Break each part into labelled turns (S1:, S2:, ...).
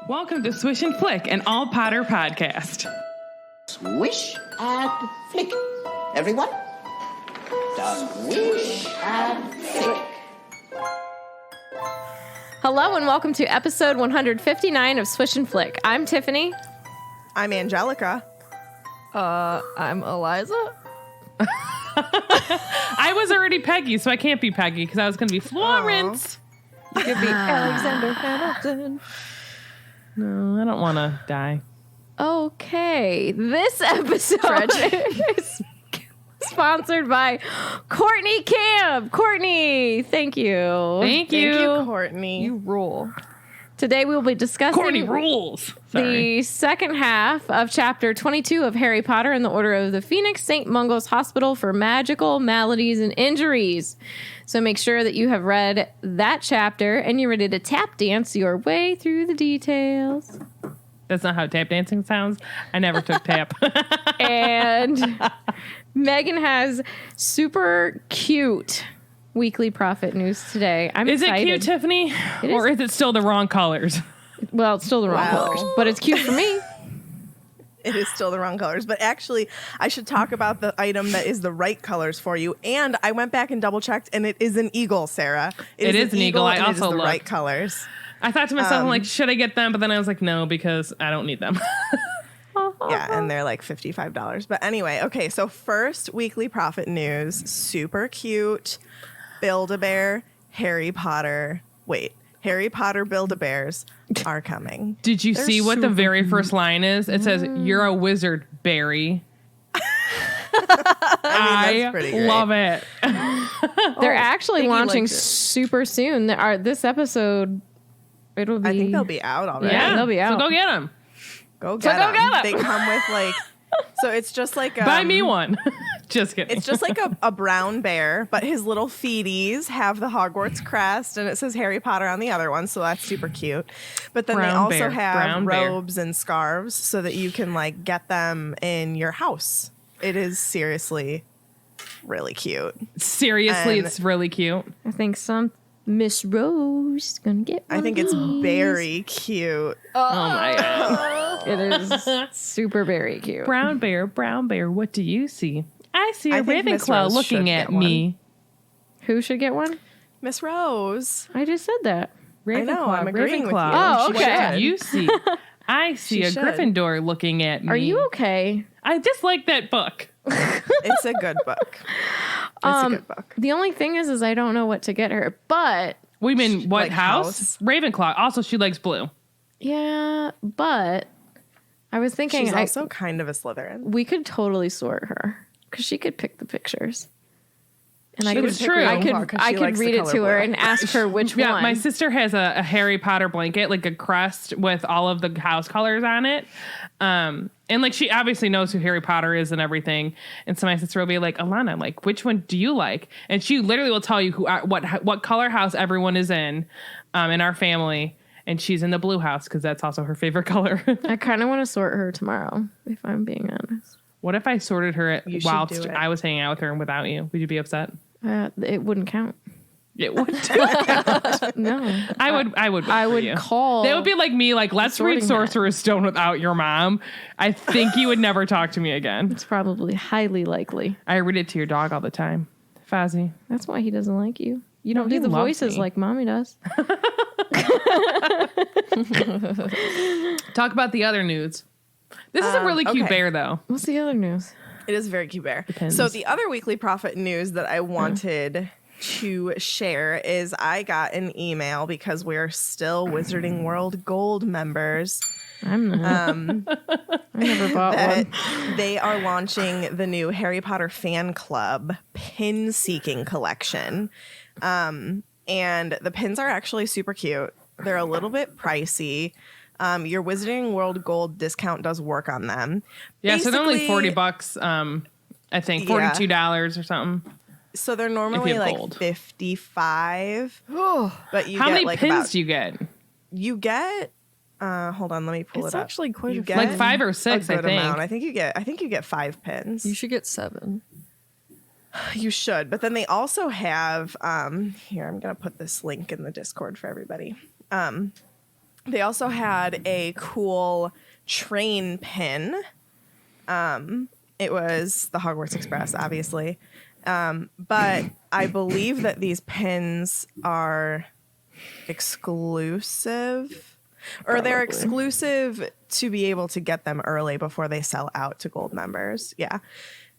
S1: Welcome to Swish and Flick, an all Potter podcast.
S2: Swish and flick. Everyone? Swish and flick.
S3: Hello and welcome to episode 159 of Swish and Flick. I'm Tiffany.
S4: I'm Angelica.
S3: I'm Eliza.
S1: I was already Peggy, so I can't be Peggy because I was going to be Florence.
S3: You could be Alexander Hamilton.
S1: No, I don't want to die.
S3: Okay, this episode is sponsored by Courtney Camp. Courtney, thank you.
S1: Thank you.
S4: Thank you, Courtney.
S3: You rule. Today we will be discussing
S1: Courtney rules. Sorry.
S3: the second half of chapter 22 of Harry Potter and the Order of the Phoenix, St. Mungo's Hospital for Magical Maladies and Injuries. So make sure that you have read that chapter and you're ready to tap dance your way through the details.
S1: That's not how tap dancing sounds. I never took tap.
S3: And Megan has super cute weekly profit news today. I'm
S1: Is
S3: excited.
S1: it cute, Tiffany? Or is it still the wrong colors?
S3: Well, it's still the wrong colors, but it's cute for me.
S4: It is still the wrong colors, but actually, I should talk about the item that is the right colors for you. And I went back and double checked, and it is an eagle, Sarah.
S1: It is an eagle. I
S4: and
S1: also
S4: it is the
S1: looked.
S4: right colors.
S1: I thought to myself, I'm like, should I get them? But then I was like, no, because I don't need them.
S4: Yeah, and they're like $55. But anyway, okay, so first weekly profit news, super cute. Build-A-Bear, Harry Potter Build-A-Bears are coming.
S1: Did you
S4: They're
S1: see what the
S4: super
S1: very first line is? It says, "You're a wizard, Barry."
S4: That's pretty great.
S1: Love it.
S3: They're actually
S4: Piggy
S3: launching
S4: likes it.
S3: super soon. This episode, it'll be.
S4: I think they'll be out already.
S3: Yeah, they'll be out.
S1: So go get them.
S4: Go get
S3: go
S4: 'em.
S3: get 'em.
S4: They come with like, so it's just like
S1: Buy me one. Just kidding.
S4: It's just like a brown bear, but his little feeties have the Hogwarts crest, and it says Harry Potter on the other one, so that's super cute. But then they
S1: Brown
S4: also
S1: bear,
S4: have
S1: brown bear.
S4: robes and scarves so that you can like get them in your house. It is seriously really cute.
S1: Seriously,
S4: And-
S1: it's really cute.
S3: I think some Miss Rose is gonna get.
S4: I think it's very cute.
S1: Oh my god.
S3: It is super very cute.
S1: Brown bear, what do you see? I see a
S4: I think Miss
S1: Ravenclaw
S4: Rose
S1: looking
S4: should
S1: at
S4: get one.
S1: me.
S3: Who should get one?
S4: Miss Rose.
S3: I just said that.
S1: Ravenclaw,
S4: know, I'm agreeing with
S1: Ravenclaw.
S4: you.
S3: Oh,
S1: What
S3: okay.
S1: do you see? I see
S4: She
S1: a
S4: should.
S1: Gryffindor looking at me.
S3: Are you okay?
S1: I just like that book.
S4: It's a good book. It's a good book.
S3: The only thing is I don't know what to get her. But
S1: We mean what
S4: Like
S1: house?
S4: house?
S1: Ravenclaw. Also, she likes blue.
S3: yeah, but I was thinking
S4: She's also kind of a Slytherin.
S3: we could totally sort her because she could pick the pictures. And
S4: She
S3: I
S4: would
S3: could,
S4: pick
S1: true.
S3: I
S4: Ravenclaw
S3: could,
S4: 'cause
S3: I
S4: she
S3: could
S4: likes the
S3: read it
S4: color
S3: to her
S4: blue.
S3: and ask her which
S1: Yeah,
S3: one.
S1: my sister has a Harry Potter blanket, like a crest with all of the house colors on it. And like she obviously knows who Harry Potter is and everything. And so my sister will be like, Alana, like, which one do you like? And she literally will tell you what color house everyone is in our family. And she's in the blue house because that's also her favorite color.
S3: I kind of want to sort her tomorrow, if I'm being honest.
S1: What if I sorted her
S4: You should
S1: whilst
S4: do it.
S1: I was hanging out with her and without you? Would you be upset?
S3: It wouldn't count.
S1: It would.
S3: No.
S1: I would.
S3: I
S1: for
S3: would
S1: you.
S3: call.
S1: They would be like me, like, let's read
S3: sorting
S1: Sorcerer's Stone without your mom. I think you would never talk to me again.
S3: It's probably highly likely.
S1: I read it to your dog all the time. Fozzie.
S3: That's why he doesn't like you. You don't
S1: he
S3: do the
S1: loves
S3: voices
S1: me.
S3: like mommy does.
S1: Talk about the other nudes. This is a really cute
S4: okay.
S1: bear, though.
S3: What's the other news?
S4: It is a very cute bear.
S1: Depends.
S4: So the other weekly profit news that I wanted to share is I got an email because we're still Wizarding World Gold members.
S3: I'm not. I never bought
S4: That
S3: one.
S4: they are launching the new Harry Potter fan club pin seeking collection. And the pins are actually super cute. They're a little bit pricey. Your Wizarding World Gold discount does work on them.
S1: Yeah, so they're only
S4: Basically-
S1: $40. I think
S4: Yeah.
S1: $42 or something.
S4: So they're normally
S1: have
S4: like
S1: gold.
S4: 55. But you
S1: How
S4: get
S1: many
S4: like
S1: pins
S4: about,
S1: do you get?
S4: you get hold on, let me pull
S5: It's
S4: it up.
S5: actually quite
S4: You
S5: a
S4: get
S1: Like 5 or 6,
S4: a
S1: I
S4: good
S1: think.
S4: amount. I think you get 5 pins.
S5: You should get 7.
S4: You should. But then they also have here, I'm gonna put this link in the Discord for everybody. They also had a cool train pin. It was the Hogwarts Express, obviously. But I believe that these pins are exclusive, or they're exclusive to be able to get them early before they sell out to gold members. Yeah.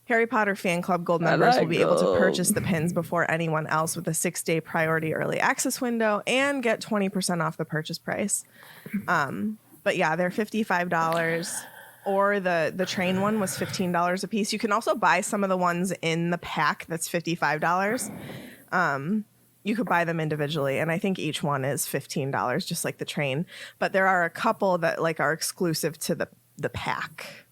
S4: Harry Potter Fan Club Gold members will be able to purchase the pins before anyone else with a 6-day priority early access window and get 20% off the purchase price. But yeah, they're $55, or the train one was $15 a piece. You can also buy some of the ones in the pack that's $55. You could buy them individually, and I think each one is $15, just like the train. But there are a couple that like are exclusive to the pack.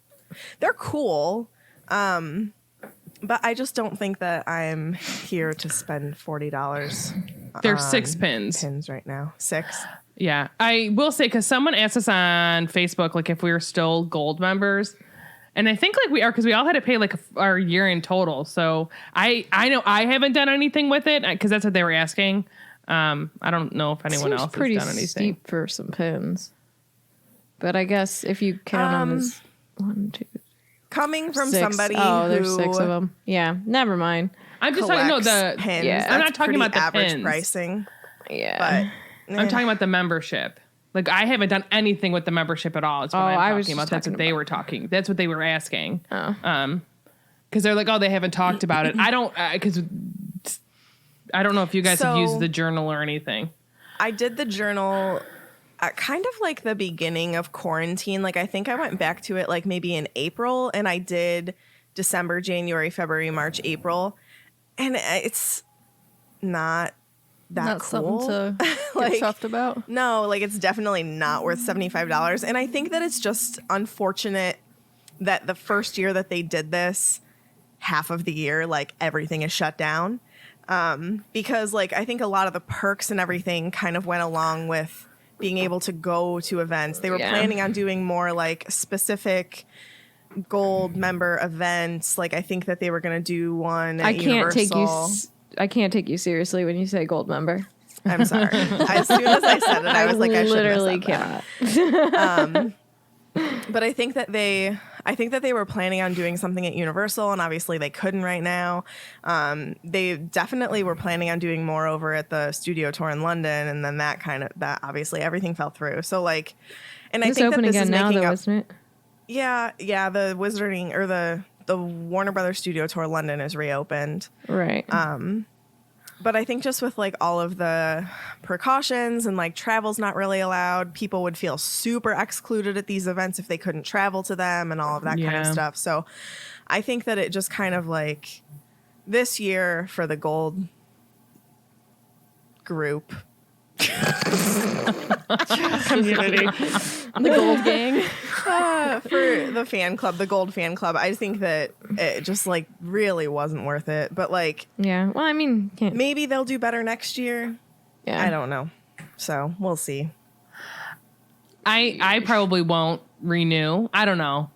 S4: They're cool. But I just don't think that I'm here to spend $40.
S1: There's 6 pins.
S4: Pins right now. 6.
S1: Yeah. I will say, because someone asked us on Facebook, like, if we were still gold members. And I think like we are, because we all had to pay like our year in total. So I know I haven't done anything with it, because that's what they were asking. I don't know if anyone else has done anything.
S3: Pretty steep for some pins. But I guess if you count them as 1, 2,
S4: coming from
S3: 6.
S4: somebody
S3: there's
S4: who
S3: 6 of them. Yeah, never mind.
S1: I'm just talking the
S4: pins.
S3: Yeah.
S1: I'm not talking about the
S4: average
S1: pins.
S4: pricing.
S3: Yeah.
S4: But
S1: I'm talking about the membership. Like, I haven't done anything with the membership at all. It's what
S3: I
S1: I'm
S3: was
S1: talking
S3: just
S1: about. That's
S3: talking
S1: what they
S3: about-
S1: were talking. That's what they were asking.
S3: Oh.
S1: Because they're like, oh, they haven't talked about it. I don't, because I don't know if you guys have used the journal or anything.
S4: I did the journal at kind of like the beginning of quarantine. Like, I think I went back to it like maybe in April, and I did December, January, February, March, April. And it's not that
S3: Not
S4: cool.
S3: something to
S4: Like,
S3: get chuffed about.
S4: No, like, it's definitely not worth $75. And I think that it's just unfortunate that the first year that they did this, half of the year, like, everything is shut down. Because, like, I think a lot of the perks and everything kind of went along with being able to go to events. They were planning on doing more, like, specific gold member events. Like, I think that they were going to do one at Universal.
S3: I can't take you seriously when you say gold member.
S4: I'm sorry. As soon as I said it, I was like, I
S3: literally
S4: shouldn't have said
S3: cannot.
S4: that. But I think that they were planning on doing something at Universal, and obviously they couldn't right now. They definitely were planning on doing more over at the studio tour in London, and then that obviously everything fell through. So like, and I
S3: It's
S4: think that
S3: open
S4: this
S3: again
S4: is
S3: now,
S4: making
S3: though,
S4: up.
S3: isn't it?
S4: Yeah, the Wizarding or the Warner Brothers Studio Tour London is reopened.
S3: Right.
S4: But I think just with like all of the precautions and like travel's not really allowed, people would feel super excluded at these events if they couldn't travel to them and all of that kind of stuff. So I think that it just kind of like this year for the gold group
S1: Community.
S3: The gold gang.
S4: for the fan club, the gold fan club, I think that it just like really wasn't worth it. But like,
S3: Yeah. Well, I mean, can't.
S4: maybe they'll do better next year.
S3: Yeah.
S4: I don't know. So we'll see.
S1: I probably won't renew. I don't know.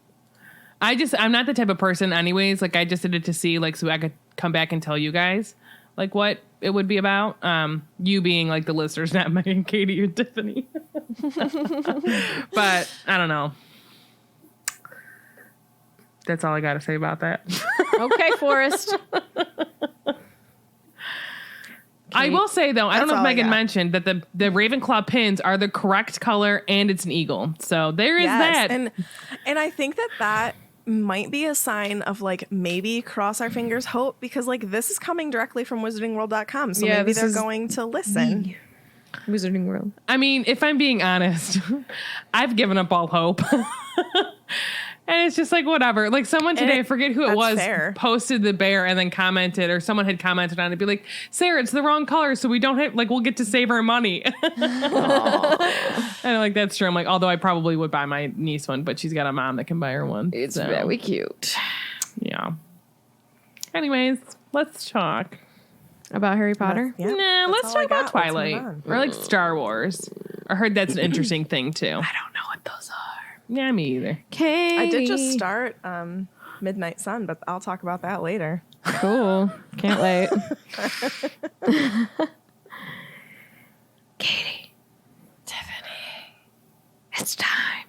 S1: I'm not the type of person anyways. Like, I just did it to see, like, so I could come back and tell you guys like what it would be about. You being like the listeners, not Megan, Katie, or Tiffany. But I don't know. That's all I got to say about that.
S3: Okay, Forrest.
S1: I will say though, I don't
S4: That's
S1: know if
S4: all I
S1: Megan
S4: got.
S1: mentioned that the Ravenclaw pins are the correct color and it's an eagle. So there is that.
S4: And I think that might be a sign of like maybe cross our fingers hope, because like this is coming directly from wizardingworld.com. So
S3: Yeah,
S4: maybe
S3: this
S4: they're
S3: is
S4: going to listen.
S3: Wizarding World.
S1: I mean, if I'm being honest, I've given up all hope. And it's just like, whatever. Like someone today, I forget who it
S4: that's
S1: was,
S4: fair.
S1: posted the bear and then commented, or someone had commented on it, be like, Sarah, it's the wrong color, so we don't have, like, we'll get to save our money. And I'm like, that's true. I'm like, although I probably would buy my niece one, but she's got a mom that can buy her one.
S3: It's
S1: so,
S3: very cute.
S1: yeah. Anyways, let's talk.
S3: About Harry Potter?
S4: Yeah,
S1: Nah,
S4: that's
S1: let's
S4: all
S1: talk
S4: I
S1: about
S4: got. Let's move
S1: Twilight.
S4: on.
S1: Or like Star Wars. I heard that's an interesting thing too.
S3: I don't know what those are.
S1: Yeah, me either.
S3: Okay.
S4: I did just start Midnight Sun, but I'll talk about that later.
S3: Cool. Can't wait. Katie. Tiffany. It's time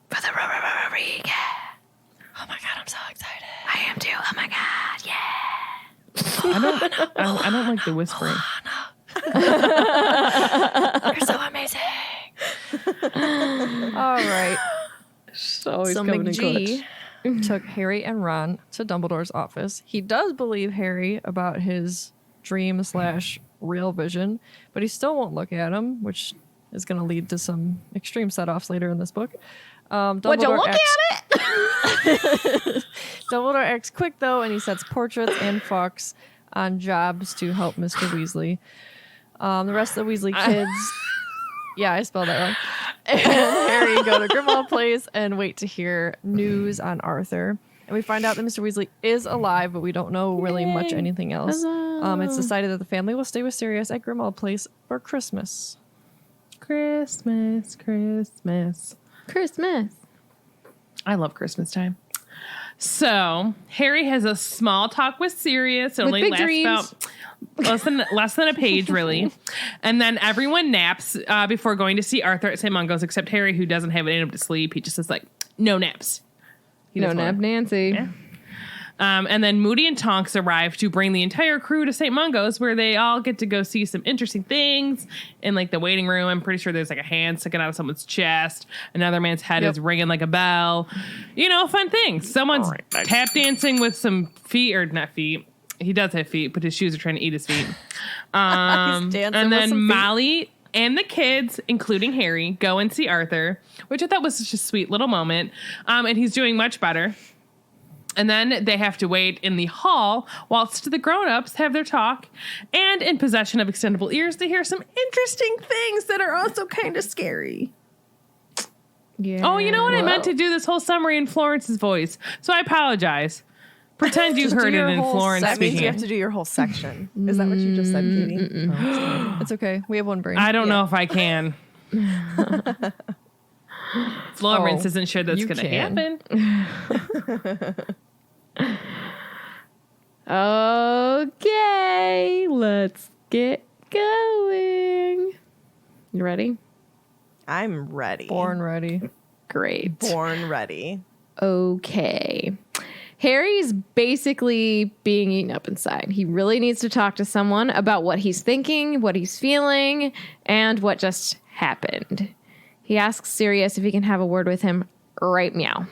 S3: for the recap.
S5: Oh my god, I'm so excited.
S3: I am too. Oh my god, yeah.
S1: I don't like the whispering.
S5: You're so amazing. All right.
S3: So
S5: McGee took Harry and Ron to Dumbledore's office. He does believe Harry about his dream/real vision, but he still won't look at him, which is going to lead to some extreme set-offs later in this book.
S3: Would you look at it?
S5: Dumbledore acts quick, though, and he sets portraits and Fawkes on jobs to help Mr. Weasley. The rest of the Weasley kids... Yeah, I spelled that wrong. And Harry go to Grimmauld Place and wait to hear news on Arthur. And we find out that Mr. Weasley is alive, but we don't know really much anything else. It's decided that the family will stay with Sirius at Grimmauld Place for Christmas.
S1: Christmas. I love Christmas time. So Harry has a small talk with Sirius. It only lasts about less than a page, really. And then everyone naps before going to see Arthur at St. Mungo's, except Harry, who doesn't have it in him to sleep. He just is like, no naps.
S3: No nap Nancy.
S1: Yeah. And then Moody and Tonks arrive to bring the entire crew to St. Mungo's, where they all get to go see some interesting things in like the waiting room. I'm pretty sure there's like a hand sticking out of someone's chest. Another man's head is ringing like a bell. You know, fun things. Someone's tap dancing with some feet, or not feet. He does have feet, but his shoes are trying to eat his feet. And then Molly and the kids, including Harry, go and see Arthur, which I thought was such a sweet little moment. And he's doing much better. And then they have to wait in the hall whilst the grown-ups have their talk and in possession of Extendable Ears to hear some interesting things that are also kind of scary.
S3: Yeah.
S1: Oh, you know what? I meant to do this whole summary in Florence's voice, so I apologize. Pretend you heard it in Florence
S4: That means
S1: speaking.
S4: you have to do your whole section. Is that what you just said, Katie?
S5: It's okay. We have one brain.
S1: I don't know if I can. Florence isn't sure that's
S5: you
S1: going to happen.
S3: Okay, let's get going. You ready?
S4: I'm ready.
S5: Born ready.
S3: Great.
S4: Born ready.
S3: Okay. Harry's basically being eaten up inside. He really needs to talk to someone about what he's thinking, what he's feeling, and what just happened. He asks Sirius if he can have a word with him right meow.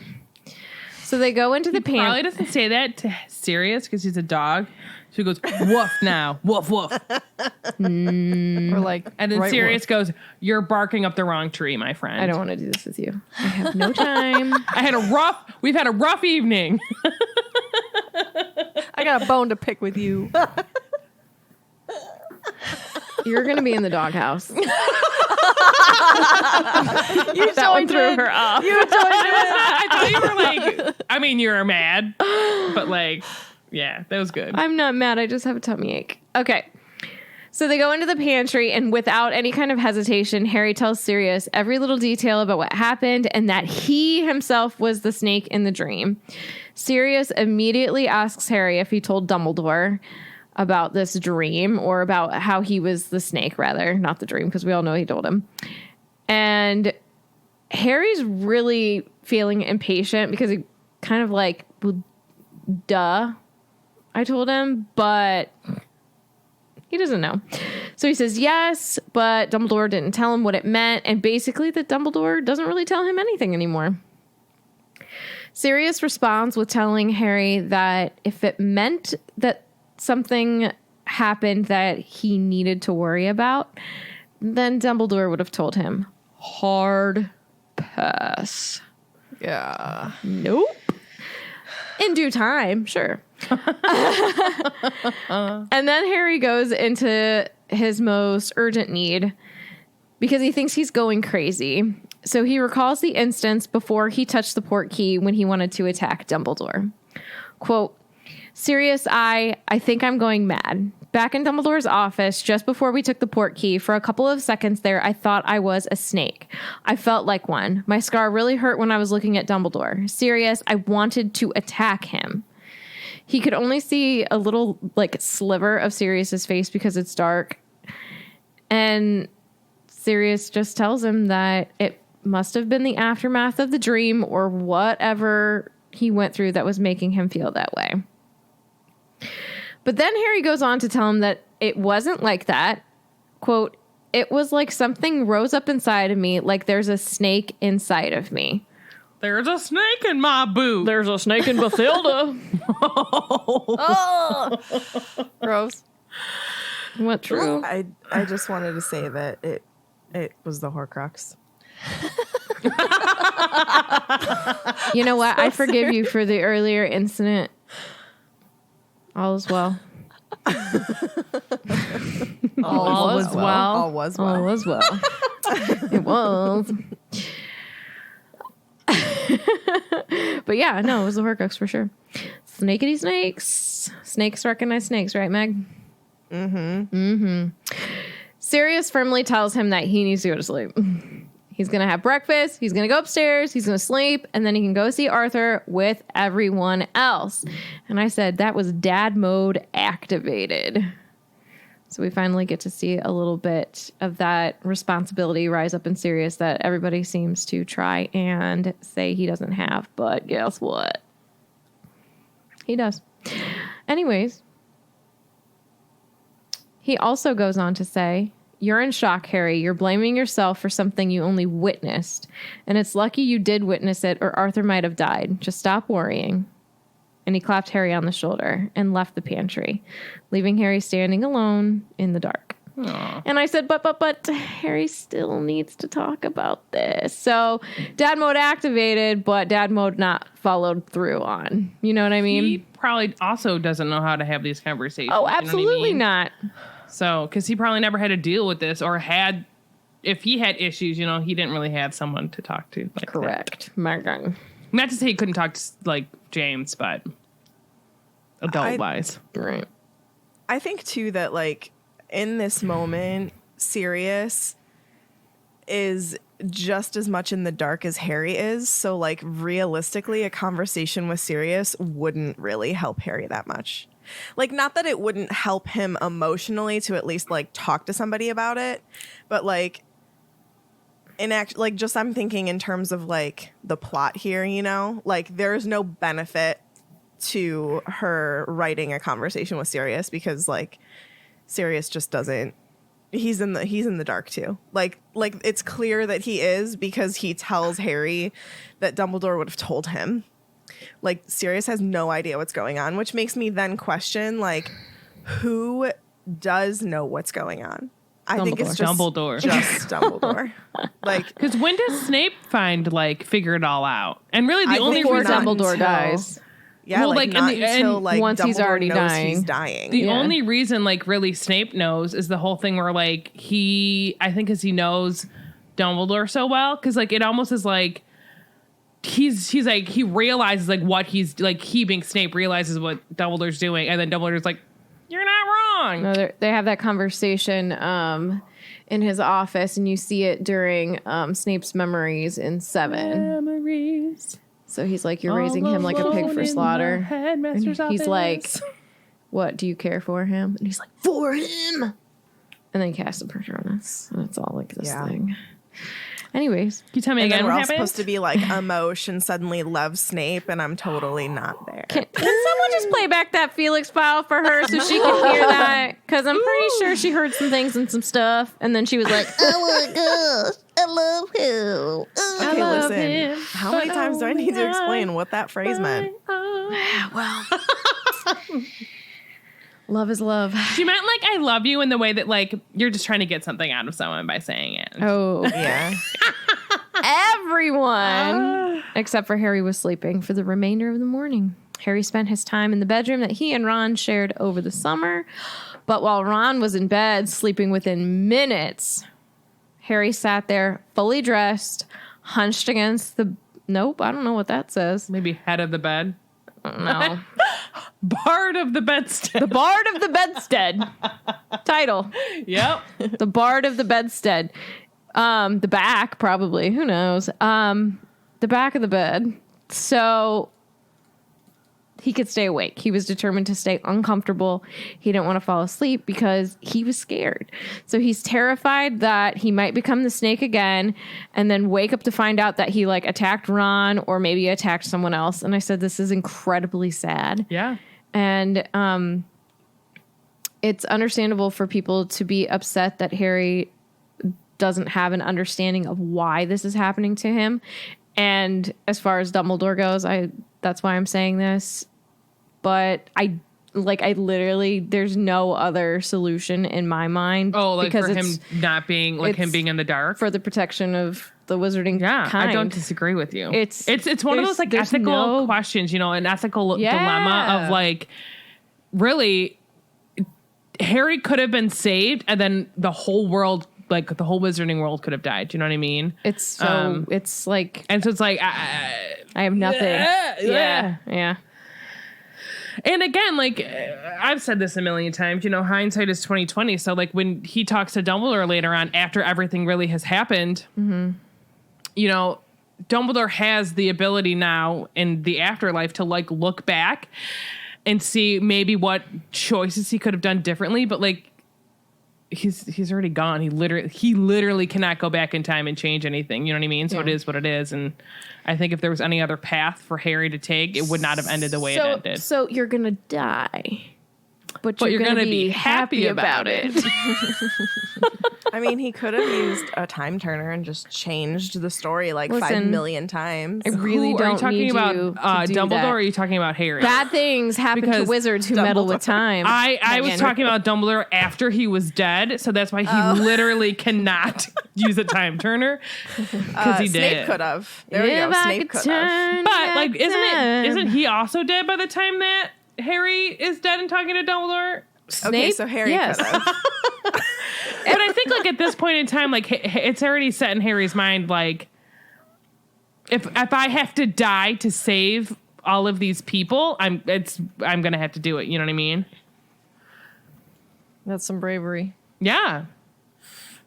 S3: So they go into the
S1: Probably
S3: pantry.
S1: doesn't say that to Sirius because he's a dog. So he goes, woof now. Woof, woof.
S5: Or like,
S1: And then
S5: right
S1: Sirius goes, you're barking up the wrong tree, my friend.
S3: I don't want to do this with you. I have no time.
S1: We've had a rough evening.
S5: I got a bone to pick with you.
S3: You're going to be in the doghouse.
S5: You
S3: That one threw her off.
S1: I thought you were like, I mean, you were mad, but like, yeah, that was good.
S3: I'm not mad. I just have a tummy ache. Okay. So they go into the pantry, and without any kind of hesitation, Harry tells Sirius every little detail about what happened and that he himself was the snake in the dream. Sirius immediately asks Harry if he told Dumbledore about this dream, or about how he was the snake, rather, not the dream, because we all know he told him. And Harry's really feeling impatient because he kind of like, well, duh, I told him, but he doesn't know. So he says yes, but Dumbledore didn't tell him what it meant, and basically that Dumbledore doesn't really tell him anything anymore. Sirius responds with telling Harry that if it meant that something happened that he needed to worry about, then Dumbledore would have told him. Hard pass.
S5: Yeah.
S3: Nope. In due time, sure. And then Harry goes into his most urgent need because he thinks he's going crazy. So he recalls the instance before he touched the port key when he wanted to attack Dumbledore. Quote, Sirius, I think I'm going mad. Back in Dumbledore's office, just before we took the port key, for a couple of seconds there, I thought I was a snake. I felt like one. My scar really hurt when I was looking at Dumbledore. Sirius, I wanted to attack him. He could only see a little, like, sliver of Sirius's face because it's dark. And Sirius just tells him that it must have been the aftermath of the dream or whatever he went through that was making him feel that way. But then Harry goes on to tell him that it wasn't like that. Quote, it was like something rose up inside of me, like there's a snake inside of me.
S1: There's a snake in my boot.
S3: There's a snake in Bathilda.
S5: Oh, gross.
S3: What true?
S4: I just wanted to say that it was the Horcrux.
S3: You know what? I forgive you for the earlier incident. All is well.
S1: All was well.
S4: All was well.
S3: All was well. It was. But yeah, no, it was the Horcrux for sure. Snakety snakes. Snakes recognize snakes, right, Meg? Sirius firmly tells him that he needs to go to sleep. He's going to have breakfast. He's going to go upstairs. He's going to sleep. And then he can go see Arthur with everyone else. And I said, that was dad mode activated. So we finally get to see a little bit of that responsibility rise up in Sirius that everybody seems to try and say he doesn't have. But guess what? He does. Anyways, he also goes on to say, you're in shock, Harry. You're blaming yourself for something you only witnessed. And it's lucky you did witness it or Arthur might have died. Just stop worrying. And he clapped Harry on the shoulder and left the pantry, leaving Harry standing alone in the dark.
S1: Aww.
S3: And I said, but Harry still needs to talk about this. So dad mode activated, but dad mode not followed through on. You know what I mean?
S1: He probably also doesn't know how to have these conversations.
S3: Oh,
S1: you know what I
S3: absolutely
S1: mean?
S3: not.
S1: So, because he probably never had to deal with this or had, if he had issues, you know, he didn't really have someone to talk to. Like
S3: Correct. My God.
S1: Not to say he couldn't talk to, like, James, but adult-wise.
S3: Right.
S4: I think too that like in this moment, Sirius is just as much in the dark as Harry is. So like realistically, a conversation with Sirius wouldn't really help Harry that much. Like not that it wouldn't help him emotionally to at least like talk to somebody about it, but like like just I'm thinking in terms of like the plot here, you know, like there's no benefit to her writing a conversation with Sirius because like Sirius just doesn't, he's in the dark too. Like it's clear that he is because he tells Harry that Dumbledore would have told him. Like Sirius has no idea what's going on, which makes me then question like who does know what's going on. I think it's just
S1: Dumbledore.
S4: Just Dumbledore. Like,
S1: Because when does Snape figure it all out? And really the
S4: I
S1: only
S4: think
S3: Before
S1: reason...
S4: not
S3: Dumbledore
S4: until-
S3: dies.
S4: yeah,
S1: Well,
S4: like
S1: like,
S4: not
S1: in the
S4: until
S1: end,
S4: like
S3: once
S4: Dumbledore
S3: he's already
S4: knows
S3: dying.
S4: he's dying.
S1: The
S3: Yeah.
S1: only reason, like, really Snape knows is the whole thing where, like, I think because he knows Dumbledore so well, because, like, it almost is like he's like, he realizes, like, what he's, like, he being Snape realizes what Dumbledore's doing, and then Dumbledore's like, you're not wrong.
S3: No, they have that conversation in his office, and you see it during Snape's memories in 7.
S1: Memories.
S3: So he's like, you're raising him like a pig for slaughter. And he's
S1: office.
S3: like, what, do you care for him? And he's like, for him. And then he casts a pressure on us. And it's all like this
S4: Yeah.
S3: thing. Anyways.
S1: Can you tell me
S4: And
S1: again
S4: then we're
S1: what
S4: all
S1: happens?
S4: supposed to be like emotion suddenly loves Snape, and I'm totally not there.
S3: Can someone just play back that Felix file for her so she can hear that? Because I'm pretty sure she heard some things and some stuff. And then she was like, oh my gosh, I love him.
S4: Okay,
S3: love
S4: listen.
S3: him,
S4: How many times do I need to explain what that phrase meant?
S3: Well, love is love.
S1: She meant, like, I love you in the way that, like, you're just trying to get something out of someone by saying it.
S3: Oh,
S4: Yeah.
S3: everyone except for Harry was sleeping for the remainder of the morning. Harry spent his time in the bedroom that he and Ron shared over the summer. But while Ron was in bed, sleeping within minutes, Harry sat there fully dressed, hunched against the... Nope, I don't know what that says.
S1: Maybe head of the bed.
S3: No.
S1: Bard of the bedstead.
S3: The Bard of the Bedstead. Title.
S1: Yep.
S3: The Bard of the Bedstead. The back, probably. Who knows? The back of the bed. So he could stay awake. He was determined to stay uncomfortable. He didn't want to fall asleep because he was scared. So he's terrified that he might become the snake again and then wake up to find out that he like attacked Ron or maybe attacked someone else. And I said, this is incredibly sad.
S1: Yeah.
S3: And it's understandable for people to be upset that Harry doesn't have an understanding of why this is happening to him. And as far as Dumbledore goes, that's why I'm saying this. But I literally, there's no other solution in my mind.
S1: Oh, like
S3: because
S1: for him not being, like him being in the dark?
S3: For the protection of the wizarding kind.
S1: I don't disagree with you.
S3: It's
S1: one of those like ethical questions, you know, an ethical dilemma of like, really, Harry could have been saved and then the whole world, like the whole wizarding world could have died. Do you know what I mean?
S3: It's so, it's like,
S1: and so it's like,
S3: I have nothing. Yeah.
S1: And again, like I've said this a million times, you know, hindsight is 20/20. So like when he talks to Dumbledore later on, after everything really has happened, you know, Dumbledore has the ability now in the afterlife to like look back and see maybe what choices he could have done differently. But like he's already gone. He literally cannot go back in time and change anything. You know what I mean? So it is what it is. And I think if there was any other path for Harry to take, it would not have ended the way it ended.
S3: So you're going to die, but you're going to be happy about it.
S4: I mean, he could have used a time turner and just changed the story like 5 million times.
S3: I really don't
S1: are you talking
S3: need
S1: about
S3: you to do
S1: Dumbledore
S3: that.
S1: or are you talking about Harry?
S3: Bad things happen to
S1: Because
S3: wizards who meddle with time.
S1: I was talking about Dumbledore after he was dead, so that's why he literally cannot use a time turner because he did.
S4: Snape could have. There we go. Snape could have.
S1: But like, isn't he also dead by the time that Harry is dead and talking to Dumbledore?
S4: Okay, so Harry could have.
S1: But I think like at this point in time, like it's already set in Harry's mind, like if I have to die to save all of these people, I'm gonna have to do it. You know what I mean?
S5: That's some bravery.
S1: Yeah.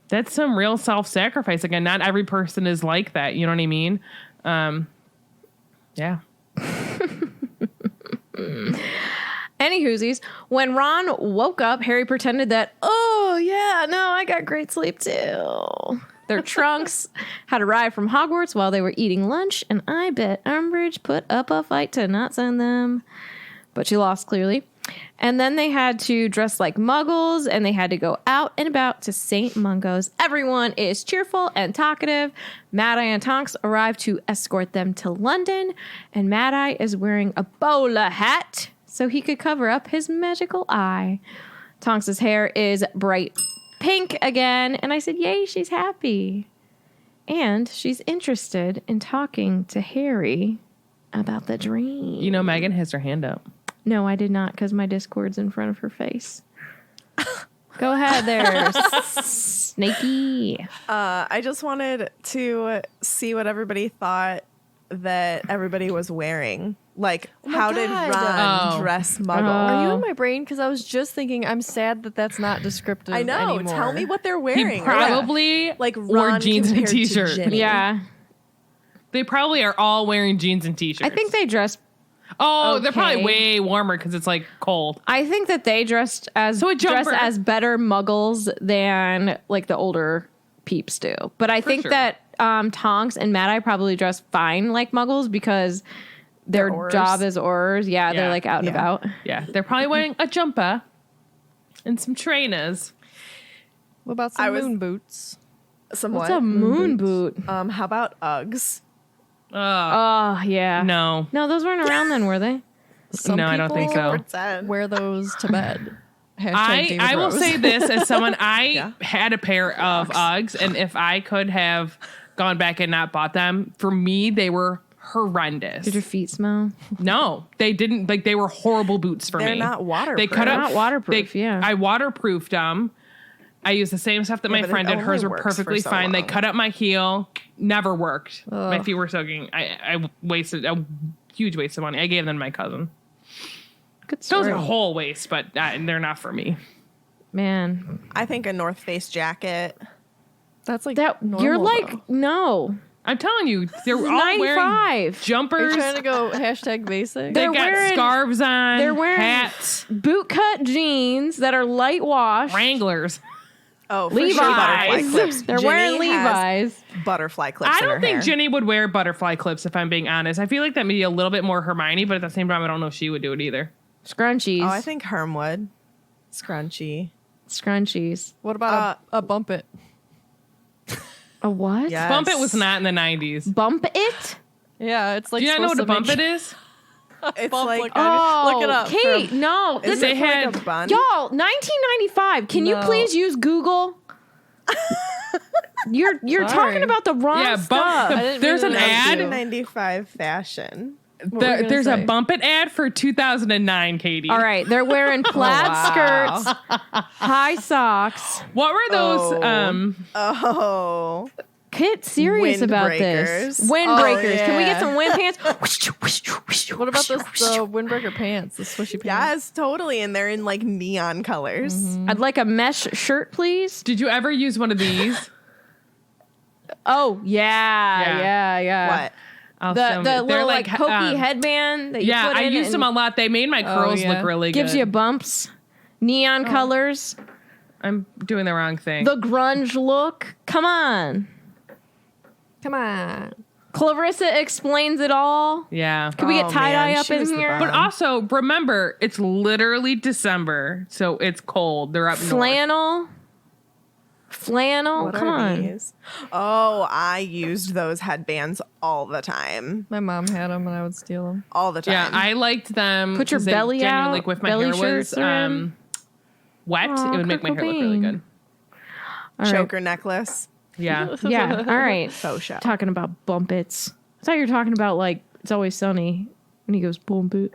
S1: That's some real self-sacrifice. Again, not every person is like that. You know what I mean? Yeah.
S3: Anywhoosies, when Ron woke up, Harry pretended that, oh, yeah, no, I got great sleep too. Their trunks had arrived from Hogwarts while they were eating lunch, and I bet Umbridge put up a fight to not send them. But she lost, clearly. And then they had to dress like muggles, and they had to go out and about to St. Mungo's. Everyone is cheerful and talkative. Mad-Eye and Tonks arrive to escort them to London, and Mad-Eye is wearing a bowler hat so he could cover up his magical eye. Tonks' hair is bright pink again, and I said, yay, she's happy. And she's interested in talking to Harry about the dream.
S1: You know, Megan has her hand up.
S3: No, I did not, because my Discord's in front of her face. Go ahead there, Snakey.
S4: I just wanted to see what everybody thought that everybody was wearing. Like, how did Ron dress Muggle?
S5: Are you in my brain? Because I was just thinking, I'm sad that that's not descriptive
S4: I know.
S5: anymore.
S4: Tell me what they're wearing.
S1: He probably
S4: like
S1: wore
S4: Ron
S1: jeans and a
S4: compared to
S1: t-shirt.
S4: Ginny.
S3: Yeah.
S1: They probably are all wearing jeans and t-shirts.
S3: I think they dressed...
S1: Oh, they're probably
S3: Okay.
S1: way warmer because it's like cold.
S3: I think that they dressed as better muggles than like the older peeps do. But I think
S1: sure.
S3: that Tonks and Mad-Eye probably dress fine like muggles because their
S4: Aurors.
S3: job is Aurors. Yeah, they're like out and about.
S1: Yeah, they're probably wearing a jumper and some trainers.
S5: What about some moon boots?
S4: Some
S3: What's
S4: what?
S3: a moon boot?
S4: How about Uggs?
S3: Oh, yeah.
S1: No.
S3: No, those weren't around then, were they?
S5: Some
S1: No, I don't think so.
S4: Pretend.
S5: Wear those to bed. Hashtag David
S1: I will
S5: Rose.
S1: say this as someone, I
S4: Yeah.
S1: had a pair of Uggs, and if I could have gone back and not bought them, for me, they were horrendous.
S3: Did your feet smell?
S1: No, they didn't. Like, they were horrible boots for
S4: They're
S1: me.
S4: not waterproof.
S1: They cut
S3: They're
S1: up.
S3: not waterproof, yeah.
S1: I waterproofed them. I used the same stuff that my
S4: but it
S1: friend did.
S4: only
S1: Hers were
S4: works
S1: perfectly
S4: for so
S1: fine. They
S4: long.
S1: cut up my heel. Never worked. My feet were soaking. I wasted a huge waste of money. I gave them to my cousin.
S3: Good
S1: Those
S3: story.
S1: are whole waste, but they're not for me.
S3: Man.
S4: I think a North Face jacket.
S5: That's like
S3: That
S5: normal,
S3: you're like,
S5: though.
S3: no.
S1: I'm telling you, they're all wearing
S3: 95.
S5: Are
S1: jumpers.
S5: you trying to go hashtag basic?
S1: They
S3: They're
S1: got
S3: wearing-
S1: scarves on.
S3: they're wearing-
S1: hats,
S3: Bootcut jeans that are light wash.
S1: Wranglers.
S4: Oh, for sure, butterfly
S3: Levi's.
S4: clips.
S3: They're
S4: Jenny
S3: wearing
S4: has
S3: Levi's.
S4: butterfly clips.
S1: I
S4: in her
S1: don't think
S4: hair.
S1: Jenny would wear butterfly clips if I'm being honest. I feel like that may be a little bit more Hermione, but at the same time, I don't know if she would do it either.
S3: Scrunchies.
S4: Oh, I think Herm would. Scrunchy.
S3: Scrunchies.
S5: What about a bump it?
S3: A what?
S4: Yes.
S1: Bump It was not in the 90s.
S3: Bump it?
S5: Yeah, it's like.
S1: Do you not know what a
S5: supposed
S1: bump
S5: to
S1: it
S5: make-
S1: is?
S4: It's
S5: Bump,
S4: like
S5: like,
S3: Oh,
S5: Look it up.
S3: Kate,
S5: from-
S3: no.
S4: is
S3: This
S4: it
S3: is,
S1: had-
S4: like a bun?
S3: y'all, 1995. Can you
S5: No.
S3: please use Google? You're
S5: Sorry.
S3: talking about the wrong
S1: Yeah,
S3: stuff.
S1: bump.
S5: I didn't
S1: There's
S5: mean
S1: an
S5: to interrupt
S1: ad.
S5: you.
S4: 1995 fashion.
S5: were you gonna
S1: There's a
S5: say?
S1: Bump It ad for 2009, Katie.
S3: All right, they're wearing plaid
S4: wow.
S3: skirts, high socks.
S1: What were those?
S4: Oh. Oh.
S3: Get serious about this.
S4: Windbreakers.
S3: Windbreakers.
S5: Oh,
S3: Can we get
S5: yeah.
S3: some wind pants?
S5: What about the windbreaker pants? The swishy pants?
S4: Yes, totally. And they're in like neon colors.
S3: I'd like a mesh shirt, please.
S1: Did you ever use one of these?
S3: Oh, yeah.
S4: What?
S1: I'll
S3: The
S1: show you.
S3: the
S1: They're
S3: little like hokey headband that you
S1: Yeah,
S3: put
S1: I
S3: in
S1: used them
S3: and
S1: a lot. They made my curls
S5: yeah.
S1: look really
S3: gives
S1: good.
S3: you bumps. Neon colors.
S1: I'm doing the wrong thing.
S3: The grunge look. Come on.
S5: Come on.
S3: Clarissa explains it all.
S1: yeah.
S3: Can we get
S4: Oh,
S3: tie-dye
S4: man,
S3: up
S4: she
S3: in
S4: was the
S3: here?
S4: bomb.
S1: But also, remember, it's literally December, so it's cold. They're up north.
S3: Flannel. Flannel.
S4: What
S3: Come
S4: are
S3: on.
S4: these? Oh, I used those headbands all the time.
S5: My mom had them and I would steal them.
S4: All the time.
S1: Yeah, I liked them.
S3: Put your
S1: 'cause they
S3: belly
S1: genuinely,
S3: out,
S1: Like, if my
S3: belly
S1: hair
S3: shirts
S1: was
S3: are in.
S1: wet,
S3: Aw,
S1: it would make my
S3: Kurt
S1: hair look really
S3: Cobain.
S1: good.
S3: All right.
S4: choker necklace.
S1: Yeah.
S3: Yeah. All right.
S4: Faux show.
S3: Talking about bump its. I thought you were talking about like It's Always Sunny when he goes bump it.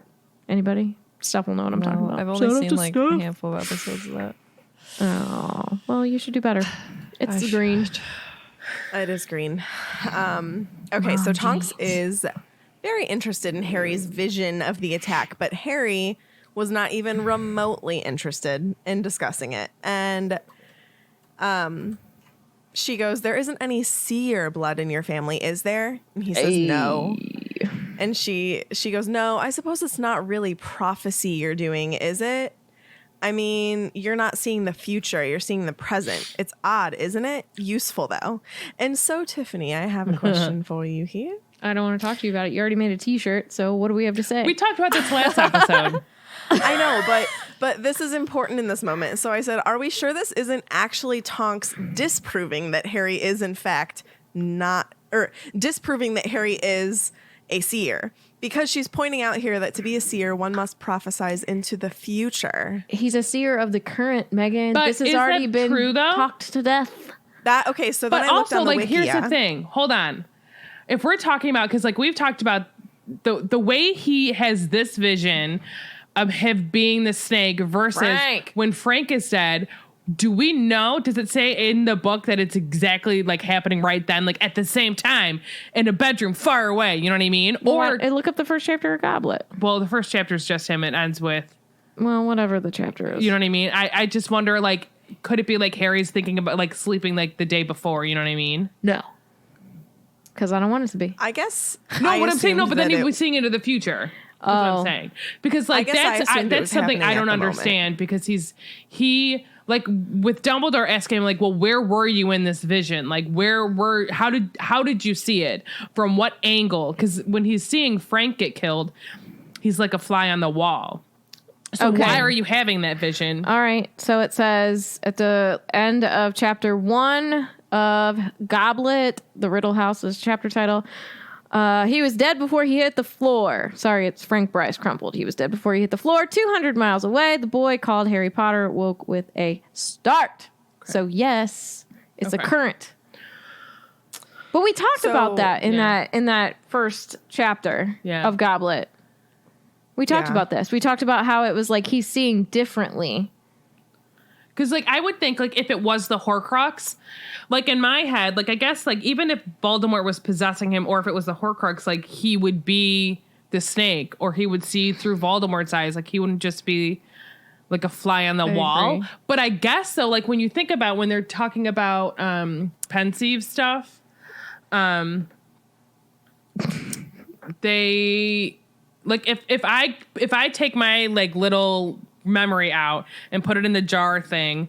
S3: Anybody? Steph will know what I'm talking
S5: No,
S3: about.
S5: I've only
S1: Shout out
S5: seen
S1: to
S5: like
S1: Steph.
S5: a handful of episodes of that.
S3: Oh, well, you should do better. It's
S5: I
S3: green.
S4: It is green. Okay, so Tonks is very interested in Harry's vision of the attack, but Harry was not even remotely interested in discussing it. And she goes, "There isn't any SEER blood in your family, is there?" And he says, "No." And she goes, "No, I suppose it's not really prophecy you're doing, is it? I mean, you're not seeing the future, you're seeing the present. It's odd, isn't it? Useful, though." And so, Tiffany, I have a question for you here.
S3: I don't want to talk to you about it. You already made a T-shirt, so what do we have to say?
S1: We talked about this last episode.
S4: I know, but this is important in this moment. So I said, are we sure this isn't actually Tonks disproving that Harry is, in fact, not, or disproving that Harry is a seer? Because she's pointing out here that to be a seer, one must prophesize into the future.
S3: He's a seer of the current, Megan.
S1: But
S3: This has
S1: is
S3: already
S1: that
S3: been
S1: true, though?
S3: talked to death.
S4: That okay? So then
S1: But
S4: I looked
S1: also,
S4: on the
S1: like, here's
S4: Wikia.
S1: the thing. Hold on. If we're talking about, because like we've talked about the way he has this vision of him being the snake versus
S3: Frank.
S1: when Frank is dead, do we know? Does it say in the book that it's exactly like happening right then, like at the same time in a bedroom far away? You know what I mean? Or
S3: Hey, look up the first chapter of Goblet.
S1: well, the first chapter is just him. It ends with,
S3: Well, whatever the chapter is.
S1: you know what I mean? I just wonder, like, could it be like Harry's thinking about like sleeping like the day before? You know what I mean?
S3: No. Because I don't want it to be.
S4: I guess.
S1: No,
S4: I
S1: what I'm saying, no,
S4: assumed
S1: but then
S4: that
S1: he
S4: it-
S1: was seeing into the future. That's what
S3: Oh.
S1: I'm saying. Because like
S4: guess I assumed it
S1: that's
S4: was
S1: something I
S4: happening
S1: don't
S4: at the moment.
S1: understand because he like with Dumbledore asking him like, well, where were you in this vision? Like how did you see it? From what angle? Because when he's seeing Frank get killed, he's like a fly on the wall. So
S3: Okay.
S1: why are you having that vision?
S3: All right. So it says at the end of chapter 1 of Goblet, the Riddle House is chapter title. He was dead before he hit the floor. Sorry, it's Frank Bryce crumpled. He was dead before he hit the floor. 200 miles away, the boy called Harry Potter woke with a start. So yes, it's a
S1: Okay.
S3: current. But we talked
S4: So,
S3: about that in
S1: yeah.
S3: that first chapter
S1: Yeah.
S3: of Goblet. We talked
S4: Yeah.
S3: about this. We talked about how it was like he's seeing differently.
S1: Because, like, I would think, like, if it was the Horcrux, like, in my head, like, I guess, like, even if Voldemort was possessing him or if it was the Horcrux, like, he would be the snake or he would see through Voldemort's eyes. Like, he wouldn't just be, like, a fly on the
S5: I
S1: wall.
S5: agree.
S1: But I guess, though, like, when you think about when they're talking about Pensieve stuff, they like if I take my like little memory out and put it in the jar thing,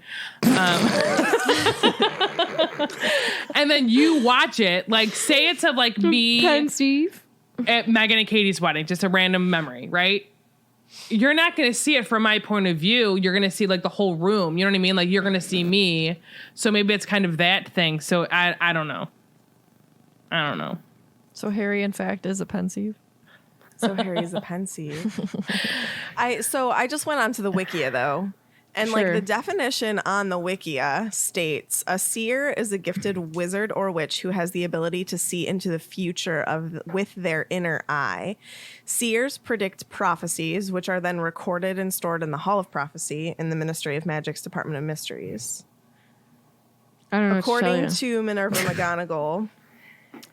S1: and then you watch it, like say it's of like me
S3: Pensive.
S1: at Megan and Katie's wedding, just a random memory, right? You're not going to see it from my point of view. You're going to see like the whole room. You know what I mean? Like you're going to see me. So maybe it's kind of that thing. So I don't know. I don't know.
S5: So Harry, in fact, is a pensive.
S4: So Harry's a pensive. I just went onto the Wikia though. And like
S3: Sure.
S4: the definition on the Wikia states a seer is a gifted wizard or witch who has the ability to see into the future with their inner eye. Seers predict prophecies, which are then recorded and stored in the Hall of Prophecy in the Ministry of Magic's Department of Mysteries.
S3: I don't know.
S4: According to Minerva McGonagall,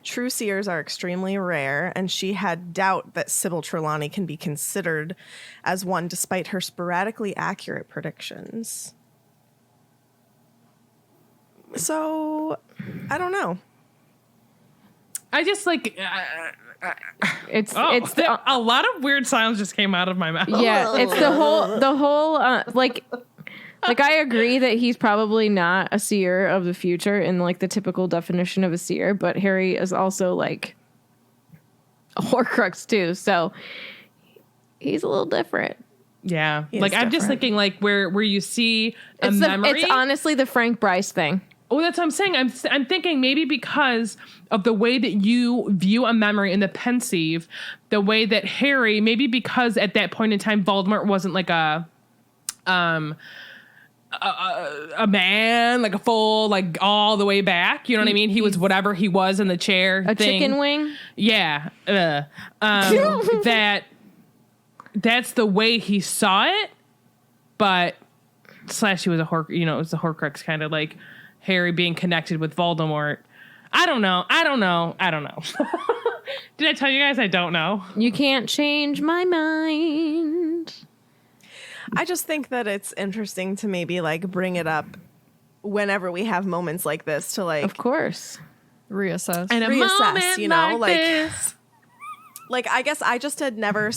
S4: true seers are extremely rare, and she had doubt that Sybil Trelawney can be considered as one despite her sporadically accurate predictions. So, I don't know.
S1: I just like
S3: it's
S1: a lot of weird sounds just came out of my mouth.
S3: yeah, it's the whole like I agree that he's probably not a seer of the future in like the typical definition of a seer, but Harry is also like a Horcrux too, so he's a little different.
S1: Yeah.
S4: He is
S1: Like I'm just
S4: different.
S1: thinking like where you see a memory.
S3: It's honestly the Frank Bryce thing.
S1: Oh, that's what I'm saying. I'm thinking maybe because of the way that you view a memory in the pensive, the way that Harry, maybe because at that point in time Voldemort wasn't like a man, like a full, like all the way back. You know what I mean? He was whatever he was in the chair.
S3: A
S1: thing.
S3: chicken wing?
S1: Yeah. That's the way he saw it, but / he was it was the Horcrux kind of like Harry being connected with Voldemort. I don't know. Did I tell you guys I don't know?
S3: You can't change my mind.
S4: I just think that it's interesting to maybe like bring it up whenever we have moments like this to like
S3: Of course.
S5: Reassess.
S1: And a
S4: reassess,
S1: moment
S4: you know, like
S1: this.
S4: like I guess I just had never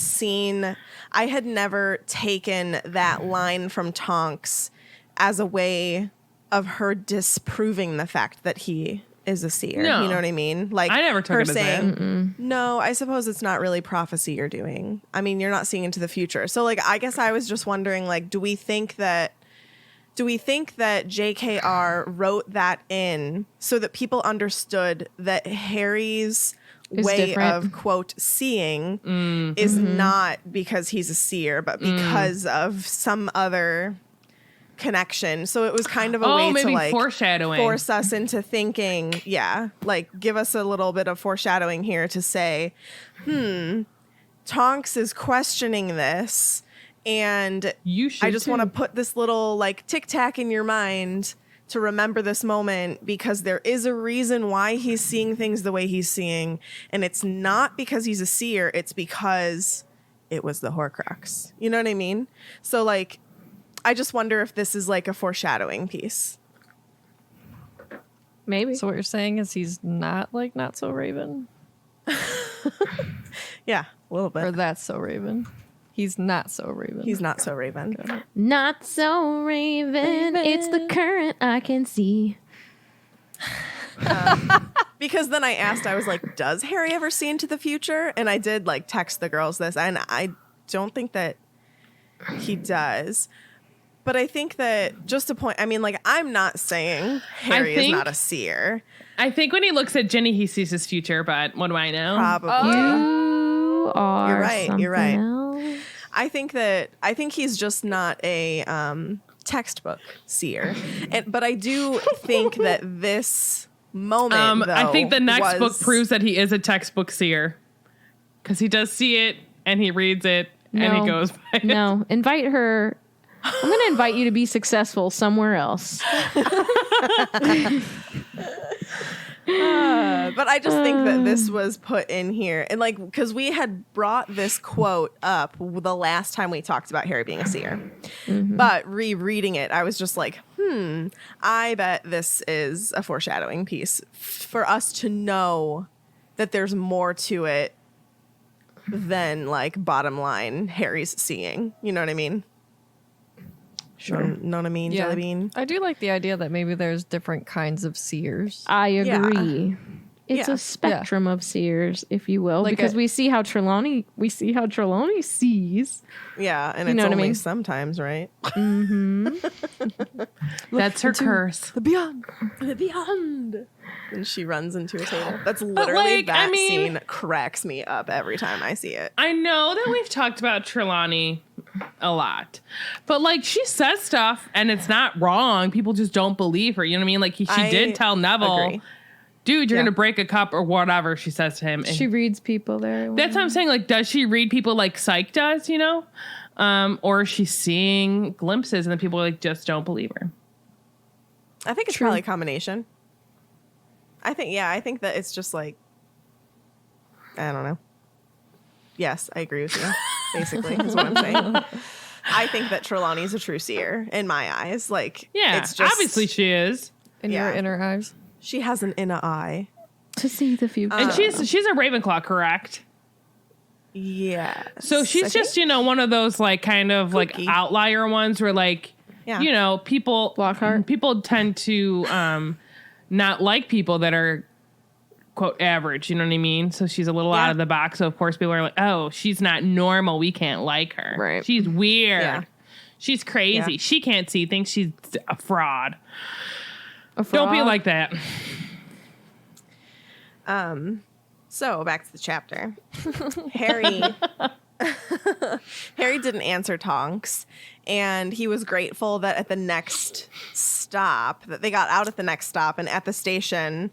S4: taken that line from Tonks as a way of her disproving the fact that he is a seer.
S1: No.
S4: You know what I mean? Like
S1: I never took
S4: her
S1: it as that.
S4: saying, no, I suppose it's not really prophecy you're doing. I mean, you're not seeing into the future. So like I guess I was just wondering, like, do we think that JKR wrote that in so that people understood that Harry's
S3: Is
S4: way
S3: different.
S4: of quote seeing is not because he's a seer, but because of some other connection. So it was kind of a way to
S1: maybe
S4: like
S1: foreshadowing.
S4: force us into thinking, like give us a little bit of foreshadowing here to say, Tonks is questioning this, and
S1: You should
S4: I just want to
S1: too.
S4: put this little like tic tac in your mind to remember this moment, because there is a reason why he's seeing things the way he's seeing, and it's not because he's a seer, it's because it was the Horcrux. You know what I mean? So like I just wonder if this is like a foreshadowing piece.
S3: Maybe.
S5: So what you're saying is he's not like Not So Raven?
S4: Yeah, a little
S5: Or
S4: bit.
S5: that's so Raven? He's not so Raven.
S4: He's not so Raven.
S3: Not so Raven. It's the current I can see.
S4: Because then I asked, I was like, does Harry ever see into the future? And I did like text the girls this, and I don't think that he does. But I think that just to point, I mean, like, I'm not saying Harry is
S1: think-
S4: not a seer.
S1: I think when he looks at Ginny, he sees his future, but what do I know?
S4: Probably.
S3: You are
S4: You're right,
S3: something
S4: you're right.
S3: else.
S4: I think he's just not a textbook seer. But I do think that this moment, though,
S1: I think the next book
S4: was-
S1: proves that he is a textbook seer. Because he does see it, and he reads it, and he goes by it.
S3: No, invite her. I'm going to invite you to be successful somewhere else.
S4: But I just think that this was put in here. And like, because we had brought this quote up the last time we talked about Harry being a seer. But rereading it, I was just like, I bet this is a foreshadowing piece for us to know that there's more to it than like bottom line Harry's seeing. You know what I mean?
S1: Sure.
S4: Know what I mean, Jelly Bean?
S5: I do like the idea that maybe there's different kinds of seers.
S3: I agree. It's
S4: Yeah.
S3: a spectrum of seers, if you will,
S5: Like
S3: because we see how Trelawney sees.
S4: Yeah, and
S3: You
S4: it's
S3: know what I
S4: only
S3: mean?
S4: sometimes, right?
S1: That's her curse.
S5: The beyond.
S4: The beyond. And she runs into a table. That's literally
S1: like,
S4: that
S1: I mean-
S4: scene cracks me up every time I see it.
S1: I know that we've talked about Trelawney a lot, but like she says stuff and it's not wrong. People just don't believe her. You know what I mean? Like she
S4: I
S1: did tell Neville,
S4: agree.
S1: dude, you're
S4: Yeah.
S1: gonna break a cup or whatever she says to him. And
S3: She reads people there.
S1: that's what I'm saying. Like, does she read people like Psyche does, you know? Or is she seeing glimpses and then people like just don't believe her?
S4: I think it's
S3: True.
S4: probably a combination. I think that it's just like, I don't know. Yes, I agree with you, basically, is what I'm saying. I think that Trelawney's a true seer in my eyes. Like,
S1: Yeah,
S4: it's just,
S1: obviously she is.
S5: In
S4: Yeah.
S5: your inner eyes.
S4: she has an inner eye.
S3: to see the future.
S1: And she's a Ravenclaw, correct?
S4: Yeah.
S1: So she's just, you know, one of those like kind of like
S4: Kooky.
S1: outlier ones where like,
S4: Yeah.
S1: you know, people
S3: Lockhart.
S1: people tend to not like people that are quote average, you know what I mean? So she's a little out
S4: Yeah.
S1: of the box. So of course people are like, oh, she's not normal. We can't like her.
S3: Right.
S1: She's weird.
S4: Yeah.
S1: She's crazy.
S4: Yeah.
S1: She can't see things. She's a fraud.
S3: A
S1: Don't be
S3: frog.
S1: like that.
S4: So back to the chapter. Harry didn't answer Tonks, and he was grateful that at the next stop, that they got out at the next stop, and at the station,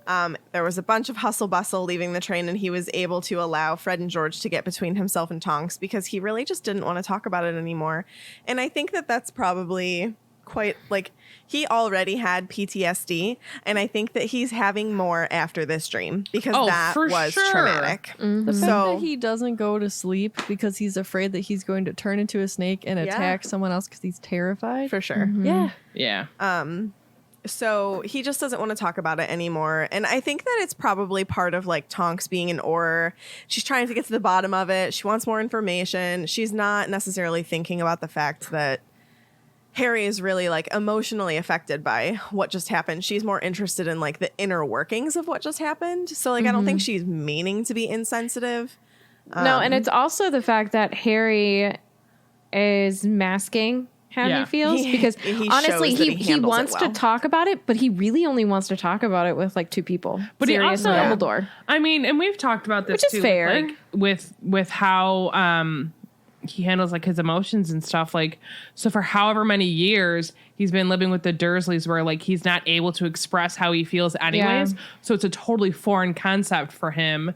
S4: there was a bunch of hustle bustle leaving the train, and he was able to allow Fred and George to get between himself and Tonks because he really just didn't want to talk about it anymore. And I think that that's probably quite like he already had PTSD, and I think that he's having more after this dream because
S1: Oh,
S4: that
S1: for
S4: was
S1: sure.
S4: traumatic.
S5: The fact
S4: So
S5: that he doesn't go to sleep because he's afraid that he's going to turn into a snake and attack someone else because he's terrified.
S4: for sure.
S5: Yeah.
S1: Yeah.
S4: So he just doesn't want to talk about it anymore. And I think that it's probably part of like Tonks being an Auror. She's trying to get to the bottom of it. She wants more information. She's not necessarily thinking about the fact that Harry is really like emotionally affected by what just happened. She's more interested in like the inner workings of what just happened. So like I don't think she's meaning to be insensitive.
S3: No, and it's also the fact that Harry is masking how
S1: Yeah.
S3: he feels
S4: He-
S3: because
S4: he
S3: honestly
S4: shows that
S3: he
S4: he handles it
S3: wants
S4: well.
S3: to talk about it, but he really only wants to talk about it with like two people.
S1: But he
S3: Sirius
S1: also-
S3: and Dumbledore.
S1: I mean, and we've talked about this
S3: Which is
S1: too,
S3: fair.
S1: like with how he handles like his emotions and stuff. Like, so for however many years he's been living with the Dursleys, where like he's not able to express how he feels anyways.
S3: Yeah.
S1: So it's a totally foreign concept for him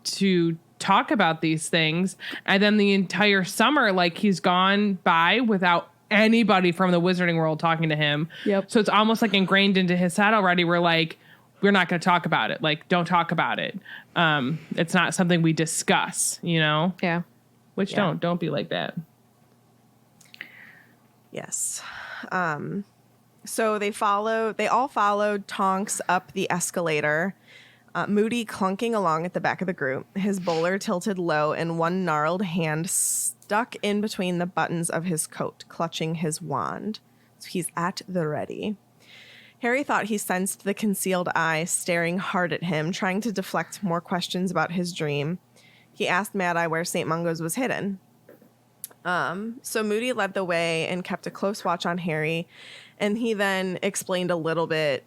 S1: to talk about these things. And then the entire summer, like he's gone by without anybody from the Wizarding world talking to him.
S3: Yep.
S1: So it's almost like ingrained into his head already. We're like, we're not going to talk about it. Like, don't talk about it. It's not something we discuss, you know,
S3: Yeah.
S1: which
S4: Yeah.
S1: don't be like that.
S4: Yes. So they all followed Tonks up the escalator, Moody clunking along at the back of the group, his bowler tilted low and one gnarled hand stuck in between the buttons of his coat, clutching his wand. So he's at the ready. Harry thought he sensed the concealed eye staring hard at him, trying to deflect more questions about his dream. He asked Mad Eye where St. Mungo's was hidden. So Moody led the way and kept a close watch on Harry, and he then explained a little bit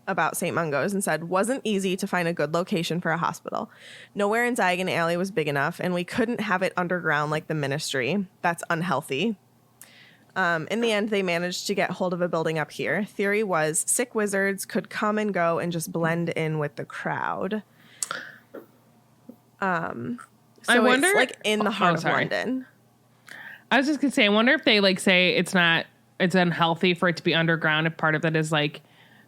S4: about St. Mungo's and said, wasn't easy to find a good location for a hospital. Nowhere in Diagon Alley was big enough, and we couldn't have it underground like the Ministry. That's unhealthy. In the end, they managed to get hold of a building up here. Theory was sick wizards could come and go and just blend in with the crowd. So
S1: I wonder-
S4: it's like in the heart of
S1: sorry.
S4: London.
S1: I was just gonna say, I wonder if they like say it's unhealthy for it to be underground. If part of that is like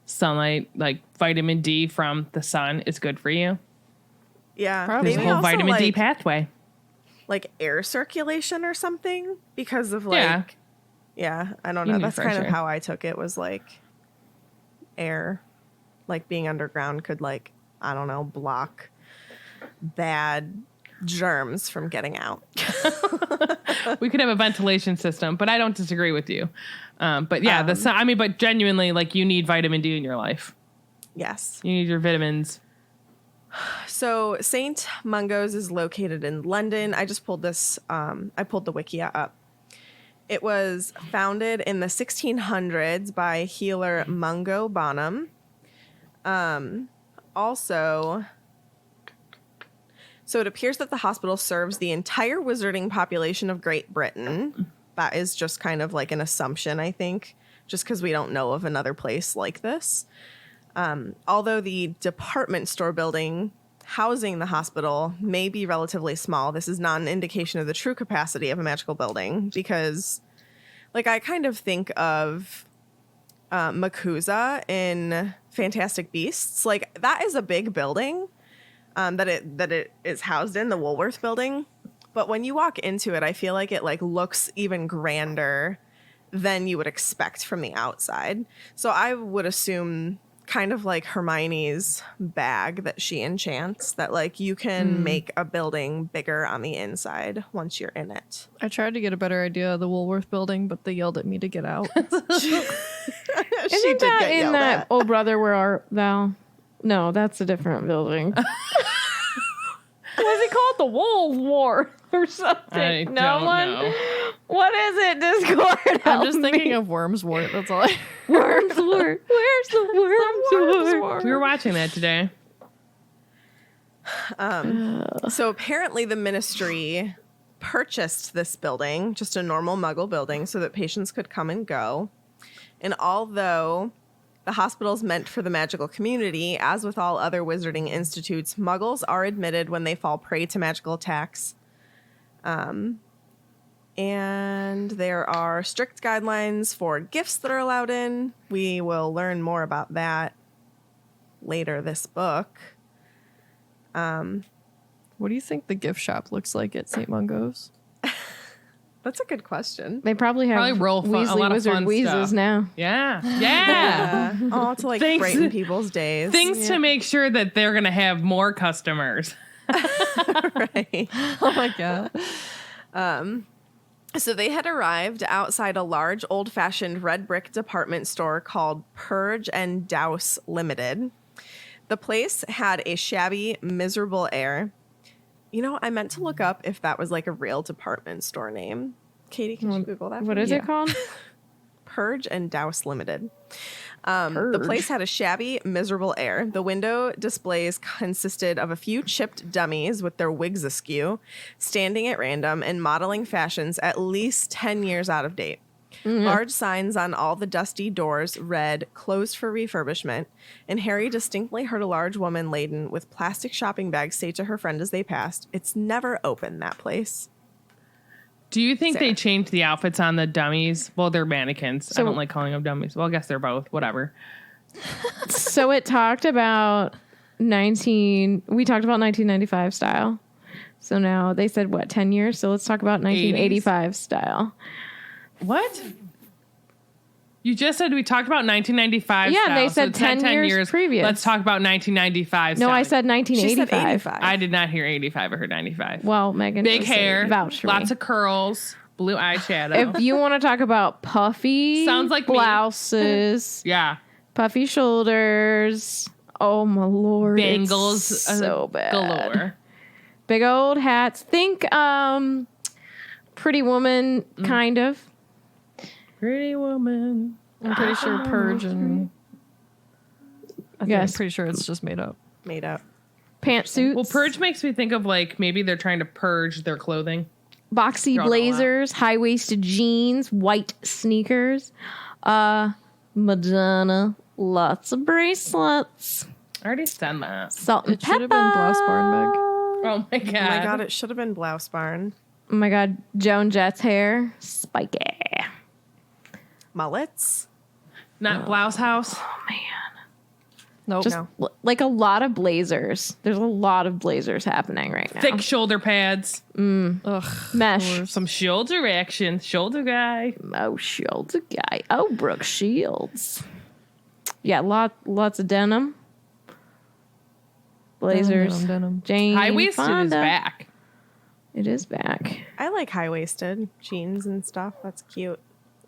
S1: sunlight, like vitamin D from the sun is good for you.
S4: Yeah,
S5: Probably.
S1: There's a
S4: maybe
S1: whole
S4: also,
S1: vitamin D
S4: like,
S1: pathway.
S4: like air circulation or something because of like
S1: Yeah.
S4: I don't
S1: You
S4: know.
S1: need
S4: That's
S1: fresh
S4: kind of
S1: air.
S4: how I took it, was like air, like being underground could like, I don't know, block bad germs from getting out.
S1: We could have a ventilation system, but I don't disagree with you. But yeah, but genuinely, like, you need vitamin D in your life.
S4: Yes.
S1: You need your vitamins.
S4: So St. Mungo's is located in London. I just pulled this. I pulled the Wikia up. It was founded in the 1600s by healer Mungo Bonham. Also, so it appears that the hospital serves the entire wizarding population of Great Britain. That is just kind of like an assumption, I think, just because we don't know of another place like this. Although the department store building housing the hospital may be relatively small, this is not an indication of the true capacity of a magical building, because, like, I kind of think of Makuza in Fantastic Beasts. Like, that is a big building that it is housed in, the Woolworth building. But when you walk into it, I feel like it, like, looks even grander than you would expect from the outside. So I would assume, kind of like Hermione's bag that she enchants, that, like, you can make a building bigger on the inside once you're in it.
S5: I tried to get a better idea of the Woolworth building, but they yelled at me to get out.
S3: Isn't that in that Oh Brother, Where Art Thou? No, that's a different building. Was it called the Woolworth or something?
S1: I don't know.
S3: What is it, Discord?
S5: I'm just thinking of Wormswort. That's all.
S3: Wormswort. Where's the Wormswort?
S1: We were watching that today.
S4: So apparently the ministry purchased this building, just a normal Muggle building, so that patients could come and go. And although the hospital is meant for the magical community, as with all other wizarding institutes, Muggles are admitted when they fall prey to magical attacks. And there are strict guidelines for gifts that are allowed in. We will learn more about that later this book.
S5: What do you think the gift shop looks like at St. Mungo's?
S4: That's a good question.
S3: They probably have
S1: roll a
S3: Weasley
S1: lot of
S3: Wizard
S1: fun
S3: Wheezes
S1: stuff.
S3: now.
S1: Yeah.
S4: Oh, to, like,
S1: Thanks.
S4: brighten people's days.
S1: Things to make sure that they're going to have more customers.
S4: Right.
S5: Oh my god.
S4: So they had arrived outside a large, old-fashioned red brick department store called Purge and Douse Limited. The place had a shabby, miserable air. You know, I meant to look up if that was, like, a real department store name. Katie, can you Google that?
S3: What is it called?
S4: Purge and Douse Limited. The place had a shabby, miserable air. The window displays consisted of a few chipped dummies with their wigs askew, standing at random and modeling fashions at least 10 years out of date. Large signs on all the dusty doors read, "Closed for refurbishment," and Harry distinctly heard a large woman laden with plastic shopping bags say to her friend as they passed, "It's never open, that place."
S1: Do you think
S4: Sarah.
S1: they changed the outfits on the dummies? Well, they're mannequins. I
S3: So-
S1: don't like calling them dummies. Well, I guess they're both. Whatever.
S3: So it talked about we talked about 1995 style. So now they said, what, 10 years? So let's talk about 1985 style.
S1: What? You just said we talked about 1995
S3: Yeah,
S1: style,
S3: and they
S1: so
S3: said
S1: it's had
S3: 10 years previous.
S1: Let's talk about 1995
S3: No,
S1: style.
S3: I said
S4: She said
S3: 1985.
S4: 85.
S1: I did not hear 85. I heard 95.
S3: Well, Megan.
S1: Big
S3: was
S1: hair,
S3: vouch for
S1: lots
S3: me.
S1: of curls, blue eyeshadow.
S3: If you want to talk about puffy
S1: Sounds like me.
S3: blouses,
S1: Yeah.
S3: puffy shoulders, oh my lord,
S1: Bangles.
S3: it's so bad.
S1: Galore.
S3: Big old hats. Think Pretty Woman, kind of.
S1: Pretty woman.
S5: I'm pretty sure Purge and I'm
S3: Yes.
S5: pretty sure it's just made up.
S4: Made up.
S3: Pantsuits.
S1: Well, purge makes me think of, like, maybe they're trying to purge their clothing.
S3: Boxy
S1: Draw it all
S3: blazers, high-waisted jeans, white sneakers, Madonna, lots of bracelets,
S1: I already said that.
S3: salt and
S5: It should
S3: pepper.
S5: have been Blouse Barn, Meg.
S1: Oh my god.
S4: Oh my god, it should have been Blouse Barn.
S3: Oh my god, Joan Jett's hair, spiky.
S4: Mullets.
S1: Not blouse house.
S5: Nope.
S3: Just like a lot of blazers. There's a lot of blazers happening right now.
S1: Thick shoulder pads.
S5: Ugh.
S3: Mesh.
S1: Some shoulder action. Shoulder guy.
S3: Oh, Shields guy. Oh, Brooke Shields. Yeah, lots of denim. Blazers.
S5: Denim.
S3: Jane
S1: High waisted is
S3: Fonda.
S1: back.
S3: It is back.
S4: I like high-waisted jeans and stuff. That's cute.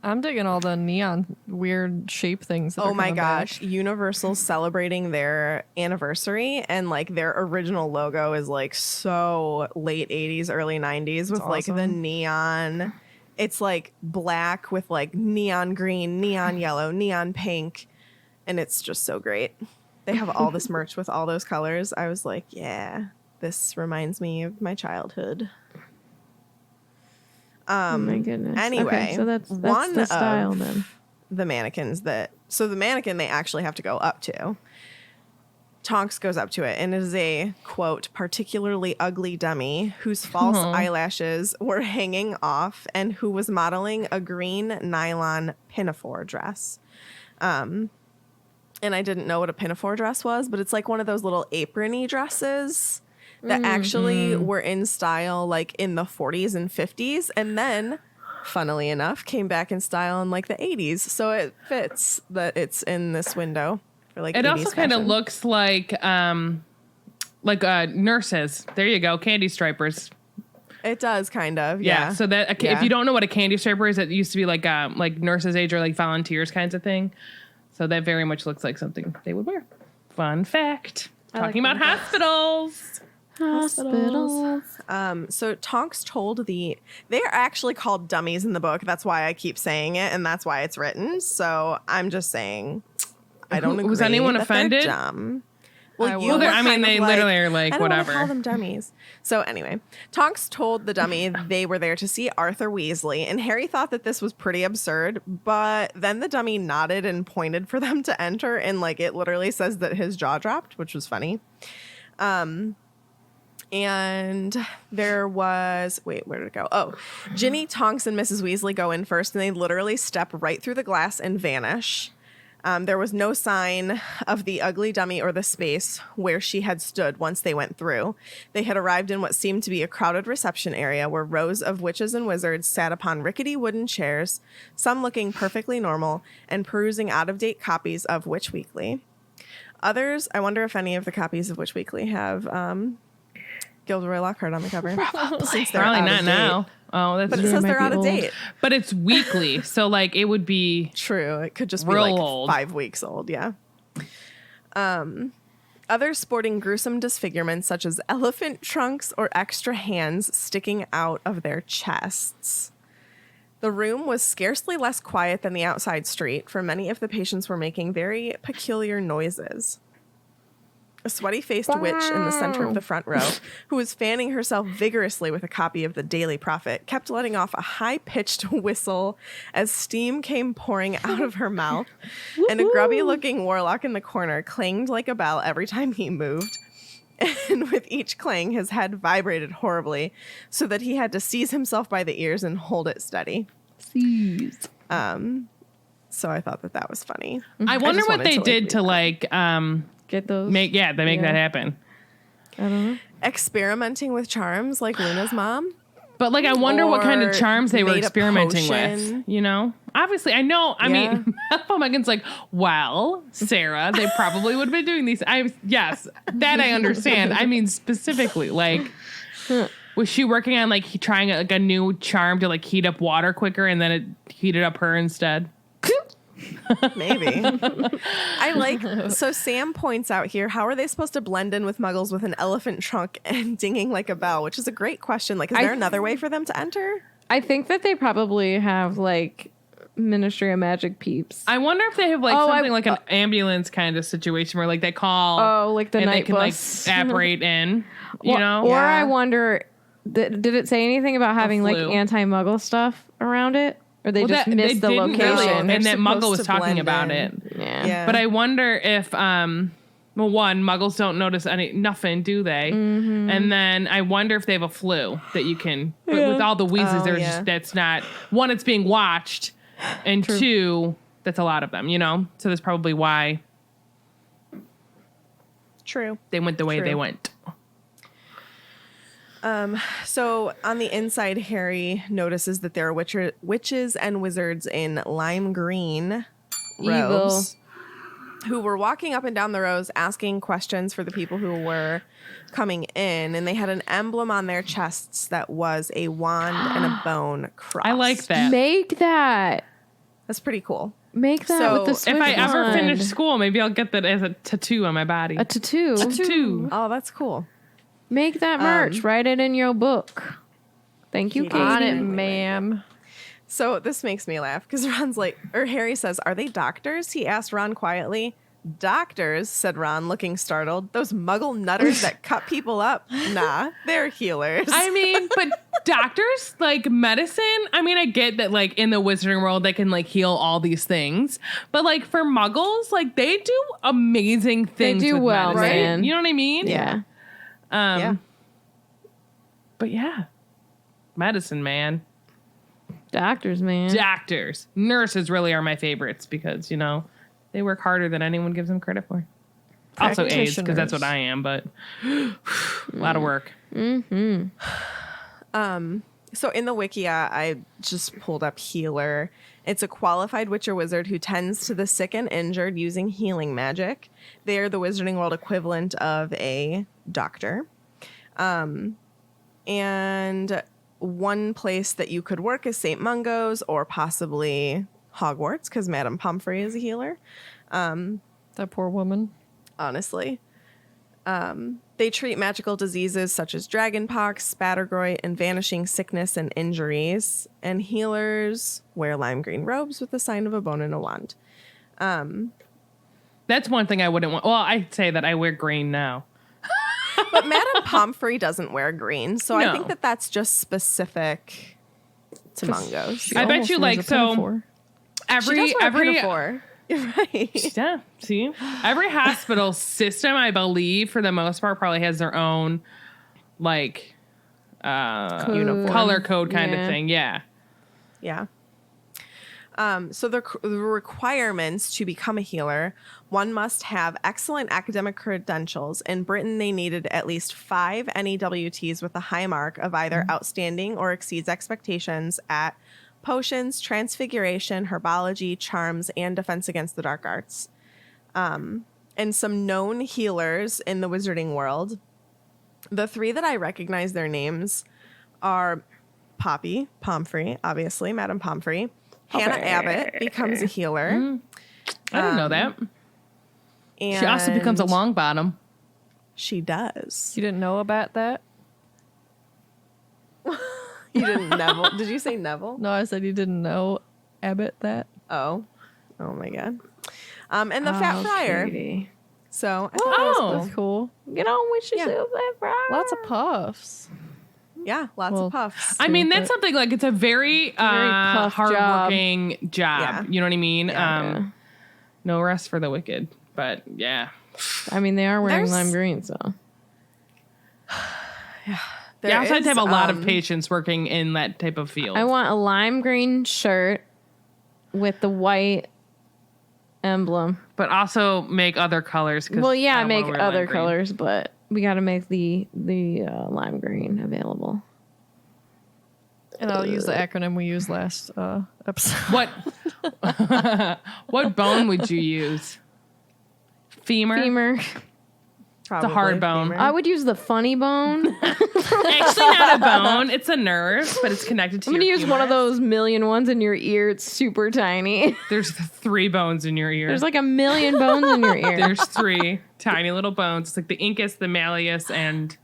S5: I'm digging all the neon weird shape things. That
S4: Oh
S5: are
S4: my
S5: coming
S4: gosh.
S5: back.
S4: Universal's celebrating their anniversary, and like their original logo is like so late 80s, early 90s with like the
S5: awesome.
S4: neon. It's like black with like neon green, neon yellow, neon pink, and it's just so great. They have all this merch with all those colors. I was like, yeah, this reminds me of my childhood.
S3: Oh my goodness.
S4: Anyway,
S3: okay, so that's
S4: one
S3: the style
S4: of
S3: then.
S4: the mannequins so the mannequin they actually have to go up to. Tonks goes up to it, and it is a, quote, particularly ugly dummy whose false eyelashes were hanging off and who was modeling a green nylon pinafore dress. And I didn't know what a pinafore dress was, but it's like one of those little aprony dresses that actually were in style like in the 40s and 50s, and then, funnily enough, came back in style in like the 80s. So it fits that it's in this window for like
S1: It
S4: 80s
S1: also kind of
S4: fashion.
S1: looks like nurses. There you go, candy stripers.
S4: It does kind of,
S1: Yeah.
S4: yeah.
S1: So that
S4: Yeah.
S1: if you don't know what a candy striper is, it used to be like nurses' age or like volunteers kinds of thing. So that very much looks like something they would wear. Fun fact. Talking about hospitals.
S3: Hospitals.
S4: So Tonks told they are actually called dummies in the book. That's why I keep saying it, and that's why it's written. So I'm just saying, I don't agree.
S1: Was anyone
S4: that they're
S1: offended?
S4: Dumb. Well,
S1: Well,
S4: were
S1: I mean,
S4: kind of
S1: they literally are like,
S4: I don't wanna
S1: whatever.
S4: call them dummies. So anyway, Tonks told the dummy they were there to see Arthur Weasley, and Harry thought that this was pretty absurd. But then the dummy nodded and pointed for them to enter, and like it literally says that his jaw dropped, which was funny. And there was, wait, where did it go? Oh, Ginny, Tonks, and Mrs. Weasley go in first, and they literally step right through the glass and vanish. There was no sign of the ugly dummy or the space where she had stood once they went through. They had arrived in what seemed to be a crowded reception area where rows of witches and wizards sat upon rickety wooden chairs, some looking perfectly normal, and perusing out-of-date copies of Witch Weekly. Others, I wonder if any of the copies of Witch Weekly have Gilderoy Lockhart on the cover. Since they're
S1: Probably
S4: out
S1: not
S4: of date.
S1: now. Oh, that's
S4: But it
S1: true.
S4: says
S3: might
S4: they're
S3: be
S4: out of
S3: old.
S4: date.
S1: But it's weekly, so like it would be
S4: True. It could just be
S1: Real
S4: like
S1: old.
S4: 5 weeks old. Yeah. Others sporting gruesome disfigurements such as elephant trunks or extra hands sticking out of their chests. The room was scarcely less quiet than the outside street, for many of the patients were making very peculiar noises. A sweaty-faced witch in the center of the front row, who was fanning herself vigorously with a copy of the Daily Prophet, kept letting off a high-pitched whistle as steam came pouring out of her mouth, and a grubby-looking warlock in the corner clanged like a bell every time he moved. And with each clang, his head vibrated horribly, so that he had to seize himself by the ears and hold it steady.
S3: Seize.
S4: So I thought that was funny.
S1: I wonder
S4: just
S1: what
S4: wanted
S1: they
S4: to, like,
S1: did
S4: read
S1: to like
S3: Get those.
S1: make that happen.
S3: I don't know.
S4: Experimenting with charms like Luna's mom.
S1: But like I wonder what kind of
S4: Or
S1: charms they were
S4: made a
S1: experimenting
S4: potion.
S1: with, you know? Obviously, I know. I
S4: Yeah.
S1: mean, Paul Megan's like, well, Sarah, they probably would have been doing these. Yes, that I understand. I mean, specifically, like, was she working on like trying like a new charm to like heat up water quicker, and then it heated up her instead?
S4: Maybe. I like, so Sam points out here, how are they supposed to blend in with muggles with an elephant trunk and dinging like a bell? Which is a great question. Like, is there another way for them to enter?
S3: I think that they probably have like Ministry of Magic peeps.
S1: I wonder if they have like
S3: Oh,
S1: something like an ambulance kind of situation where like they call,
S3: Oh, like the
S1: and
S3: night
S1: they can
S3: bus.
S1: like apparate in, you
S3: Or-
S1: know?
S3: Or
S4: Yeah.
S3: I wonder, did it say anything about having like
S1: flu.
S3: anti-muggle stuff around it? Or they
S1: Well,
S3: just
S1: that-
S3: missed the
S1: didn't
S3: location?
S1: really,
S4: They're
S1: and that Muggle
S4: supposed
S1: was
S4: to
S1: talking
S4: blend
S1: about
S4: in.
S1: it.
S3: Yeah.
S1: But I wonder if, well, one, Muggles don't notice nothing, do they?
S3: Mm-hmm.
S1: And then I wonder if they have a flu that you can. But with all the Weasleys,
S4: Oh,
S1: they're
S4: yeah.
S1: just that's not one. It's being watched, and two, that's a lot of them. You know, so that's probably why
S4: True.
S1: they went the way
S4: True.
S1: they went.
S4: So on the inside, Harry notices that there are witches and wizards in lime green
S3: Evil.
S4: robes. who were walking up and down the rows asking questions for the people who were coming in, and they had an emblem on their chests that was a wand and a bone crossed.
S1: I like that.
S3: Make that.
S4: That's pretty cool.
S3: Make that
S4: So,
S3: with the
S4: if
S3: Swish
S1: If I ever
S3: wand.
S1: finish school, maybe I'll get that as a tattoo on my body.
S3: a tattoo.
S1: Tattoo.
S4: Oh, that's cool.
S3: Make that merch. Write it in your book. Thank you,
S4: Katie.
S5: On
S3: Katie.
S5: it, ma'am.
S4: So this makes me laugh because Ron's like, or Harry says, "Are they doctors?" He asked Ron quietly. "Doctors," said Ron, looking startled. "Those muggle nutters that cut people up? Nah, they're healers."
S1: I mean, but doctors, like medicine, I mean, I get that, like, in the wizarding world, they can, like, heal all these things. But, like, for muggles, like, they do amazing things
S3: do
S1: with
S3: well,
S1: medicine.
S3: man.
S1: You know what I mean?
S3: Yeah.
S4: Yeah.
S1: But, yeah. Medicine, man.
S3: Doctors, man.
S1: Doctors. Nurses really are my favorites because, you know, they work harder than anyone gives them credit for. Also aides, because that's what I am, but a lot of work.
S4: So in the Wikia, I just pulled up healer. It's a qualified witch or wizard who tends to the sick and injured using healing magic. They are the wizarding world equivalent of a doctor. And one place that you could work is St. Mungo's or possibly Hogwarts, because Madame Pomfrey is a healer,
S5: That poor woman.
S4: honestly. They treat magical diseases such as dragonpox, spattergroit, and vanishing sickness and injuries. And healers wear lime green robes with the sign of a bone and a wand.
S1: That's one thing I wouldn't want. Well, I'd say that I wear green now.
S4: But Madame Pomfrey doesn't wear green, so I
S1: No.
S4: think that that's just specific to Mungo's.
S5: She
S1: I bet
S5: almost
S1: you,
S5: wears
S1: like,
S5: a
S1: so-
S5: pinafore.
S1: Every
S4: She does wear a
S1: every
S4: pinafore. You're right.
S1: Yeah, see? Every hospital system, I believe, for the most part, probably has their own, like,
S3: Code.
S1: color code kind
S3: Yeah.
S1: of thing. Yeah.
S4: Yeah. So the requirements to become a healer, one must have excellent academic credentials. In Britain, they needed at least 5 NEWTs with a high mark of either outstanding or exceeds expectations at potions, transfiguration, herbology, charms, and defense against the dark arts. And some known healers in the wizarding world. The 3 that I recognize their names are Pomfrey, obviously, Madame Pomfrey. Hannah Abbott becomes a healer.
S1: I didn't know that.
S4: And
S1: She also becomes a long bottom.
S4: She does.
S5: You didn't know about that?
S4: You didn't Neville. Did you say Neville?
S5: No, I said you didn't know Abbott that.
S4: Oh my god. And the Fat Friar.
S3: Katie.
S4: So I thought that was
S1: Oh.
S5: That's cool.
S3: Get on with
S4: Yeah.
S3: yourself, that fry.
S5: Lots of puffs.
S4: yeah, lots
S5: Well,
S4: of puffs.
S1: I mean, that's something like it's a very,
S3: tough
S1: hardworking job.
S4: Yeah.
S1: You know what I mean?
S3: Yeah.
S1: No rest for the wicked. But yeah.
S3: I mean, they are wearing
S4: There's-
S3: lime green, so.
S4: There
S1: You also have to
S4: is,
S1: have a lot of patience working in that type of field.
S3: I want a lime green shirt with the white emblem.
S1: but also make other colors. 'Cause
S3: Well,
S1: I
S3: yeah,
S1: don't
S3: make
S1: wanna wear
S3: other
S1: lime green.
S3: colors, but we got to make the lime green available.
S5: And I'll use the acronym we used last episode.
S1: What what bone would you use? Femur?
S3: Femur.
S4: Probably
S1: a hard bone.
S4: femur.
S3: I would use the funny bone.
S1: Actually, not a bone. It's a nerve, but it's connected to
S3: I'm gonna
S1: your
S3: use one of
S1: femur.
S3: those million ones in your ear. It's super tiny.
S1: There's 3 bones in your ear.
S3: There's like a million bones in your ear.
S1: There's 3 tiny little bones. It's like the incus, the malleus, and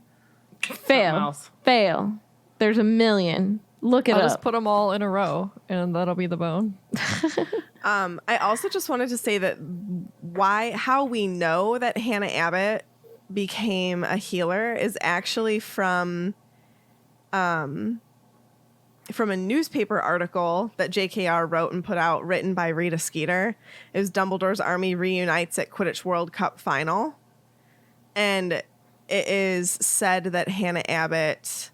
S3: Fail.
S1: else.
S3: Fail. There's a million. Look it
S5: I'll
S3: up.
S5: just put them all in a row, and that'll be the bone.
S4: I also just wanted to say that how we know that Hannah Abbott became a healer is actually from a newspaper article that JKR wrote and put out, written by Rita Skeeter. It was Dumbledore's Army reunites at Quidditch World Cup final. And it is said that Hannah Abbott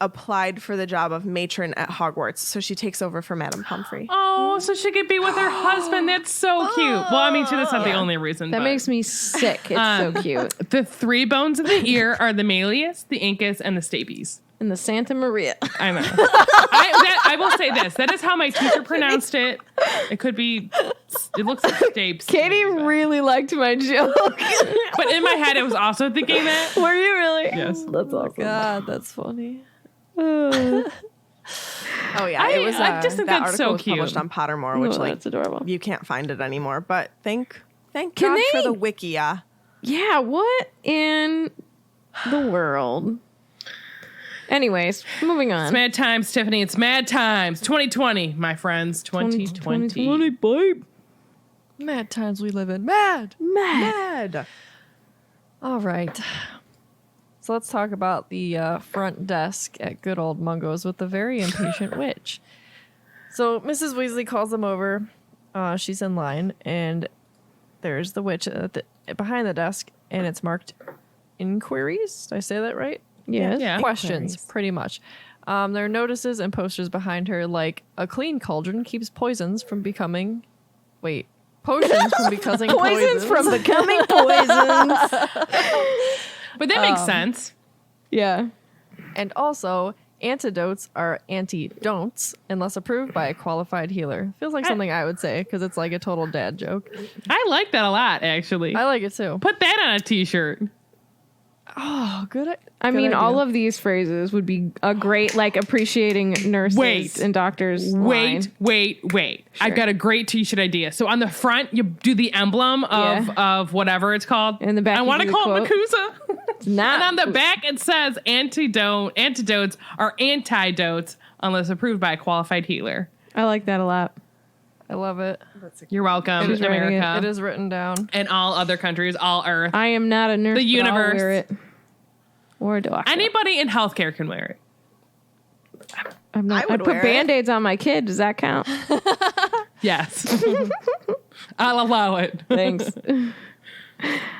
S4: applied for the job of matron at Hogwarts. So she takes over for Madame Pomfrey.
S1: Oh, so she could be with her husband. That's so cute. Well, I mean, too, that's not the only reason.
S3: that
S1: but
S3: makes me sick. It's so cute.
S1: the 3 bones in the ear are the malleus, the incus, and the stapes.
S3: and the Santa Maria.
S1: I know. I will say this. That is how my teacher pronounced it. It could be. It looks like Stapes.
S3: Katie really liked my joke.
S1: But in my head, I was also thinking that.
S3: Were you really?
S1: Yes.
S3: That's awesome.
S5: God, that's funny.
S4: Oh yeah, it was.
S1: I just think
S4: that
S1: that's
S4: article
S1: so
S4: was
S1: cute.
S4: published on Pottermore, which like
S3: that's adorable.
S4: you can't find it anymore. But thank
S3: Can
S4: God for
S3: they-
S4: the Wikia.
S3: Yeah, what in the world? Anyways, moving on.
S1: It's mad times, Tiffany. It's mad times. 2020, my friends. 2020.
S3: babe.
S5: Mad times we live in. Mad.
S4: Mad.
S5: All right. So let's talk about the front desk at good old Mungo's with the very impatient witch. So Mrs. Weasley calls them over. She's in line, and there's the witch behind the desk, and it's marked inquiries. Did I say that right?
S3: Yes.
S1: Yeah.
S5: Questions,
S4: Inquiries.
S5: pretty much. There are notices and posters behind her, like a clean cauldron keeps potions from becoming. Wait, potions from becoming
S3: Poisons from becoming poisons.
S1: But that makes sense.
S3: Yeah.
S5: And also, antidotes are anti-don'ts unless approved by a qualified healer. Feels like something I would say because it's like a total dad joke.
S1: I like that a lot, actually.
S5: I like it too.
S1: Put that on a t-shirt.
S5: Oh, good.
S3: I
S5: good
S3: mean,
S5: idea.
S3: all of these phrases would be a great, like, appreciating nurses
S1: Wait.
S3: and doctors.
S1: Wait.
S3: line.
S1: I've got a great t-shirt idea. So on the front, you do the emblem of whatever it's called.
S3: In the back,
S1: I
S3: you
S1: want to
S3: do
S1: call
S3: the
S1: it Makusa.
S3: Not
S1: And on the back, it says antidotes are antidotes unless approved by a qualified healer.
S3: I like that a lot.
S5: I love it.
S1: You're welcome,
S3: She's writing it.
S1: America.
S5: It is written down.
S1: And all other countries, all Earth.
S3: I am not a nurse.
S1: The
S3: but I'll
S1: universe.
S3: wear it. Or a doctor.
S1: Anybody in healthcare can wear it.
S3: I'm not.
S4: I
S3: I
S4: would
S3: put
S4: wear it.
S3: Band-Aids on my kid. Does that count?
S1: Yes. I'll allow it.
S3: Thanks.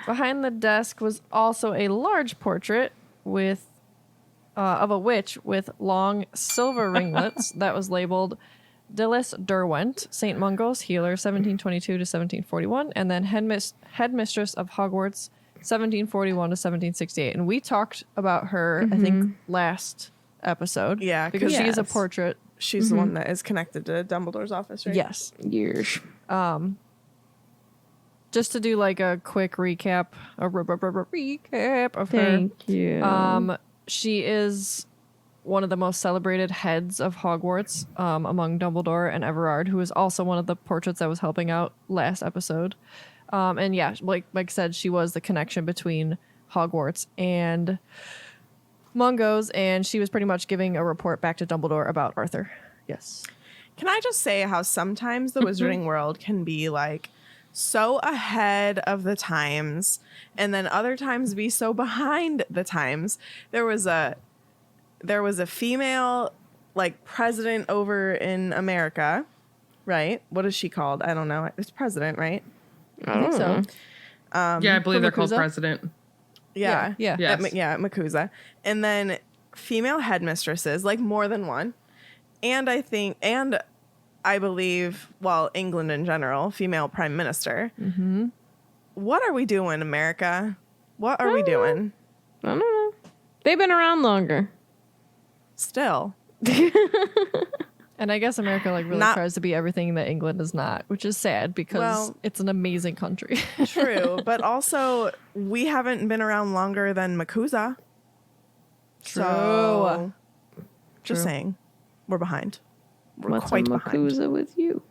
S5: Behind the desk was also a large portrait with of a witch with long silver ringlets that was labeled Dilys Derwent, St. Mungo's healer, 1722 to 1741, and then headmistress of Hogwarts, 1741 to 1768. And we talked about her, I think, last episode.
S4: Yeah,
S5: because she is a
S3: Yes.
S5: portrait.
S4: She's the one that is connected to Dumbledore's office, right?
S5: Yes.
S3: Years.
S5: Just to do like a quick recap, recap of her.
S3: Thank you.
S5: She is one of the most celebrated heads of Hogwarts among Dumbledore and Everard, who is also one of the portraits that was helping out last episode. And yeah, like Mike said, she was the connection between Hogwarts and Mungo's, and she was pretty much giving a report back to Dumbledore about Arthur. Yes.
S4: Can I just say how sometimes the wizarding world can be like so ahead of the times and then other times be so behind the times. There was a female like president over in America, right? What is she called? I don't know. It's president, right?
S5: I think so.
S1: Yeah, I believe they're called
S5: Makusa?
S1: president.
S4: Yeah.
S5: Yeah.
S1: Yes.
S4: At Makusa. And then female headmistresses, like more than one. And I believe, well, England in general, female prime minister. Mm-hmm. What are we doing, America? What are we doing?
S3: I don't know. They've been around longer.
S4: Still.
S5: And I guess America like really
S4: Not-
S5: tries to be everything that England is not, which is sad because
S4: Well-
S5: it's an amazing country.
S4: True. But also, we haven't been around longer than Makusa. So, just
S5: True.
S4: saying, we're behind. We're
S3: What's
S4: quite
S3: a
S4: behind.
S3: Makusa with you?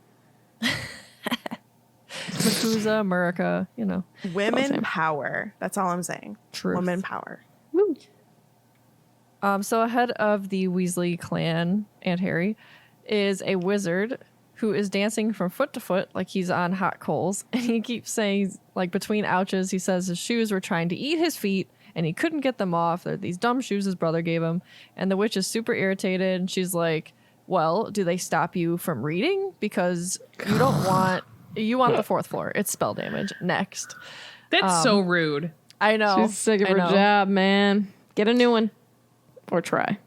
S5: Makusa, America, you know.
S4: Women
S3: Same.
S4: power. That's all I'm saying.
S5: Truth.
S4: Women power.
S3: Woo.
S5: So ahead of the Weasley clan and Harry is a wizard who is dancing from foot to foot like he's on hot coals. And he keeps saying, like between ouches, he says his shoes were trying to eat his feet and he couldn't get them off. They're these dumb shoes his brother gave him. And the witch is super irritated. And she's like, well, do they stop you from reading? Because you want the fourth floor. It's spell damage. Next.
S1: That's so rude.
S5: I know.
S3: She's sick of
S5: I
S3: her
S5: know.
S3: job, man. Get a new one. Or try.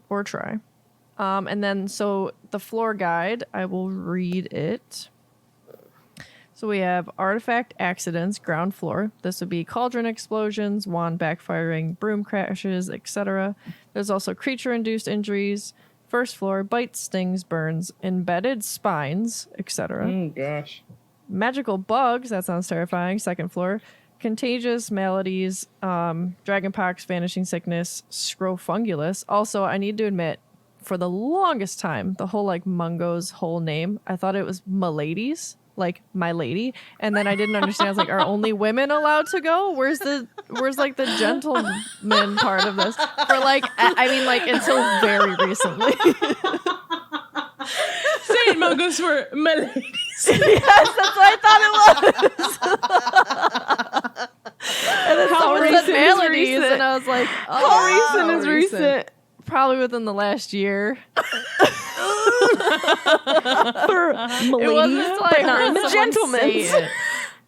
S5: Or try. And then, so the floor guide, I will read it. So So we have artifact accidents, ground floor. This would be cauldron explosions, wand backfiring, broom crashes, etc. There's also creature-induced injuries, first floor, bites, stings, burns, embedded spines, etc.
S1: Oh, gosh.
S5: Magical bugs, that sounds terrifying, second floor. Contagious maladies, dragonpox, vanishing sickness, scrofungulus. Also, I need to admit, for the longest time, the whole like Mungo's whole name, I thought it was Maladies, like my lady, and then I didn't understand. I was like, are only women allowed to go? Where's like the gentleman part of this? For like, I mean, like until very recently.
S1: St. Mungo's for my ladies.
S5: Yes, that's what I thought it was. And then someone said
S4: recent is
S5: maladies,
S4: recent?
S5: and I was like, oh,
S4: How recent is recent?
S5: Probably within the last year.
S4: For
S5: It
S4: Maladies,
S5: wasn't until I
S4: but
S5: heard
S4: not in the
S5: someone
S4: gentlemen's.
S5: say it.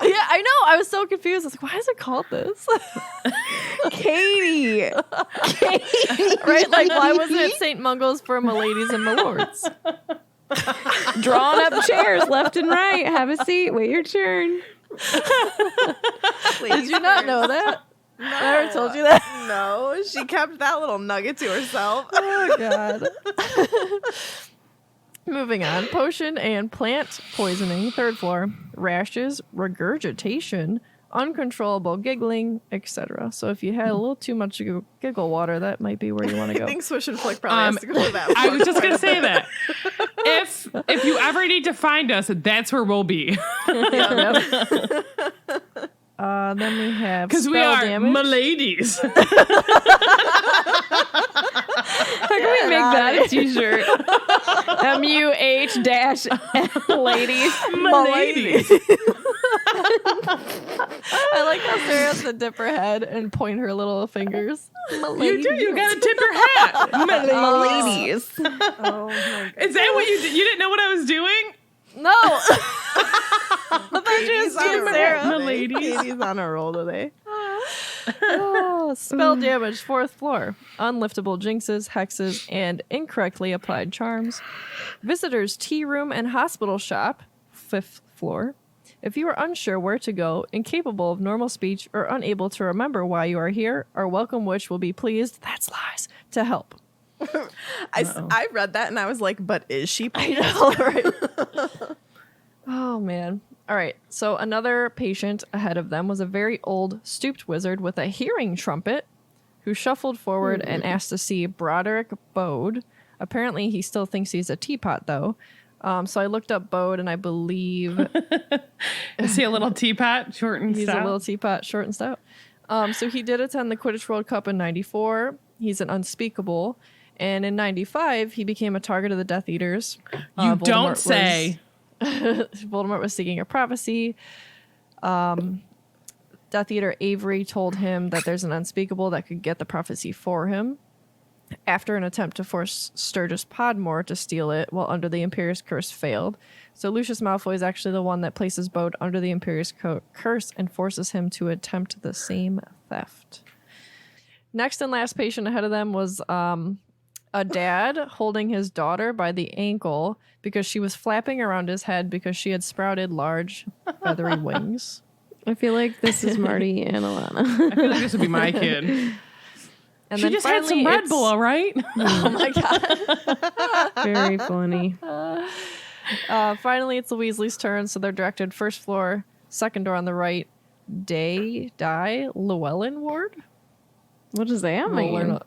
S5: Yeah, I know. I was so confused. I was like, why is it called this?
S4: Katie.
S5: Right? Like, why wasn't it St. Mungo's for my ladies and my lords?
S3: Drawing up chairs left and right. Have a seat. Wait your turn.
S5: Did you not know that? I never told you that.
S4: No, she kept that little nugget to herself.
S5: Oh, God. Moving on. Potion and plant poisoning, third floor. Rashes, regurgitation, uncontrollable giggling, etc. So if you had a little too much giggle water, that might be where you want to
S4: I
S5: go.
S4: think Swish and Flick probably has to go to that.
S1: I was just gonna say that if you ever need to find us, that's where we'll be
S5: Then we have
S1: because we
S5: spell
S1: are
S5: damage.
S1: Maladies.
S3: How can we make that a t-shirt? MUH dash ladies.
S1: Maladies.
S5: I like how Sarah has to dip her head and point her little fingers.
S1: You do. You gotta tip your hat.
S3: Ladies.
S4: Oh my
S1: Is that what you did? You didn't know what I was doing?
S5: No. I thought you
S4: Katie's
S5: was
S4: on
S5: doing
S4: a
S5: Sarah.
S4: roll
S1: The
S4: today.
S1: ladies.
S4: Katie's on a roll today.
S5: Oh, spell damage, fourth floor. Unliftable jinxes, hexes, and incorrectly applied charms. Visitors' tea room and hospital shop, fifth floor. If you are unsure where to go, incapable of normal speech, or unable to remember why you are here, our welcome witch will be pleased, that's lies, to help.
S4: I read that and I was like, but is she?
S5: I know, right? Oh, man. All right. So another patient ahead of them was a very old, stooped wizard with a hearing trumpet who shuffled forward and asked to see Broderick Bode. Apparently, he still thinks he's a teapot, though. So I looked up Bode, and I believe
S1: Is he a little teapot, short and
S5: he's
S1: stout?
S5: a little teapot, short and stout. So he did attend the Quidditch World Cup in '94. He's an unspeakable. And in '95, he became a target of the Death Eaters.
S1: You
S5: Voldemort
S1: don't say.
S5: Voldemort was seeking a prophecy. Death Eater Avery told him that there's an unspeakable that could get the prophecy for him. After an attempt to force Sturgis Podmore to steal it while under the Imperious Curse failed. So Lucius Malfoy is actually the one that places Bode under the Imperious Curse and forces him to attempt the same theft. Next and last patient ahead of them was a dad holding his daughter by the ankle because she was flapping around his head because she had sprouted large feathery wings.
S3: I feel like this is Marty and Alana.
S1: I feel like this would be my kid.
S5: And
S1: She
S5: then
S1: just had some
S5: finally
S1: Red
S5: it's-
S1: Bull, all right?
S5: Oh my god.
S3: Very funny.
S5: Finally, it's the Weasley's turn, so they're directed first floor, second door on the right, Die Llewellyn Ward.
S3: What does that mean?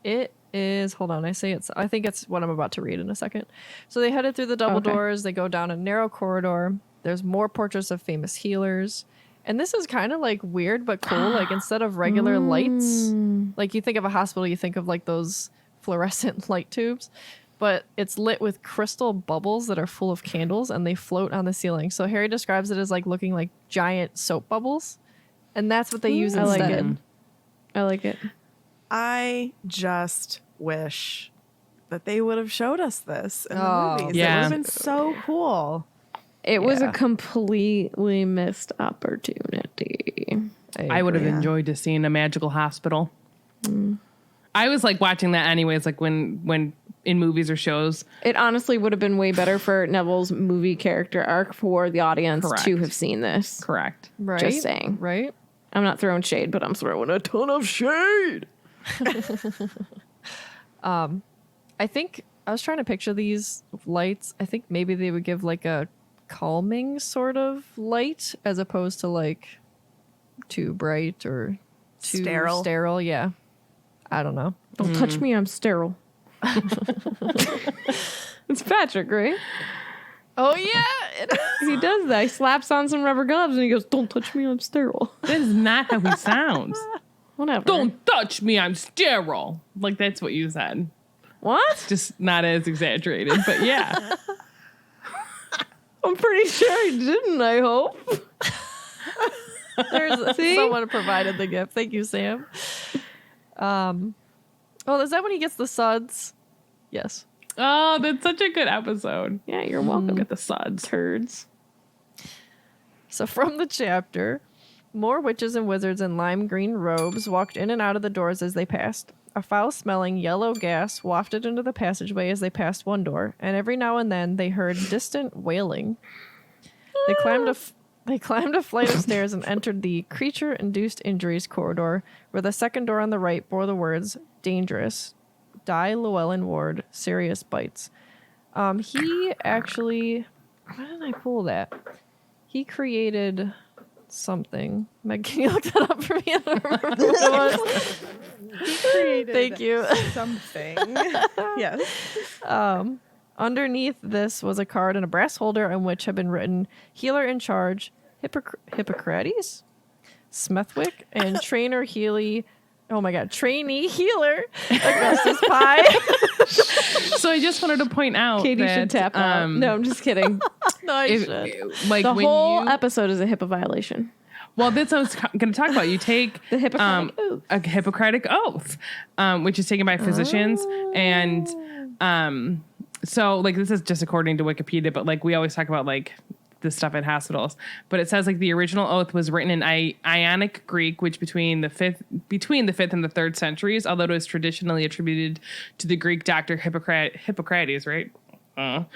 S5: It is. Hold on, I think it's what I'm about to read in a second. So they headed through the double
S3: Okay.
S5: doors. They go down a narrow corridor. There's more portraits of famous healers. And this is kind of like weird but cool. Like instead of regular lights, like you think of a hospital, you think of like those fluorescent light tubes, but it's lit with crystal bubbles that are full of candles and they float on the ceiling. So Harry describes it as like looking like giant soap bubbles. And that's what they use
S3: I like
S5: instead.
S3: it. I like it.
S4: I just wish that they would have showed us this in the
S5: Oh,
S4: movies.
S1: yeah.
S4: It would have been so cool.
S3: It was
S5: Yeah.
S3: a completely missed opportunity.
S1: I would have enjoyed to seen a magical hospital. I was like watching that anyways, like when in movies or shows.
S3: It honestly would have been way better for Neville's movie character arc for the audience
S1: Correct.
S3: to have seen this.
S1: Correct.
S5: Right.
S3: Just saying.
S5: Right.
S3: I'm not throwing shade, but I'm throwing a ton of shade.
S5: I think I was trying to picture these lights. I think maybe they would give like a calming sort of light as opposed to like too bright or too
S4: Sterile.
S5: Sterile, yeah. I don't know.
S3: Don't touch me, I'm sterile. It's Patrick, right?
S5: Oh yeah.
S3: He does that. He slaps on some rubber gloves and he goes, "Don't touch me, I'm sterile."
S1: That is not how he sounds.
S3: Whatever.
S1: Don't touch me, I'm sterile. Like, that's what you said.
S3: What?
S1: Just not as exaggerated, but yeah.
S3: I'm pretty sure he didn't, I hope.
S5: There's
S3: See?
S5: someone provided the gift. Thank you, Sam. Oh, is that when he gets the suds? Yes.
S1: Oh, that's such a good episode.
S3: Yeah, you're welcome.
S1: Get the suds.
S3: Turds.
S5: So from the chapter, more witches and wizards in lime green robes walked in and out of the doors as they passed. A foul-smelling yellow gas wafted into the passageway as they passed one door, and every now and then they heard distant wailing. They climbed a flight of stairs and entered the creature-induced injuries corridor, where the second door on the right bore the words "Dangerous, Die Llewellyn Ward, Serious Bites." He actually, why didn't I pull that? He created something. Meg, can you look that up for me? I don't remember what it was.
S4: Created
S5: Thank you.
S4: something. Yes.
S5: Underneath this was a card and a brass holder on which had been written "Healer in Charge, Hippocrates, Smethwick, and Trainer Healy." Oh my God, Trainee Healer, Augustus Pie.
S1: So I just wanted to point out
S3: Katie
S1: that,
S3: should tap out. No, I'm just kidding.
S5: No, I
S1: if-
S5: should.
S1: like
S3: The
S1: when
S3: whole
S1: you,
S3: episode is a HIPAA violation.
S1: well, that's what I was going to talk about. You take
S3: The Hippocratic Oath.
S1: a Hippocratic Oath, which is taken by physicians, and so like this is just according to Wikipedia, but like we always talk about like this stuff in hospitals. But it says like the original oath was written in Ionic Greek, which between the fifth and the 3rd centuries, although it was traditionally attributed to the Greek doctor Hippocrates, right?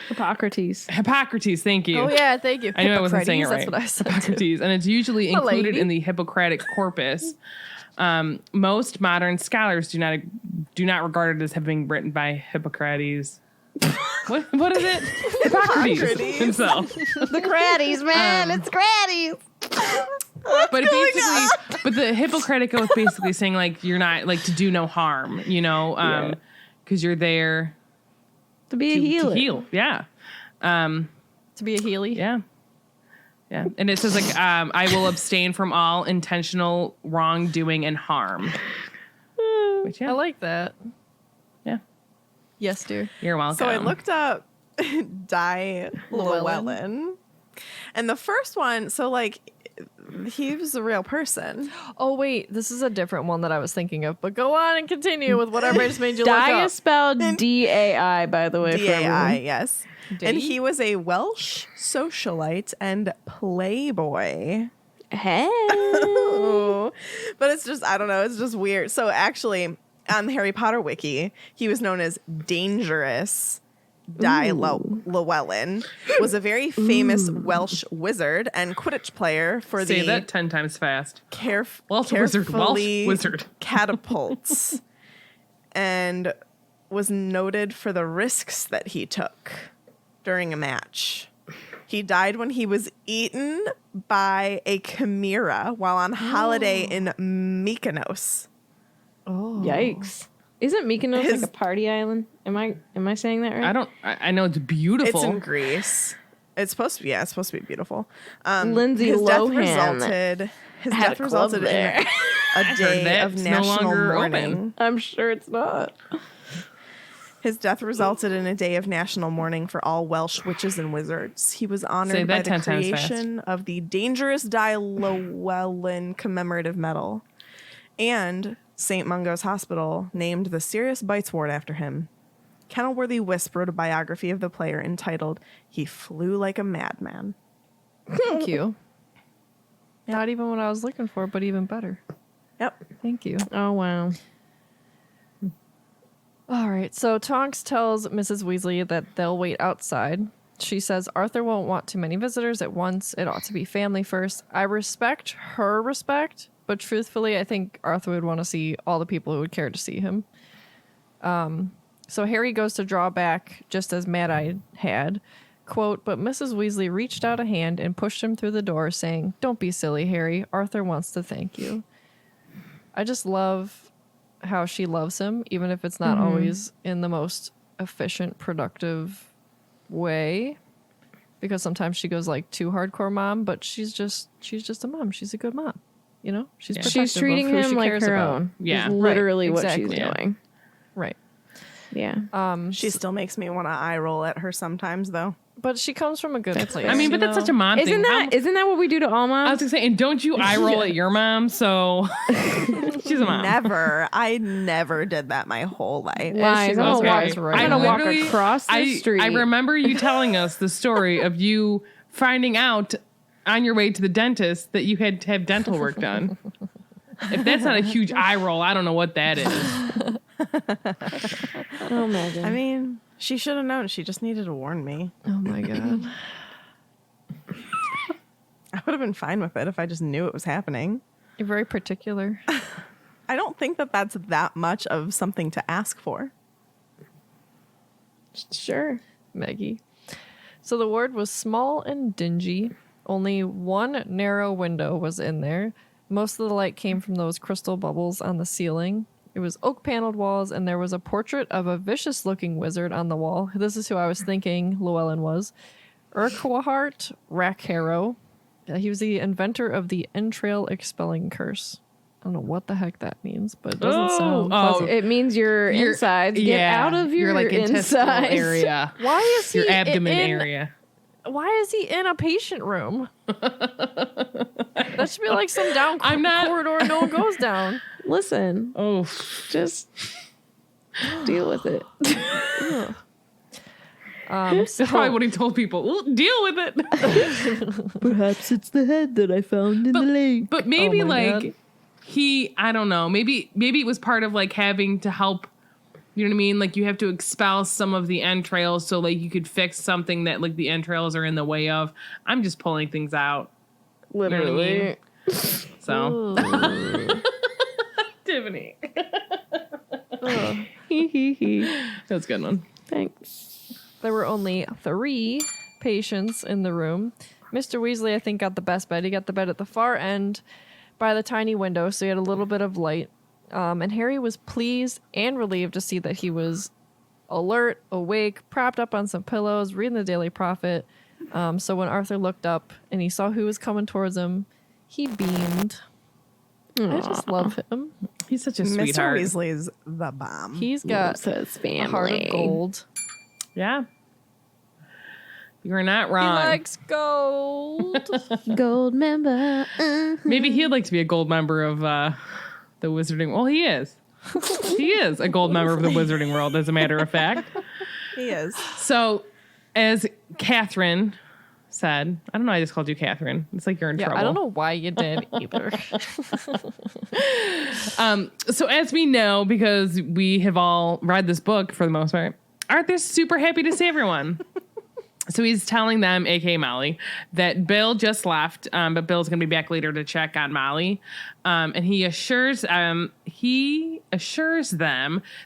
S3: Hippocrates.
S1: Hippocrates, thank you.
S5: Oh yeah, thank you.
S1: I knew I wasn't saying it right.
S5: That's what I said. Too.
S1: Hippocrates, and it's usually
S5: My
S1: included
S5: lady.
S1: in the Hippocratic corpus. Most modern scholars do not regard it as having written by Hippocrates. What is it? Hippocrates himself.
S3: The Craddies, man. It's Craddies.
S1: But it basically, but the Hippocratic Oath basically saying like you're not like to do no harm, you know, because you're there
S3: To be a
S1: to
S3: healer.
S1: heal. Yeah.
S5: To be a Healy.
S1: Yeah. Yeah. And it says like, I will abstain from all intentional wrongdoing and harm. Which, yeah.
S5: I like that.
S1: Yeah.
S5: Yes, dear.
S1: You're welcome.
S4: So I looked up Die Llewellyn. And the first one, so like he was a real person.
S5: Oh wait, this is a different one that I was thinking of. But go on and continue with whatever I just made you look
S3: Dai
S5: up.
S3: is spelled D-A-I, by the way. for
S4: DAI,
S3: everyone.
S4: yes. And he was a Welsh socialite and playboy.
S3: Hey.
S4: But it's just, I don't know, it's just weird. So actually, on the Harry Potter wiki, he was known as Dangerous Die Llewellyn, was a very famous Welsh wizard and Quidditch player for
S1: say
S4: the
S1: that 10 times fast. Welsh
S4: carefully
S1: wizard.
S4: catapults, and was noted for the risks that he took during a match. He died when he was eaten by a chimera while on holiday in Mykonos.
S5: Oh.
S3: Yikes. Isn't Mykonos like a party island? Am I saying that right?
S1: I know it's beautiful.
S4: It's in Greece. It's supposed to be, it's supposed to be beautiful.
S3: Lindsay
S4: his
S3: Lohan
S4: death resulted in a day
S1: that
S4: of
S1: it's no
S4: national
S1: longer
S4: mourning.
S1: open.
S3: I'm sure it's not.
S4: His death resulted in a day of national mourning for all Welsh witches and wizards. He was
S1: Say
S4: honored by
S1: that
S4: the
S1: 10 times fast.
S4: creation of the Dangerous Die Llewellyn commemorative medal. And St. Mungo's Hospital named the Serious Bites ward after him. Kennelworthy Wisp wrote a biography of the player entitled "He Flew Like a Madman."
S5: Thank you. Not even what I was looking for, but even better.
S4: Yep.
S5: Thank you.
S3: Oh, wow.
S5: All right, so Tonks tells Mrs. Weasley that they'll wait outside. She says Arthur won't want too many visitors at once. It ought to be family first. I respect her respect, but truthfully, I think Arthur would want to see all the people who would care to see him. So Harry goes to draw back just as Mad-Eye had. Quote, but Mrs. Weasley reached out a hand and pushed him through the door, saying, don't be silly, Harry. Arthur wants to thank you. I just love how she loves him, even if it's not always in the most efficient, productive way, because sometimes she goes like too hardcore mom, but she's just a mom. She's a good mom, you know. She's
S3: She's treating him like her own.
S1: Yeah.
S3: Is literally
S5: Right,
S3: what
S5: exactly.
S3: she's doing.
S5: Right.
S3: Yeah.
S4: She still makes me want to eye roll at her sometimes, though.
S5: But she comes from a good place.
S1: I mean, but that's such a mom thing.
S3: Isn't that what we do to all moms?
S1: I was gonna say, and don't you eye roll at your mom? So she's a mom.
S4: Never. I never did that my whole life.
S3: Lies.
S5: She
S3: I'm
S5: goes
S3: gonna walk,
S5: right
S3: I'm
S5: right
S3: gonna
S5: on.
S3: walk
S1: Literally,
S3: across the street.
S1: I remember you telling us the story of you finding out on your way to the dentist that you had to have dental work done. If that's not a huge eye roll, I don't know what that is.
S3: Oh, Megan.
S4: I mean, she should have known. She just needed to warn me.
S5: Oh my god.
S4: I would have been fine with it if I just knew it was happening.
S5: You're very particular.
S4: I don't think that that's that much of something to ask for.
S3: Sure.
S5: Maggie. So the ward was small and dingy. Only one narrow window was in there. Most of the light came from those crystal bubbles on the ceiling. It was oak-paneled walls, and there was a portrait of a vicious-looking wizard on the wall. This is who I was thinking Llewellyn was. Urquhart Rackharrow. He was the inventor of the entrail expelling curse. I don't know what the heck that means, but it doesn't sound pleasant.
S3: It means your insides get out of your
S1: like intestinal
S3: insides.
S1: area.
S5: Why is he
S1: Your abdomen
S5: in,
S1: area.
S5: Why is he in a patient room? That should be like some down corridor no one goes down.
S3: Listen,
S1: Oh,
S3: just deal with it.
S5: So
S1: that's probably what he told people. Well, deal with it.
S3: Perhaps it's the head that I found in the lake.
S1: But maybe
S5: Oh my
S1: like
S5: God.
S1: I don't know. Maybe it was part of like having to help. You know what I mean? Like you have to expel some of the entrails so like you could fix something that like the entrails are in the way of. I'm just pulling things out.
S3: Literally.
S1: So Tiffany. That's a good one.
S3: Thanks.
S5: There were only 3 patients in the room. Mr. Weasley, I think, got the best bed. He got the bed at the far end by the tiny window, so he had a little bit of light. And Harry was pleased and relieved to see that he was alert, awake, propped up on some pillows, reading the Daily Prophet. So when Arthur looked up and he saw who was coming towards him, he beamed. I just love him.
S1: He's such a
S4: Mr.
S1: sweetheart.
S4: Weasley's the bomb.
S5: He's got
S3: Says family.
S5: a heart of gold.
S1: Yeah. You are not
S5: He
S1: wrong.
S5: likes gold.
S3: Gold member.
S1: Maybe he'd like to be a gold member of the Wizarding. Well, he is. He is a gold member of the Wizarding World, as a matter of fact.
S4: He is.
S1: So, as Catherine said, I don't know, I just called you Catherine. It's like you're in trouble.
S5: I don't know why you did either.
S1: So, as we know, because we have all read this book for the most part, Arthur's super happy to see everyone. So he's telling them, aka Molly, that Bill just left, but Bill's gonna be back later to check on Molly, and he assures them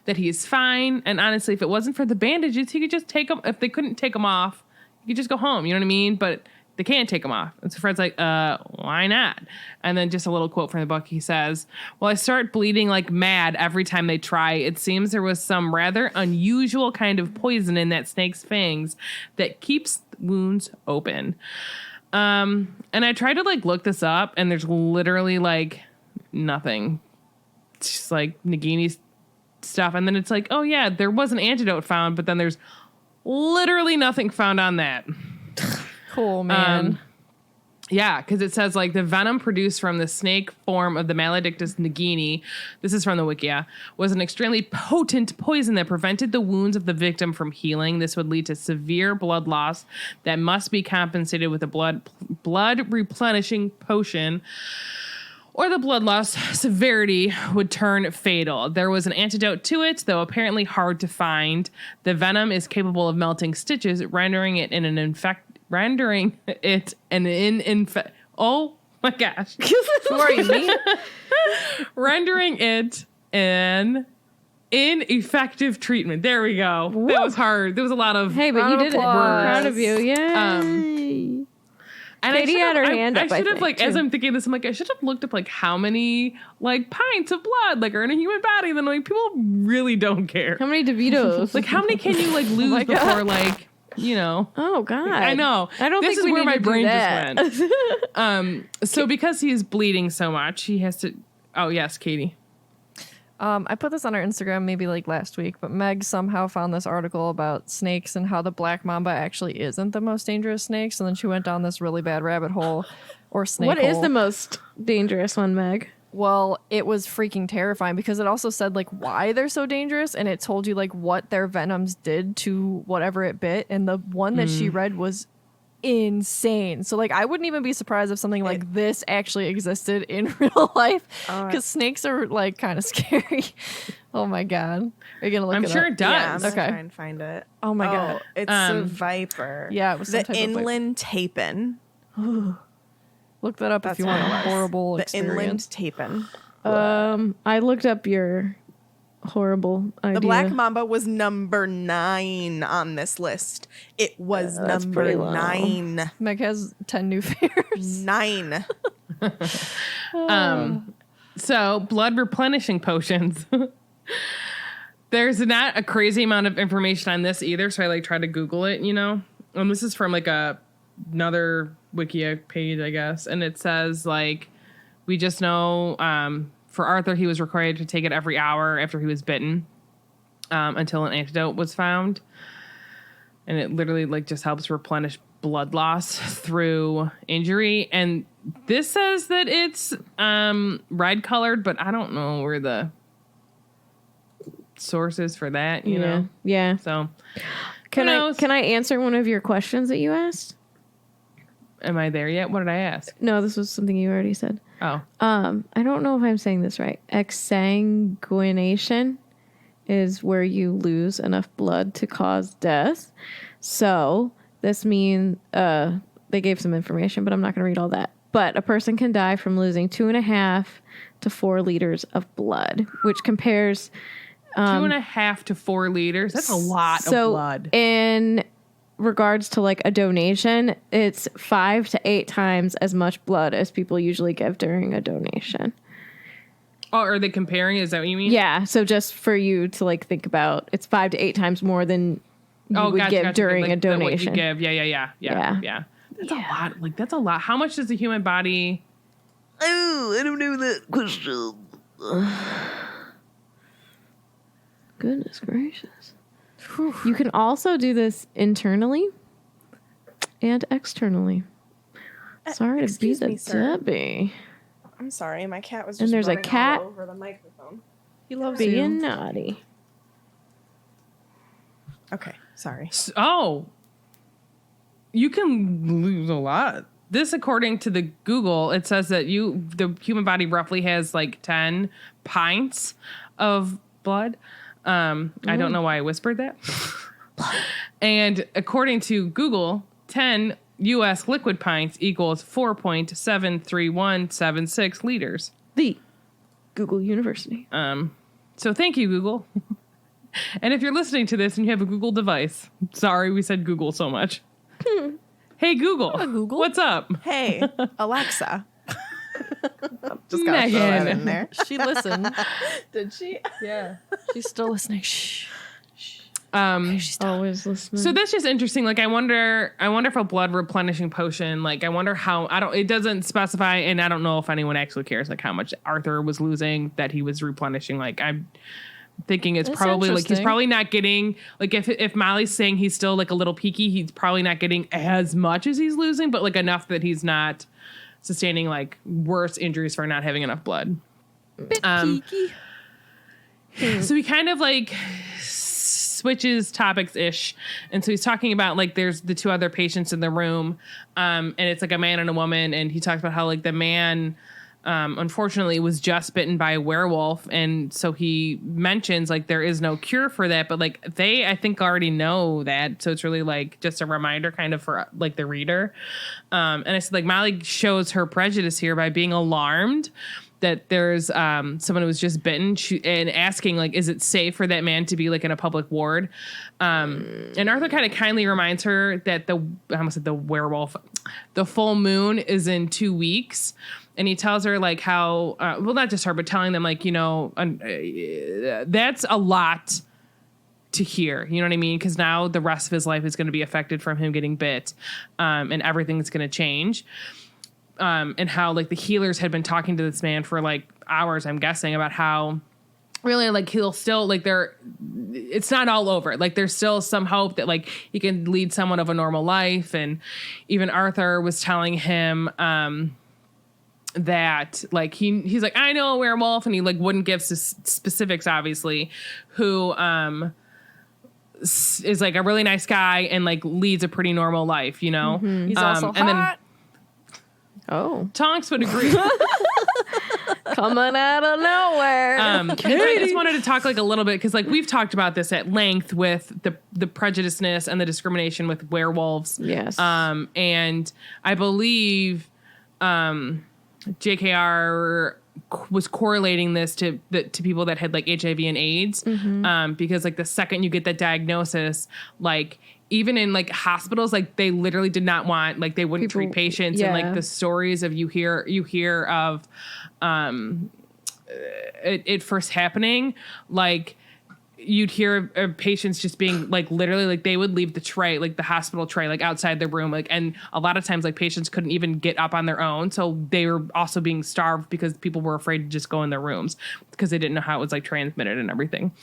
S1: that he's fine. And honestly, if it wasn't for the bandages, he could just take them. If they couldn't take them off, he could just go home. You know what I mean? But they can't take them off. And so Fred's like, why not? And then just a little quote from the book. He says, well, I start bleeding like mad every time they try. It seems there was some rather unusual kind of poison in that snake's fangs that keeps wounds open. And I tried to like look this up, and there's literally like nothing. It's just like Nagini's stuff. And then it's like, oh yeah, there was an antidote found, but then there's literally nothing found on that.
S5: Cool, man.
S1: Yeah, because it says like the venom produced from the snake form of the Maledictus Nagini, this is from the Wikia, was an extremely potent poison that prevented the wounds of the victim from healing. This would lead to severe blood loss that must be compensated with a blood replenishing potion or the blood loss severity would turn fatal. There was an antidote to it, though apparently hard to find. The venom is capable of melting stitches, rendering it oh my gosh.
S5: Who are you, me?
S1: Rendering it an ineffective treatment. There we go. That was hard. There was a lot of
S3: Hey, but you did it.
S5: applause.
S3: Proud of you. Yeah.
S1: And
S3: Katie had her hand up,
S1: I
S3: I
S1: should have,
S3: think,
S1: like, as
S3: too.
S1: I'm thinking this, I'm like, I should have looked up, like, how many, like, pints of blood, like, are in a human body. And then, like, people really don't care.
S3: How many DeVitos?
S1: Like, how many can you, like, lose before, like, you know?
S3: Oh God.
S1: I know.
S3: I don't
S1: This
S3: think
S1: is
S3: we
S1: where
S3: need
S1: my
S3: to do
S1: brain
S3: that.
S1: just went. So because he is bleeding so much, he has to. Oh yes, Katie.
S5: I put this on our Instagram maybe like last week, but Meg somehow found this article about snakes and how the black mamba actually isn't the most dangerous snake. So then she went down this really bad rabbit hole or snake
S3: What is
S5: hole.
S3: the most dangerous one, Meg?
S5: Well, it was freaking terrifying because it also said like why they're so dangerous and it told you like what their venoms did to whatever it bit. And the one that she read was insane. So like I wouldn't even be surprised if something like this actually existed in real life because snakes are like kind of scary. Oh my God. Are you going to look
S1: I'm
S5: it
S1: sure
S5: up?
S1: it does.
S4: Yeah, I'm gonna
S5: Okay.
S4: try and find it.
S5: Oh my God.
S4: It's a viper.
S5: Yeah, it was some
S4: the
S5: type of viper.
S4: inland tapin.
S5: Look that up if
S4: That's
S5: you
S4: what
S5: want
S4: it
S5: a
S4: was.
S5: horrible
S4: The
S5: experience.
S4: inland tapin.
S3: I looked up your horrible idea.
S4: The black mamba was number 9 on this list. It was
S3: that's
S4: number
S3: pretty low.
S4: 9.
S5: Meg has 10 new fears.
S4: 9.
S1: So blood replenishing potions. There's not a crazy amount of information on this either, so I like tried to Google it, you know. And this is from like another Wikia page, I guess, and it says like we just know for Arthur he was required to take it every hour after he was bitten until an antidote was found, and it literally like just helps replenish blood loss through injury. And this says that it's red colored, but I don't know where the source is for that, you know.
S3: Yeah.
S1: So
S3: Can
S1: who
S3: I
S1: knows?
S3: can I answer one of your questions that you asked?
S1: Am I there yet? What did I ask?
S3: No, this was something you already said.
S1: Oh,
S3: I don't know if I'm saying this right. Exsanguination is where you lose enough blood to cause death. So this means they gave some information, but I'm not going to read all that. But a person can die from losing 2.5 to 4 liters of blood, which compares
S1: 2.5 to 4 liters. That's a lot of blood.
S3: In regards to like a donation, it's 5 to 8 times as much blood as people usually give during a donation.
S1: Oh, are they comparing? Is that what you mean?
S3: Yeah. So just for you to like think about, it's 5 to 8 times more than you would give during a donation.
S1: What you give. Yeah. That's a lot. Like that's a lot. How much does the human body?
S4: Oh, I don't know that question.
S3: Goodness gracious. You can also do this internally and externally. Sorry to be
S4: excuse
S3: the
S4: me, sir.
S3: Debbie.
S4: I'm sorry, my cat was
S3: And
S4: just
S3: there's a
S4: running
S3: cat
S4: all over the microphone.
S5: He loves
S3: Being
S5: you.
S3: naughty.
S4: Okay, sorry.
S1: Oh, you can lose a lot. This, according to the Google, it says that the human body roughly has like 10 pints of blood. I don't know why I whispered that. And according to Google, 10 U.S. liquid pints equals 4.73176 liters.
S3: The Google University.
S1: So thank you, Google. And if you're listening to this and you have a Google device, sorry we said Google so much. Hey, Google.
S5: Google.
S1: What's up?
S4: Hey, Alexa. Just gotta throw that in there.
S5: She listened.
S4: Did she?
S5: Yeah. She's still listening. Shh.
S3: Always listening.
S1: So that's just interesting. Like, I wonder if a blood replenishing potion, like, I wonder how, it doesn't specify, and I don't know if anyone actually cares, like, how much Arthur was losing that he was replenishing. Like, I'm thinking it's
S5: That's
S1: probably, like, he's
S5: interesting.
S1: probably not getting, like, if Molly's saying he's still, like, a little peaky, he's probably not getting as much as he's losing, but, like, enough that he's not sustaining, like, worse injuries for not having enough blood.
S5: Peaky.
S1: So he kind of, like, switches topics-ish. And so he's talking about, like, there's the 2 other patients in the room, and it's, like, a man and a woman, and he talks about how, like, the man unfortunately was just bitten by a werewolf. And so he mentions like there is no cure for that, but like they, I think, already know that. So it's really like just a reminder kind of for like the reader. And I said like Molly shows her prejudice here by being alarmed that there's someone who was just bitten and asking like, is it safe for that man to be like in a public ward? And Arthur kind of kindly reminds her that I almost said the werewolf, the full moon is in 2 weeks. And he tells her like how, well, not just her, but telling them like, that's a lot to hear. You know what I mean? Because now the rest of his life is going to be affected from him getting bit, and everything's going to change. And how like the healers had been talking to this man for like hours, I'm guessing, about how really like he'll still like it's not all over. Like there's still some hope that like he can lead somewhat of a normal life. And even Arthur was telling him, that like he's like, I know a werewolf, and he like wouldn't give specifics, obviously, who is like a really nice guy and like leads a pretty normal life, you know.
S5: Mm-hmm. He's also hot.
S1: And then Tonks would agree.
S3: Coming out of nowhere.
S1: I just wanted to talk like a little bit because like we've talked about this at length with the prejudiceness and the discrimination with werewolves.
S3: Yes.
S1: And I believe JKR was correlating this to people that had like HIV and AIDS, because like the second you get that diagnosis, like even in like hospitals, like they literally did not want, like they wouldn't treat patients. And like the stories of you hear of it first happening, like you'd hear of patients just being like literally like they would leave the tray, like the hospital tray, like outside the room, like, and a lot of times like patients couldn't even get up on their own, so they were also being starved because people were afraid to just go in their rooms because they didn't know how it was like transmitted and everything.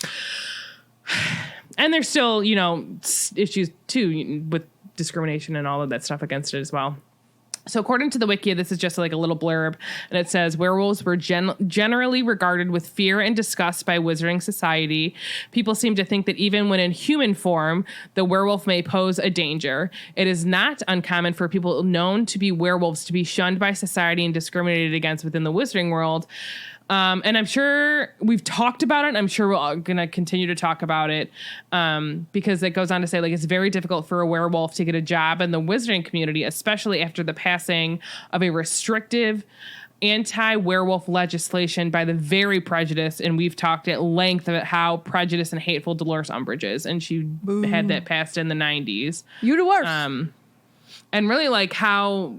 S1: And there's still, issues too with discrimination and all of that stuff against it as well. So according to the wiki, this is just like a little blurb, and it says werewolves were generally regarded with fear and disgust by Wizarding Society. People seem to think that even when in human form, the werewolf may pose a danger. It is not uncommon for people known to be werewolves to be shunned by society and discriminated against within the wizarding world. And I'm sure we've talked about it. I'm sure we're going to continue to talk about it, because it goes on to say, like, it's very difficult for a werewolf to get a job in the wizarding community, especially after the passing of a restrictive anti-werewolf legislation by the very prejudiced. And we've talked at length about how prejudiced and hateful Dolores Umbridge is. And she had that passed in the 90s.
S5: You the worst.
S1: And really like how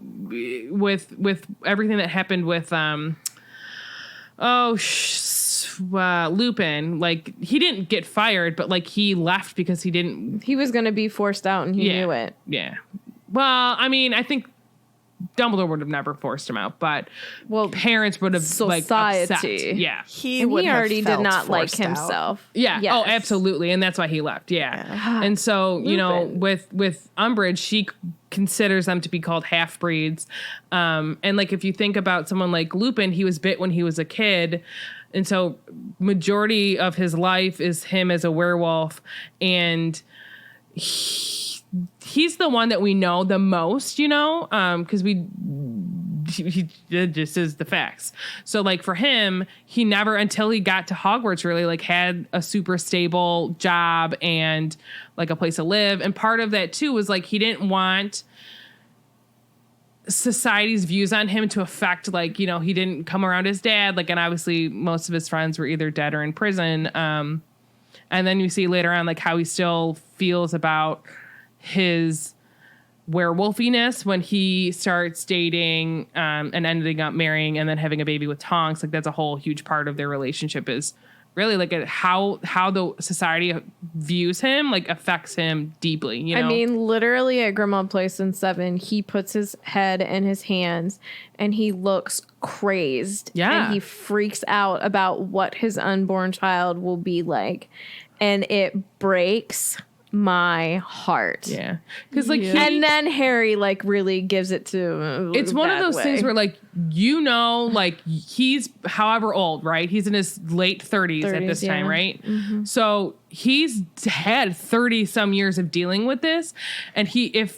S1: with everything that happened with, Lupin, like he didn't get fired, but like he left because he was
S3: going to be forced out and he knew it.
S1: Yeah. Well, I mean, I think Dumbledore would have never forced him out, but parents would have like upset. Yeah.
S4: He
S3: already did not like
S4: forced
S3: himself.
S4: out.
S1: Yeah.
S3: Yes.
S1: Oh, absolutely. And that's why he left. Yeah. And so, with Umbridge, she considers them to be called half-breeds. And like, if you think about someone like Lupin, he was bit when he was a kid. And so majority of his life is him as a werewolf. And he's the one that we know the most, because he just is the facts. So like for him, he never, until he got to Hogwarts, really like had a super stable job and like a place to live. And part of that too was like he didn't want society's views on him to affect, like, he didn't come around his dad, like, and obviously most of his friends were either dead or in prison. And then you see later on like how he still feels about his werewolfiness when he starts dating and ending up marrying and then having a baby with Tonks. Like that's a whole huge part of their relationship, is really like how the society views him, like affects him deeply.
S3: I mean, literally at Grimmauld Place in 7, he puts his head in his hands and he looks crazed.
S1: Yeah.
S3: And he freaks out about what his unborn child will be like. And it breaks my heart.
S1: Yeah. Because like
S3: and then Harry like really gives it to
S1: it's one of those things where like like he's however old, right? He's in his late 30s at this time, right? Mm-hmm. So he's had 30 some years of dealing with this, and he's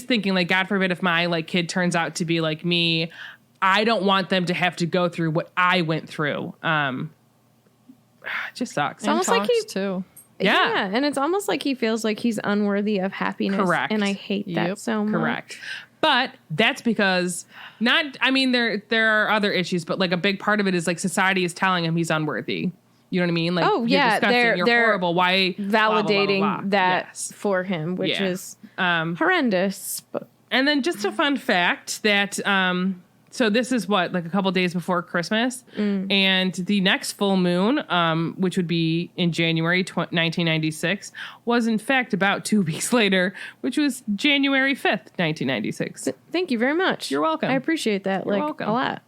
S1: thinking like, God forbid if my like kid turns out to be like me, I don't want them to have to go through what I went through. It just sucks.
S3: It's almost like he
S5: too.
S1: Yeah.
S3: and it's almost like he feels like he's unworthy of happiness.
S1: Correct.
S3: And I hate that so much.
S1: Correct. But that's because there are other issues, but like a big part of it is like society is telling him he's unworthy. You know what I mean? Like,
S3: Oh, yeah,
S1: you're disgusting, you're horrible. Why
S3: Validating
S1: blah, blah, blah, blah.
S3: that
S1: Yes.
S3: for him, which
S1: Yeah.
S3: is horrendous. But
S1: And then just a fun fact that so this is what, like a couple days before Christmas, and the next full moon, which would be in January 1996, was in fact about 2 weeks later, which was January 5th, 1996.
S3: thank you very much.
S1: You're welcome.
S3: I appreciate that.
S1: You're
S3: like
S1: welcome.
S3: a lot.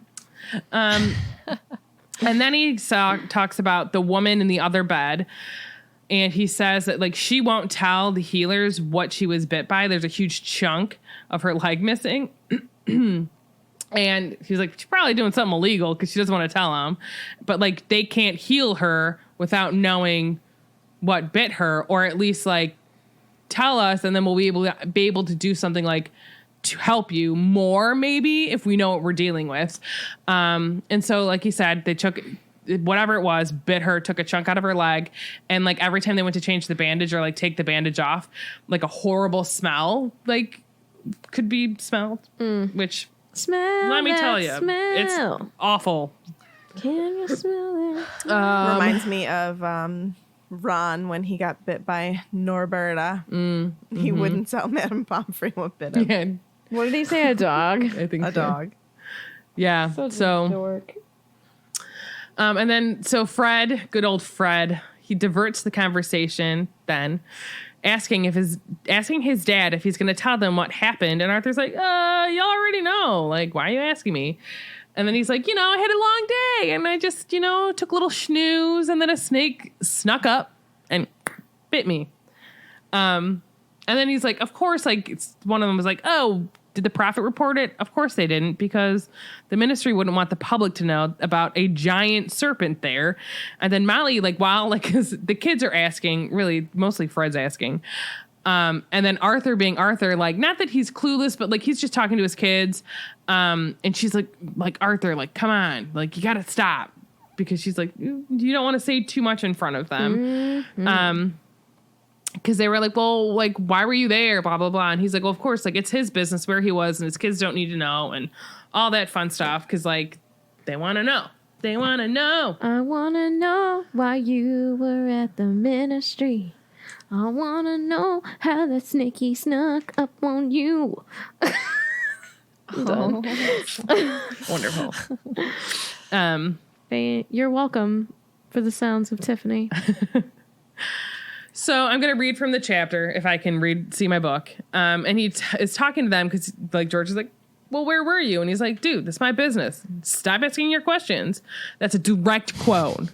S1: And then he talks about the woman in the other bed. And he says that, like, she won't tell the healers what she was bit by. There's a huge chunk of her leg missing. And he's like, she's probably doing something illegal because she doesn't want to tell them. But, like, they can't heal her without knowing what bit her, or at least, like, tell us, and then we'll be able to do something, like, to help you more, maybe, if we know what we're dealing with. And so, like he said, they took whatever it was, bit her, took a chunk out of her leg, and, like, every time they went to change the bandage or, like, take the bandage off, like, a horrible smell, like, could be smelled, which...
S3: Smell.
S1: Let me
S3: that
S1: tell you,
S3: smell.
S1: it's awful.
S3: Can you smell it?
S4: Reminds me of Ron when he got bit by Norberta. He wouldn't tell Madame Pomfrey what bit him.
S1: Yeah,
S3: What did he say? A dog?
S1: I think
S4: A
S1: so.
S4: dog.
S1: Yeah. So,
S3: dork.
S1: and then so Fred, good old Fred, he diverts the conversation then, asking his dad if he's going to tell them what happened. And Arthur's like, y'all already know. Like, why are you asking me? And then he's like, I had a long day and I just, took a little snooze, and then a snake snuck up and bit me. And then he's like, of course, like, one of them was like, oh, did the prophet report it? Of course they didn't, because the ministry wouldn't want the public to know about a giant serpent there. And then Molly, like, while, like, 'cause the kids are asking, really, mostly Fred's asking. And then Arthur being Arthur, like, not that he's clueless, but, like, he's just talking to his kids. And she's like, Arthur, like, come on, like, you got to stop. Because she's like, you don't want to say too much in front of them. Because they were like, well, like, why were you there? Blah, blah, blah. And he's like, well, of course, like, it's his business where he was, and his kids don't need to know, and all that fun stuff. Because, like, they want to know. They want to know.
S3: I want to know why you were at the ministry. I want to know how that snaky snuck up on you. Done.
S1: Wonderful.
S3: You're welcome for the sounds of Tiffany.
S1: So I'm going to read from the chapter, if I can see my book. And he is talking to them because, like, George is like, well, where were you? And he's like, dude, this is my business. Stop asking your questions. That's a direct quote.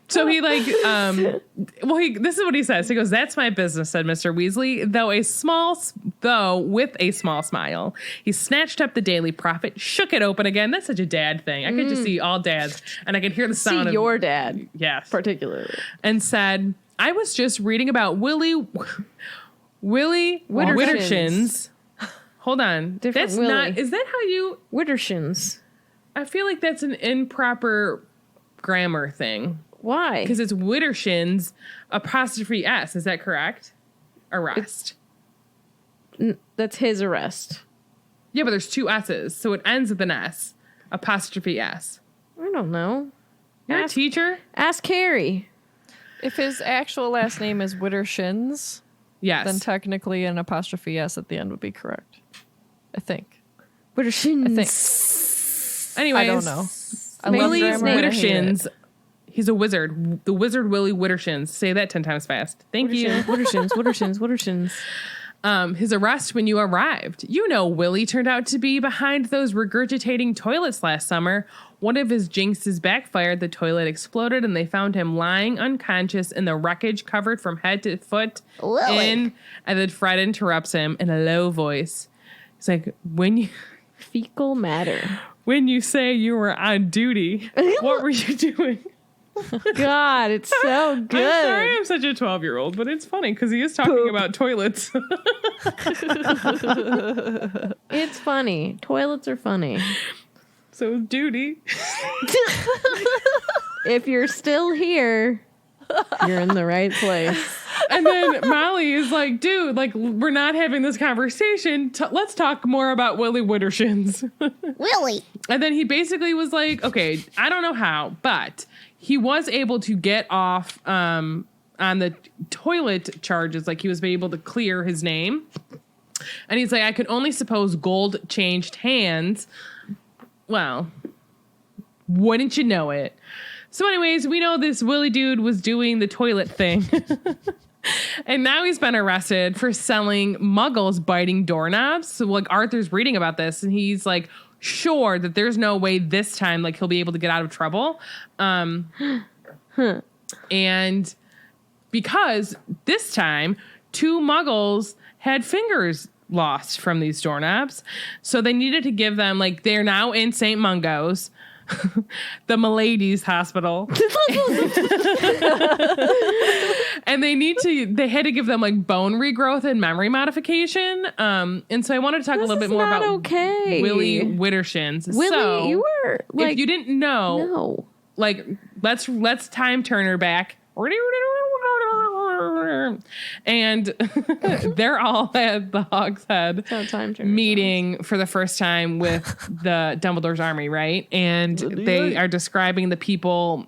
S1: So he, like, this is what he says. He goes, that's my business, said Mr. Weasley, though with a small smile. He snatched up the Daily Prophet, shook it open again. That's such a dad thing. I could just see all dads, and I could hear the sound
S3: See
S1: of
S3: your dad,
S1: yes,
S3: particularly.
S1: and said, I was just reading about Willie Wittershins. Hold on.
S3: Different
S1: That's
S3: Willie.
S1: not, is that how you,
S3: Wittershins.
S1: I feel like that's an improper grammar thing.
S3: Why?
S1: Because it's Wittershins apostrophe S. Is that correct? Arrest.
S3: That's his arrest.
S1: Yeah, but there's two S's. So it ends with an S. Apostrophe S.
S3: I don't know.
S1: You're a teacher?
S3: Ask Harry.
S5: If his actual last name is Wittershins,
S1: Yes.
S5: then technically an apostrophe S at the end would be correct. I think.
S3: Wittershins.
S5: I think.
S1: Anyways.
S5: I don't know. I love
S1: Willie
S5: grammar and I hate it.
S1: Wittershins. He's a wizard. The wizard Willie Wittershins. Say that 10 times fast. Thank you.
S3: Wittershins.
S1: His arrest when you arrived. You know, Willie turned out to be behind those regurgitating toilets last summer. One of his jinxes backfired. The toilet exploded, and they found him lying unconscious in the wreckage, covered from head to foot. And then Fred interrupts him in a low voice. He's like,
S3: Fecal matter.
S1: when you say you were on duty, what were you doing?
S3: God, it's so good.
S1: I'm sorry I'm such a 12-year-old, but it's funny because he is talking about toilets.
S3: It's funny. Toilets are funny.
S1: So duty.
S3: If you're still here, you're in the right place.
S1: And then Molly is like, dude, like, we're not having this conversation. Let's talk more about Willie Wittershins.
S2: Willie.
S1: And then he basically was like, okay, I don't know how, but he was able to get off on the toilet charges. Like, he was able to clear his name. And he's like, I could only suppose gold changed hands. Well, wouldn't you know it? So anyways, we know this Willie dude was doing the toilet thing. And now he's been arrested for selling muggles biting doorknobs. So like Arthur's reading about this and he's like sure that there's no way this time like he'll be able to get out of trouble. And because this time 2 muggles had fingers lost from these doorknobs. So they needed to give them like they're now in St. Mungo's. The Maladies Hospital. And they had to give them like bone regrowth and memory modification. And so I wanted to talk a little bit more about Willie Wittershins.
S3: Willie,
S1: so,
S3: you were like,
S1: if you didn't know,
S3: no.
S1: like let's time Turner back. And they're all at the Hogshead meeting for the first time with the Dumbledore's army, right? And they are describing the people.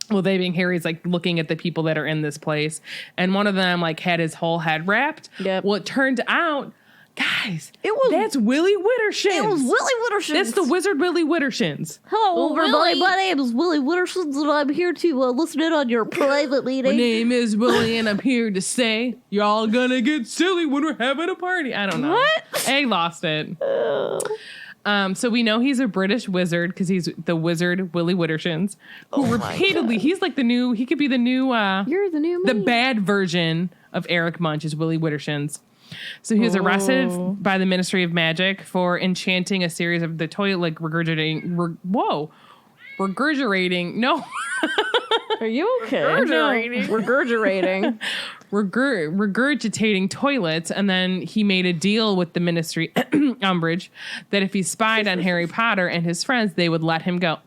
S1: Well, they being Harry's like looking at the people that are in this place, and one of them like had his whole head wrapped.
S3: Yep.
S1: Well, it turned out, guys, that's Willie Wittershins.
S5: It was Willie Wittershins.
S1: That's the wizard Willie Wittershins.
S5: Hello, everybody. My name is Willie Wittershins, and I'm here to listen in on your private meeting.
S1: My name is Willie, and I'm here to say y'all gonna get silly when we're having a party. I don't know.
S3: What?
S1: I lost it. So we know he's a British wizard because he's the wizard Willie Wittershins, who repeatedly he could be the new
S3: You're the new
S1: the
S3: me.
S1: bad version of Eric Munch is Willie Wittershins. So he was arrested by the Ministry of Magic for enchanting a series of the toilet like regurgitating. No.
S3: Are you okay? Regurgitating.
S1: Regurgitating toilets, and then he made a deal with the Ministry, Umbridge, that if he spied on Harry Potter and his friends, they would let him go.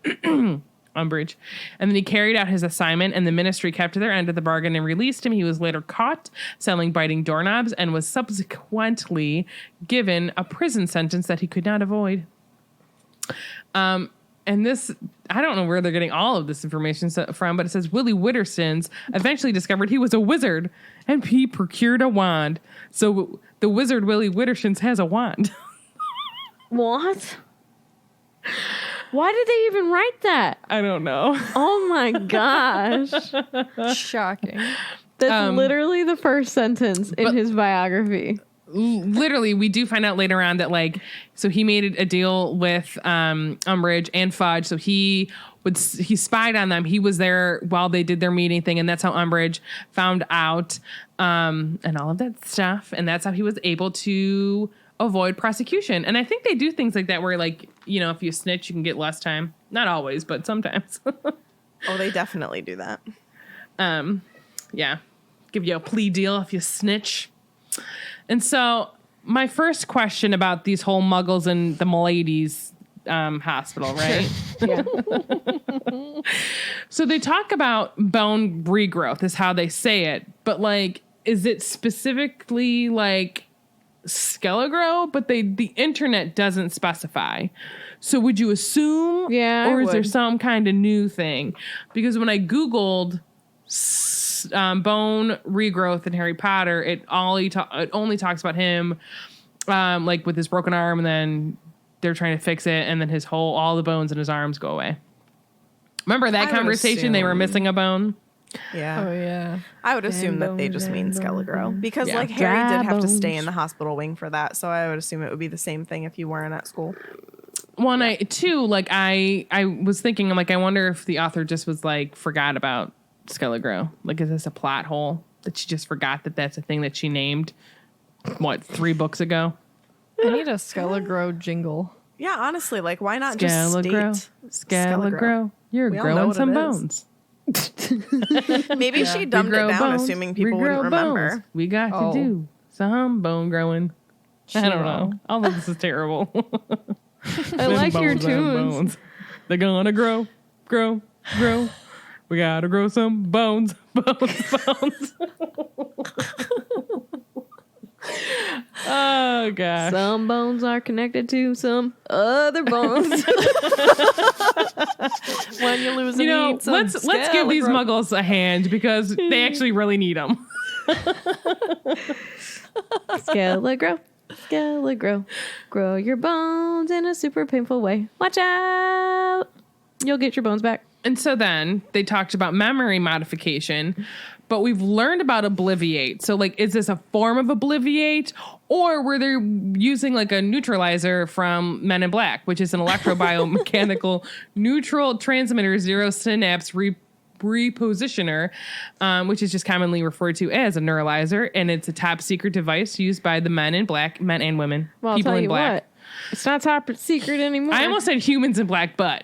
S1: Umbridge. And then he carried out his assignment, and the Ministry kept to their end of the bargain and released him. He was later caught selling biting doorknobs and was subsequently given a prison sentence that he could not avoid. And this, I don't know where they're getting all of this information from, but it says Willie Wittershins eventually discovered he was a wizard and he procured a wand. So the wizard Willie Wittershins has a wand.
S3: What? Why did they even write that?
S1: I don't know.
S3: Oh my gosh.
S5: Shocking.
S3: That's literally the first sentence in his biography.
S1: Literally, we do find out later on that like, so he made a deal with Umbridge and Fudge. So he spied on them. He was there while they did their meeting thing, and that's how Umbridge found out and all of that stuff. And that's how he was able to avoid prosecution. And I think they do things like that where like, you know, if you snitch, you can get less time. Not always, but sometimes.
S4: Oh, they definitely do that.
S1: Yeah. Give you a plea deal if you snitch. And so my first question about these whole muggles and the Maladies hospital, right?
S3: Yeah.
S1: So they talk about bone regrowth is how they say it. But like, is it specifically like Skelegrow? But the internet doesn't specify. So would you assume?
S3: Yeah,
S1: or
S3: I
S1: is there
S3: would.
S1: some kind of new thing? Because when I Googled bone regrowth in Harry Potter, it only talks about him like with his broken arm, and then they're trying to fix it, and then all the bones in his arms go away. Remember that
S4: I would
S1: conversation? They were
S4: assume.
S1: missing a bone.
S4: Yeah.
S5: Oh, yeah.
S4: I would assume that they just mean Skelegrow. Because like Harry did have to stay in the hospital wing for that, so I would assume it would be the same thing if you weren't at school.
S1: One, I was thinking, I'm like, I wonder if the author just was like forgot about Skelegrow. Like, is this a plot hole that she just forgot that that's a thing that she named 3 books ago?
S5: I need a Skelegrow jingle.
S4: Yeah, honestly, like why not
S1: Skelegrow.
S4: just state
S1: Skelegrow. You're
S4: We all know
S1: growing
S4: what
S1: some
S4: it is.
S1: bones.
S4: Maybe she dumbed it down, assuming people wouldn't remember.
S1: Bones. We got to do some bone growing. I don't know. All of this is terrible.
S3: I like your
S1: Bones and
S3: tunes.
S1: bones. They're gonna grow. We gotta grow some bones. Oh gosh.
S3: Some bones are connected to some other bones.
S5: When you lose,
S1: let's give these muggles a hand because they actually really need them.
S3: Skelegro, grow your bones in a super painful way. Watch out. You'll get your bones back.
S1: And so then they talked about memory modification, but we've learned about obliviate. So like, is this a form of obliviate, or were they using like a neutralizer from Men in Black, which is an electrobiomechanical neutral transmitter zero synapse repositioner, which is just commonly referred to as a neuralizer, and it's a top secret device used by the Men in Black, men and women,
S3: Well, I'll
S1: people
S3: tell
S1: in
S3: you
S1: black.
S3: what. It's not top secret anymore.
S1: I almost said humans in black, but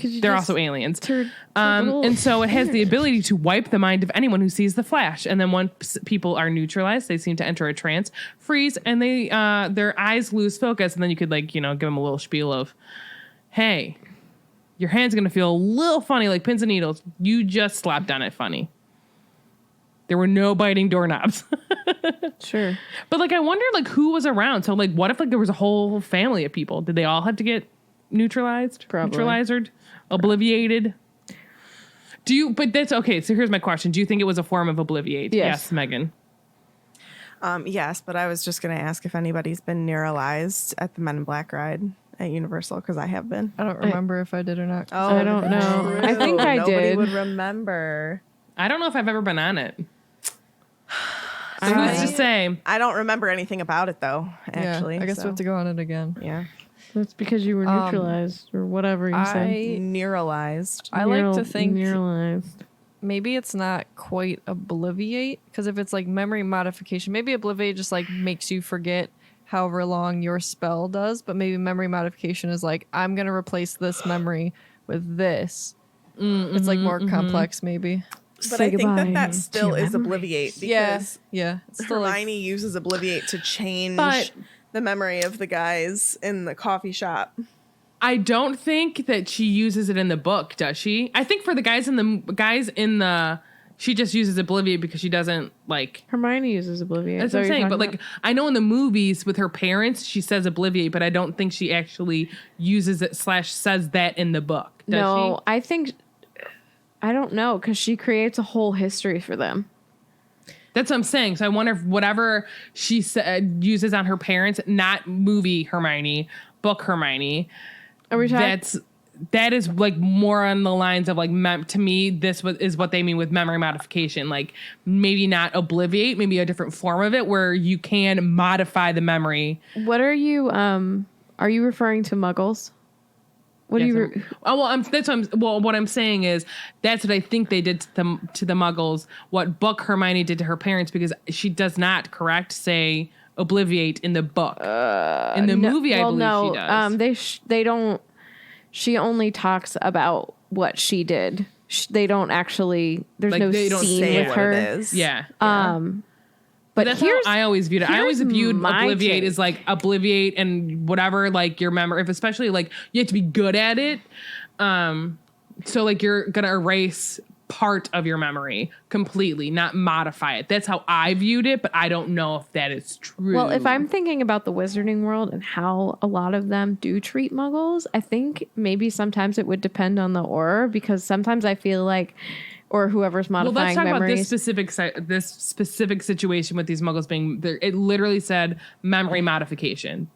S1: they're also aliens. And so it has the ability to wipe the mind of anyone who sees the flash. And then once people are neutralized, they seem to enter a trance, freeze, and they their eyes lose focus. And then you could give them a little spiel of, hey, your hand's going to feel a little funny like pins and needles. You just slapped on it funny. There were no biting doorknobs.
S3: Sure.
S1: But I wonder who was around. So what if there was a whole family of people? Did they all have to get neutralized?
S3: Probably.
S1: Neutralized? Obliviated? But that's okay. So here's my question. Do you think it was a form of obliviate?
S3: Yes.
S1: Megan.
S4: Yes, but I was just going to ask if anybody's been neuralized at the Men in Black ride at Universal, because I have been.
S5: I don't remember if I did or not.
S4: Oh,
S3: I don't know. I think I
S4: Nobody
S3: did.
S4: would remember.
S1: I don't know if I've ever been on it. So who's to say?
S4: I don't remember anything about it, though, actually.
S5: I guess we have to go on it again.
S4: Yeah.
S3: That's because you were neutralized or whatever you said.
S4: Neuralized.
S5: I like to think
S3: Neuralized.
S5: maybe it's not quite obliviate, because if it's memory modification, maybe obliviate just makes you forget however long your spell does, but maybe memory modification is I'm going to replace this memory with this. It's more complex maybe.
S4: But
S3: Say
S4: I think
S3: goodbye
S4: that still is obliviate, because
S5: Yeah. It's still
S4: Hermione uses obliviate to change
S1: But-
S4: the memory of the guys in the coffee shop.
S1: I don't think that she uses it in the book, does she? I think for the guys in the she just uses obliviate because she doesn't
S3: Hermione uses obliviate.
S1: That's what I'm saying. But I know in the movies with her parents, she says obliviate, but I don't think she actually uses it / says that in the book. Does she?
S3: I think I don't know, because she creates a whole history for them.
S1: That's what I'm saying. So I wonder if whatever she uses on her parents, not movie Hermione, book Hermione,
S3: Are we talking?
S1: that is more on the lines of to me, this is what they mean with memory modification. Maybe not obliviate, maybe a different form of it where you can modify the memory.
S3: What are you referring to muggles? What do you?
S1: What I'm saying is that's what I think they did to the Muggles. What book Hermione did to her parents, because she does not say obliviate in the book. In the movie, I believe she does.
S3: They don't. She only talks about what she did. They don't actually. There's no
S1: they don't
S3: scene
S1: say
S3: with
S4: what
S3: her.
S4: it is.
S1: Yeah.
S3: But
S1: that's
S3: here's
S1: how I always viewed it. I always viewed
S3: my
S1: obliviate
S3: take.
S1: as obliviate and whatever, your memory. If especially you have to be good at it. So you're gonna erase part of your memory completely, not modify it. That's how I viewed it, but I don't know if that is true.
S3: Well, if I'm thinking about the wizarding world and how a lot of them do treat muggles, I think maybe sometimes it would depend on the aura, because sometimes I feel or whoever's modifying
S1: let's talk
S3: memories.
S1: about this specific situation with these muggles being there. It literally said memory modification.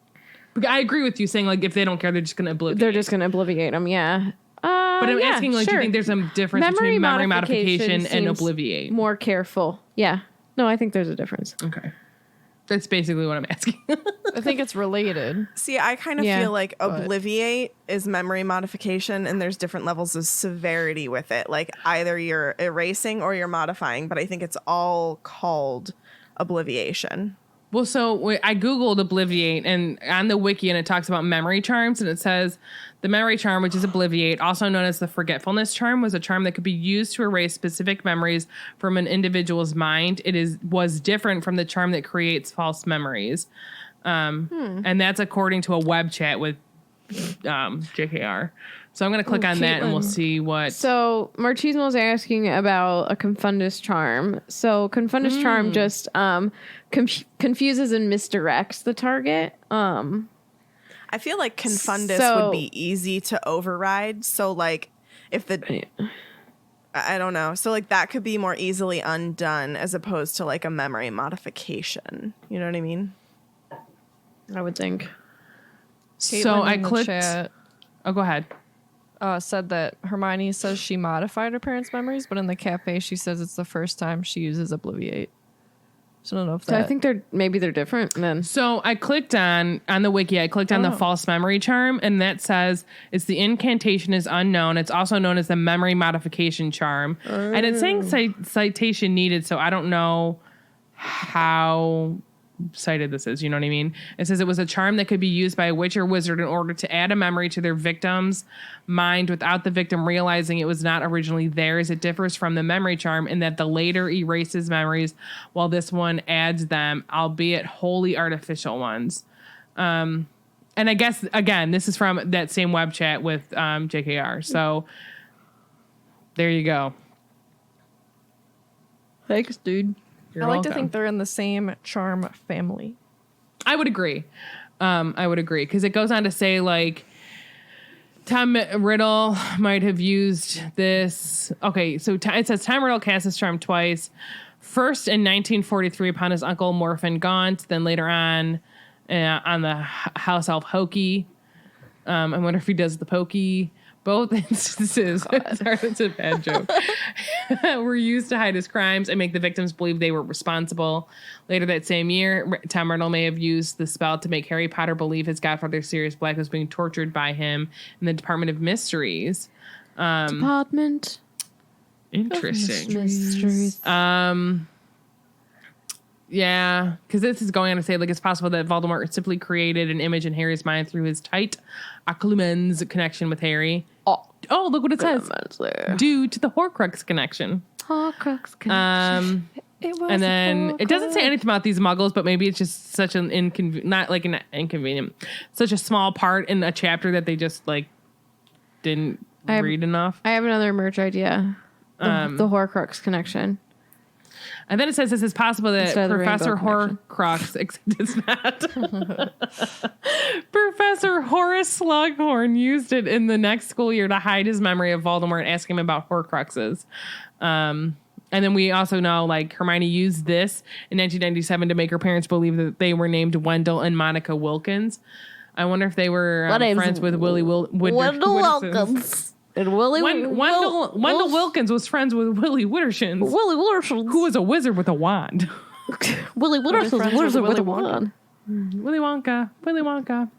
S1: I agree with you saying if they don't care, they're just going to obliviate.
S3: They're just going to obliviate them, yeah.
S1: But I'm asking, do you think there's some difference between memory modification and
S3: seems
S1: obliviate?
S3: More careful. Yeah. No, I think there's a difference.
S1: Okay. That's basically what I'm asking.
S5: I think it's related.
S4: See, I kind of
S3: Yeah.
S4: feel like obliviate is memory modification, and there's different levels of severity with it. Either you're erasing or you're modifying, but I think it's all called obliviation.
S1: Well, so I Googled Obliviate and on the wiki, and it talks about memory charms, and it says the memory charm, which is Obliviate, also known as the forgetfulness charm, was a charm that could be used to erase specific memories from an individual's mind. Was different from the charm that creates false memories. And that's according to a web chat with JKR. So I'm going to click on that and we'll see what.
S3: So Marchismo's asking about a Confundus Charm. So Confundus Charm just confuses and misdirects the target.
S4: I feel like Confundus
S3: So-
S4: would be easy to override. So like if I don't know. So like that could be more easily undone as opposed to like a memory modification. You know what I mean?
S3: I would think.
S1: So
S5: Caitlin
S1: I
S5: in the
S1: clicked.
S5: chat,
S1: Oh, go ahead.
S5: said that Hermione says she modified her parents' memories, but in the cafe she says it's the first time she uses Obliviate. So I don't know if
S3: So
S5: that.
S3: I think they're different then.
S1: So I clicked on the wiki, I clicked on the false memory charm, and that says it's the incantation is unknown. It's also known as the memory modification charm. And it's saying citation needed, so I don't know how cited this is, you know what I mean? It says it was a charm that could be used by a witch or wizard in order to add a memory to their victim's mind without the victim realizing it was not originally theirs. It differs from the memory charm in that the later erases memories while this one adds them, albeit wholly artificial ones. And I guess, again, this is from that same web chat with JKR. So there you go.
S3: Thanks, dude.
S1: You're
S5: I like
S1: welcome.
S5: to think they're in the same charm family.
S1: I would agree. Because it goes on to say, like, Tom Riddle might have used this. Okay, so it says Tom Riddle cast this charm twice. First in 1943 upon his uncle Morphin Gaunt, then later on the house elf Hokey. I wonder if he does the pokey. Both instances, sorry, that's a bad joke, were used to hide his crimes and make the victims believe they were responsible. Later that same year, Tom Riddle may have used the spell to make Harry Potter believe his godfather Sirius Black was being tortured by him in the Department of Mysteries.
S3: Department.
S1: Interesting.
S3: Mysteries.
S1: Yeah, because this is going on to say, like, it's possible that Voldemort simply created an image in Harry's mind through his tight Occlumen's connection with Harry. Oh, look what it says. Due to the Horcrux connection.
S3: Horcrux Connection.
S5: It was
S1: And then it doesn't say anything about these muggles, but maybe it's just such an inconvenient, such a small part in a chapter that they just, like, didn't read enough.
S3: I have another merch idea. The Horcrux Connection.
S1: And then it says this is possible that
S3: Instead of the
S1: Professor
S3: Rainbow
S1: Horcrux, it's not. Professor Horace Slughorn used it in the next school year to hide his memory of Voldemort and ask him about Horcruxes. And then we also know, like, Hermione used this in 1997 to make her parents believe that they were named Wendell and Monica Wilkins. I wonder if they were friends with Wendell
S3: Wilkins. And
S1: Wendell Wilkins was friends with Willie Wittershins, who was a wizard with a wand.
S3: Willie Wittershins was a wizard with a wand.
S1: Willy Wonka.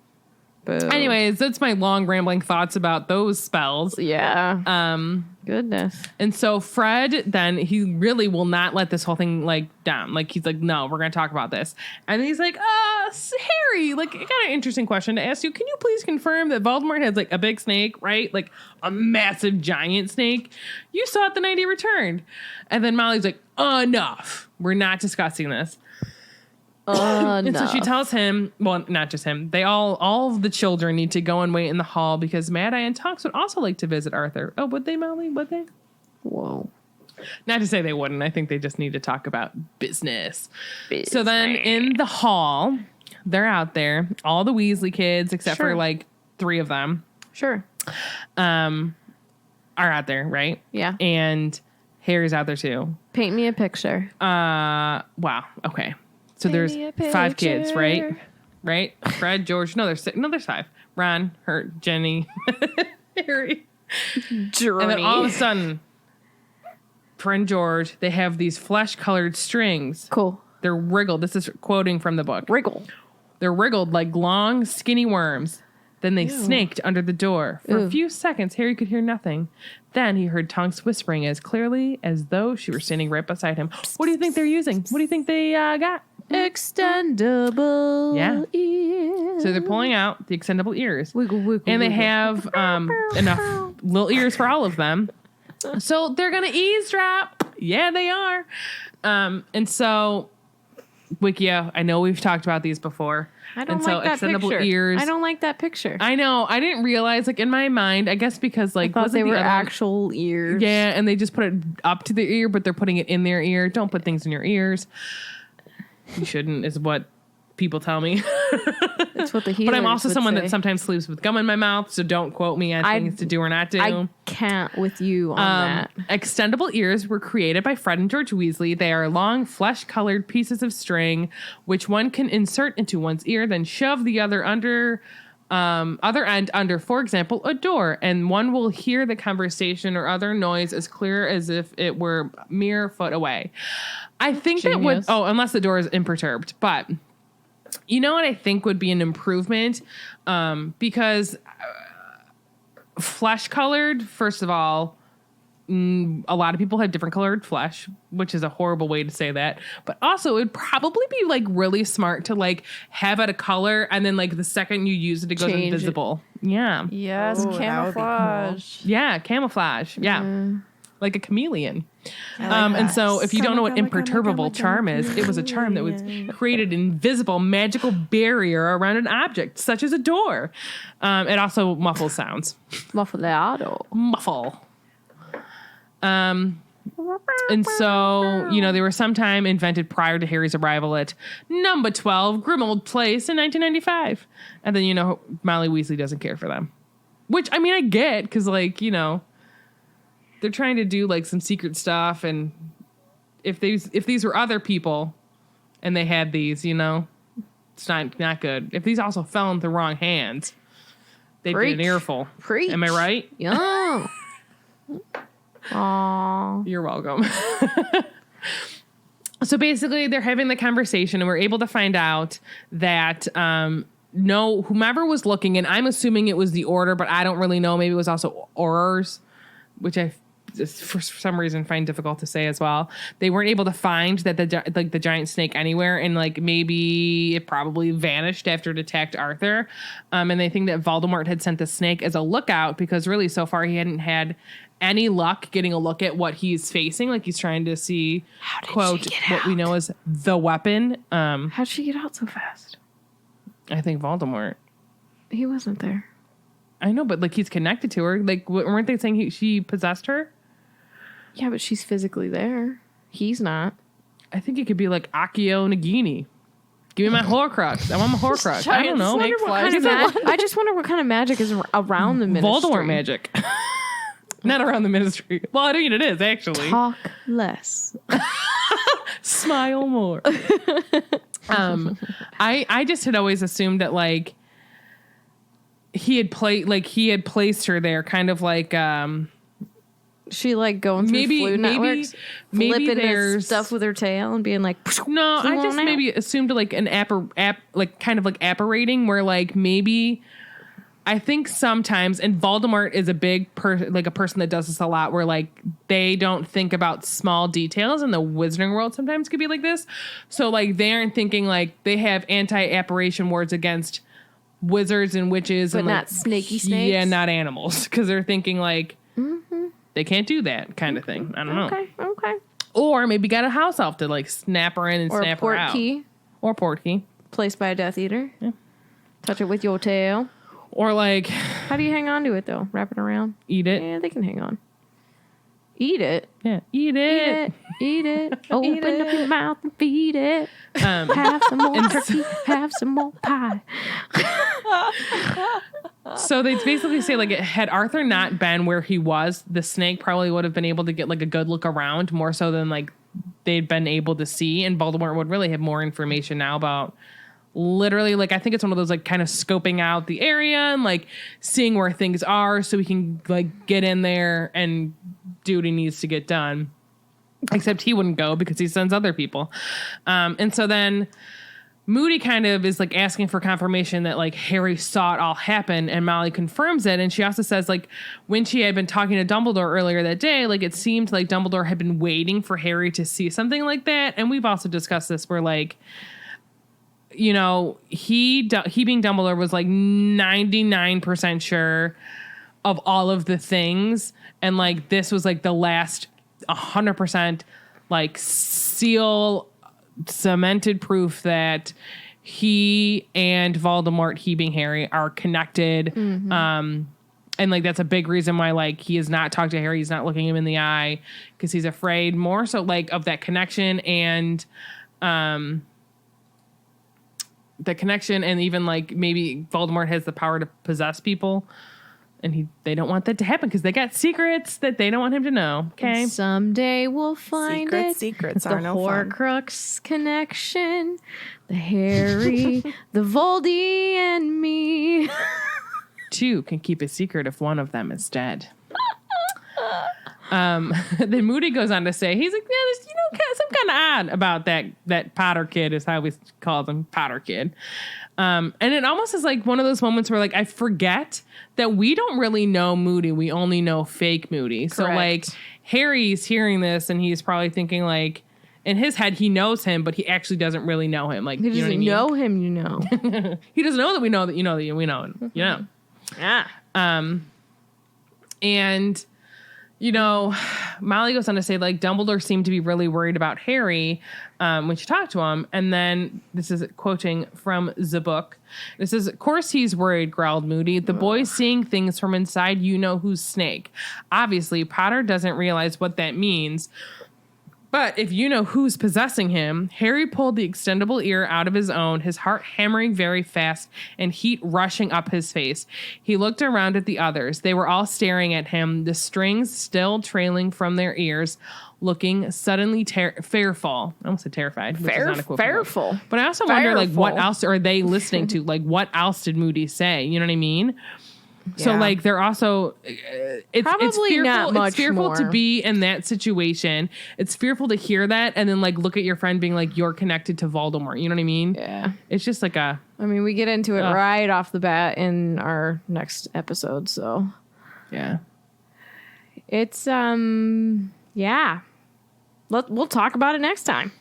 S1: Anyways, that's my long rambling thoughts about those spells.
S3: Yeah. Goodness.
S1: And so Fred, then he really will not let this whole thing like down. Like he's like, no, we're going to talk about this. And he's like, Harry, like I got an interesting question to ask you. Can you please confirm that Voldemort has like a big snake, right? Like a massive giant snake. You saw it the night he returned. And then Molly's like, enough. We're not discussing this. And so she tells him, well, not just him, they all of the children need to go and wait in the hall because Mad Eye and Tonks would also like to visit Arthur. Oh, would they, Molly? Would they?
S3: Whoa.
S1: Not to say they wouldn't. I think they just need to talk about business. So then in the hall, they're out there. All the Weasley kids, except for like 3 of them,
S3: Sure.
S1: are out there, right?
S3: Yeah.
S1: And Harry's out there too.
S3: Paint me a picture.
S1: Wow. Okay. So there's 5 kids, right? Right? Fred, George. No, there's 6. No, there's 5. Ron, Hurt, Jenny, Harry.
S3: Journey.
S1: And then all of a sudden, friend George, they have these flesh-colored strings.
S3: Cool.
S1: They're wriggled. This is quoting from the book.
S3: Wriggle.
S1: They're wriggled like long, skinny worms. Then they snaked under the door. For a few seconds, Harry could hear nothing. Then he heard Tonks whispering as clearly as though she were standing right beside him. What do you think they're using? What do you think they got
S3: Extendable ears.
S1: So they're pulling out the extendable ears.
S3: Wiggle, wiggle,
S1: And they
S3: wiggle.
S1: have enough little ears for all of them. So they're going to eavesdrop. Yeah, they are. And so, Wikia, I know we've talked about these before.
S3: I don't
S1: and so
S3: like that
S1: extendable
S3: picture.
S1: ears.
S3: I don't like that picture.
S1: I know. I didn't realize, like, in my mind, I guess because, like,
S3: I thought
S1: wasn't
S3: they
S1: the
S3: were
S1: other one-
S3: actual ears.
S1: Yeah, and they just put it up to their ear, but they're putting it in their ear. Don't put things in your ears. You shouldn't, is what people tell me.
S3: That's what the healers
S1: But I'm also
S3: would
S1: someone
S3: say.
S1: that sometimes sleeps with gum in my mouth, so don't quote me on things to do or not do.
S3: I can't with you on that.
S1: Extendable ears were created by Fred and George Weasley. They are long, flesh-colored pieces of string, which one can insert into one's ear, then shove the other end under, for example, a door, and one will hear the conversation or other noise as clear as if it were a mere foot away. I think that would,
S5: Genius.
S1: unless the door is imperturbed, but you know what I think would be an improvement? Because flesh colored, first of all, a lot of people have different colored flesh, which is a horrible way to say that. But also, it would probably be like really smart to like have it a color, and then like the second you use it, it goes
S3: Change it.
S1: invisible. Yeah,
S5: Yes,
S4: Ooh, that would be
S5: camouflage.
S1: yeah, camouflage. Yeah, like a chameleon.
S4: like
S1: And
S4: that.
S1: so, if you don't know what Imperturbable Charm is, it was a charm that was created an invisible magical barrier around an object, such as a door. It also muffles sounds.
S3: Mufflado.
S1: Muffle. And so, you know, they were sometime invented prior to Harry's arrival at number 12 Grimmauld Place in 1995. And then, you know, Molly Weasley doesn't care for them. Which, I mean, I get, because, like, you know, they're trying to do, like, some secret stuff. And if these were other people and they had these, you know, it's not good. If these also fell into the wrong hands, they'd be an
S3: Preach.
S1: earful.
S3: Preach.
S1: Am I right?
S3: Yeah. Aww.
S1: You're welcome. So basically, they're having the conversation, and we're able to find out that whomever was looking, and I'm assuming it was the Order, but I don't really know. Maybe it was also Aurors, which I just for some reason find difficult to say as well. They weren't able to find that the giant snake anywhere, and like maybe it probably vanished after it attacked Arthur. And they think that Voldemort had sent the snake as a lookout because really so far he hadn't had any luck getting a look at what he's facing. Like he's trying to see, quote, what we know as the weapon.
S3: How'd she get out so fast?
S1: I think Voldemort.
S3: He wasn't there.
S1: I know, but like he's connected to her. Like, weren't they saying she possessed her?
S3: Yeah, but she's physically there. He's not.
S1: I think it could be like Accio Nagini. Give me my Horcrux. I want my Horcrux. I don't know.
S5: Snake flies.
S3: I just wonder what kind of magic is around the ministry.
S1: Voldemort magic. Not around the ministry. Well, I mean it is actually.
S3: Talk less.
S1: Smile more. I just had always assumed that like he had placed her there, kind of like
S3: She like going through flu networks,
S1: maybe
S3: flipping
S1: there's
S3: this stuff with her tail and being like,
S1: No,
S3: flew
S1: I just
S3: on out.
S1: maybe assumed like an like kind of like apparating where like maybe I think sometimes, and Voldemort is a big like a person that does this a lot, where like they don't think about small details, and the wizarding world sometimes could be like this. So like they aren't thinking like they have anti-apparition wards against wizards and witches,
S3: but
S1: and
S3: not
S1: like,
S3: snaky snakes.
S1: yeah, not animals, because they're thinking like they can't do that kind of thing. I don't know.
S3: Okay.
S1: Or maybe got a house elf to like snap her in and
S3: Or a
S1: snap her
S3: port
S1: out.
S3: key
S1: Or port key.
S3: placed by a Death Eater. Yeah. Touch it with your tail.
S1: Or like
S3: How do you hang on to it though? Wrap it around.
S1: eat it.
S3: Yeah, they can hang on. Eat it.
S1: Yeah, eat it.
S3: Eat it. Open up your mouth and feed it.
S1: Um,
S3: Have some more turkey. Have some more pie.
S1: so they basically say like had Arthur not been where he was, the snake probably would have been able to get like a good look around more so than like they'd been able to see, and Voldemort would really have more information now about literally like I think it's one of those like kind of scoping out the area and like seeing where things are so he can like get in there and do what he needs to get done. Except he wouldn't go because he sends other people. And so then Moody kind of is like asking for confirmation that like Harry saw it all happen, and Molly confirms it. And she also says like when she had been talking to Dumbledore earlier that day, like it seemed like Dumbledore had been waiting for Harry to see something like that. And we've also discussed this where like you know, he being Dumbledore was like 99% sure of all of the things. And like, this was like the last 100% like seal cemented proof that he and Voldemort, he being Harry, are connected. And like, that's a big reason why like he is not talking to Harry. He's not looking him in the eye because he's afraid more so like of that connection and the connection. And even like maybe Voldemort has the power to possess people. And they don't want that to happen because they got secrets that they don't want him to know. Okay.
S3: Someday we'll find it.
S4: Secrets
S3: The
S4: are no fun.
S3: Horcrux Connection. The Harry, the Voldy, and me.
S1: Two can keep a secret if one of them is dead. Then Moody goes on to say, he's like, yeah, there's, you know, some kind of odd about that Potter kid is how we call him, Potter kid. And it almost is like one of those moments where like I forget that we don't really know Moody. We only know fake Moody. So like Harry's hearing this and he's probably thinking like in his head he knows him, but he actually doesn't really know him. Like
S3: He doesn't
S1: you know what I mean?
S3: know him, you know.
S1: He doesn't know that we know that you know that we know him. You know.
S3: Yeah.
S1: And, you know, Molly goes on to say, like, Dumbledore seemed to be really worried about Harry when she talked to him. And then, this is quoting from the book. It says, of course he's worried, growled Moody. The boy's seeing things from inside you know who's Snake. Obviously, Potter doesn't realize what that means. But if you know who's possessing him, Harry pulled the extendable ear out of his own, his heart hammering very fast and heat rushing up his face. He looked around at the others. They were all staring at him, the strings still trailing from their ears, looking suddenly fearful. I almost said terrified. Which is not a quote from them.
S3: Fearful.
S1: But I also wonder, like, what
S3: Fearful.
S1: else are they listening to? Like, what else did Moody say? You know what I mean? So,
S4: Yeah.
S1: like, they're also, it's
S3: Probably
S1: fearful,
S3: not much
S1: it's fearful to
S3: more.
S1: be in that situation. It's fearful to hear that and then, like, look at your friend being like, you're connected to Voldemort. You know what I mean?
S3: Yeah.
S1: It's just like a,
S3: I mean, we get into it right off the bat in our next episode, so
S1: yeah.
S3: it's yeah. We'll talk about it next time.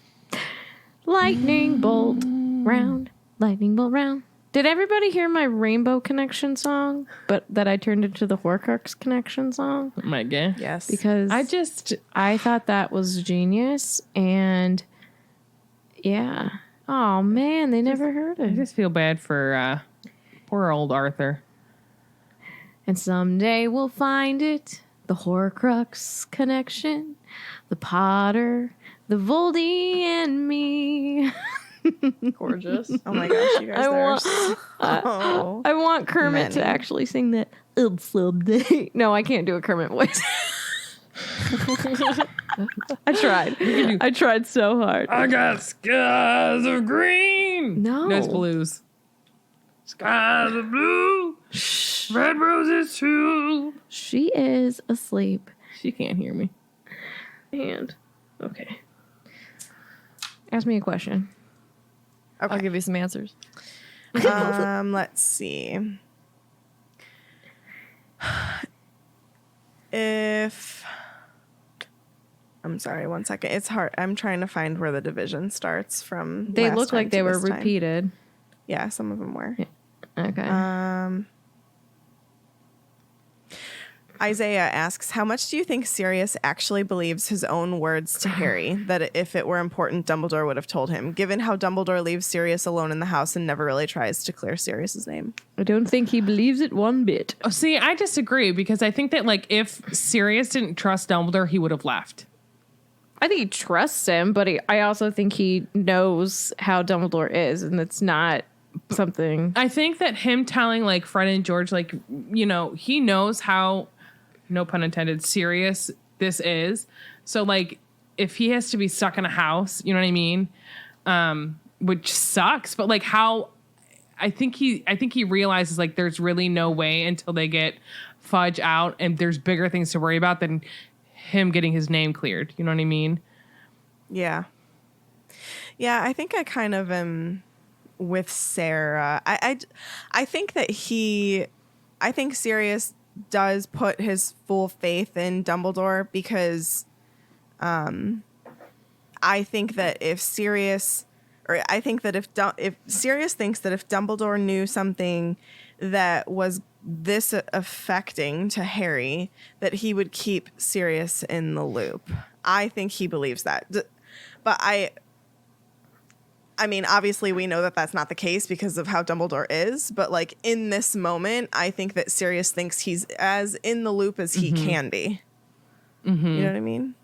S3: Lightning bolt round, lightning bolt round. Did everybody hear my Rainbow Connection song, but that I turned into the Horcrux Connection song?
S1: My God.
S4: Yes.
S3: Because I thought that was genius, and yeah. Oh man, they never heard
S1: I
S3: it.
S1: just feel bad for poor old Arthur.
S3: And someday we'll find it. The Horcrux Connection, the Potter, the Voldy, and me.
S5: Gorgeous.
S4: Oh my gosh, you guys are so
S3: I want Kermit to
S4: Many.
S3: actually sing that. Someday. No, I can't do a Kermit voice. I tried. I tried so hard.
S1: I got skies of green.
S3: No.
S1: It's blues. Skies of blue. Red roses too.
S3: She is asleep.
S1: She can't hear me.
S3: And okay. Ask me a question.
S5: I'll give you some answers.
S4: Let's see. If I'm sorry, one second. It's hard. I'm trying to find where the division starts from.
S3: They
S4: last
S3: look
S4: time
S3: like they
S4: to
S3: were
S4: this time.
S3: repeated.
S4: Yeah, some of them were.
S3: Okay.
S4: Isaiah asks, how much do you think Sirius actually believes his own words to Harry, that if it were important, Dumbledore would have told him, given how Dumbledore leaves Sirius alone in the house and never really tries to clear Sirius's name?
S3: I don't think he believes it one bit.
S1: Oh, see, I disagree because I think that like if Sirius didn't trust Dumbledore, he would have left.
S3: I think he trusts him, but I also think he knows how Dumbledore is, and it's not something.
S1: I think that him telling like Fred and George, like, you know, he knows how, no pun intended, serious this is. So like if he has to be stuck in a house, you know what I mean? Which sucks, but like how I think he realizes like there's really no way until they get Fudge out and there's bigger things to worry about than him getting his name cleared. You know what I mean?
S4: Yeah. Yeah, I think I kind of am with Sarah. I think that I think Sirius does put his full faith in Dumbledore because I think that if Sirius or I think that if Sirius thinks that if Dumbledore knew something that was this affecting to Harry, that he would keep Sirius in the loop. I think he believes that. But I mean, obviously we know that that's not the case because of how Dumbledore is, but like in this moment, I think that Sirius thinks he's as in the loop as he can be. Mm-hmm. You know what I mean?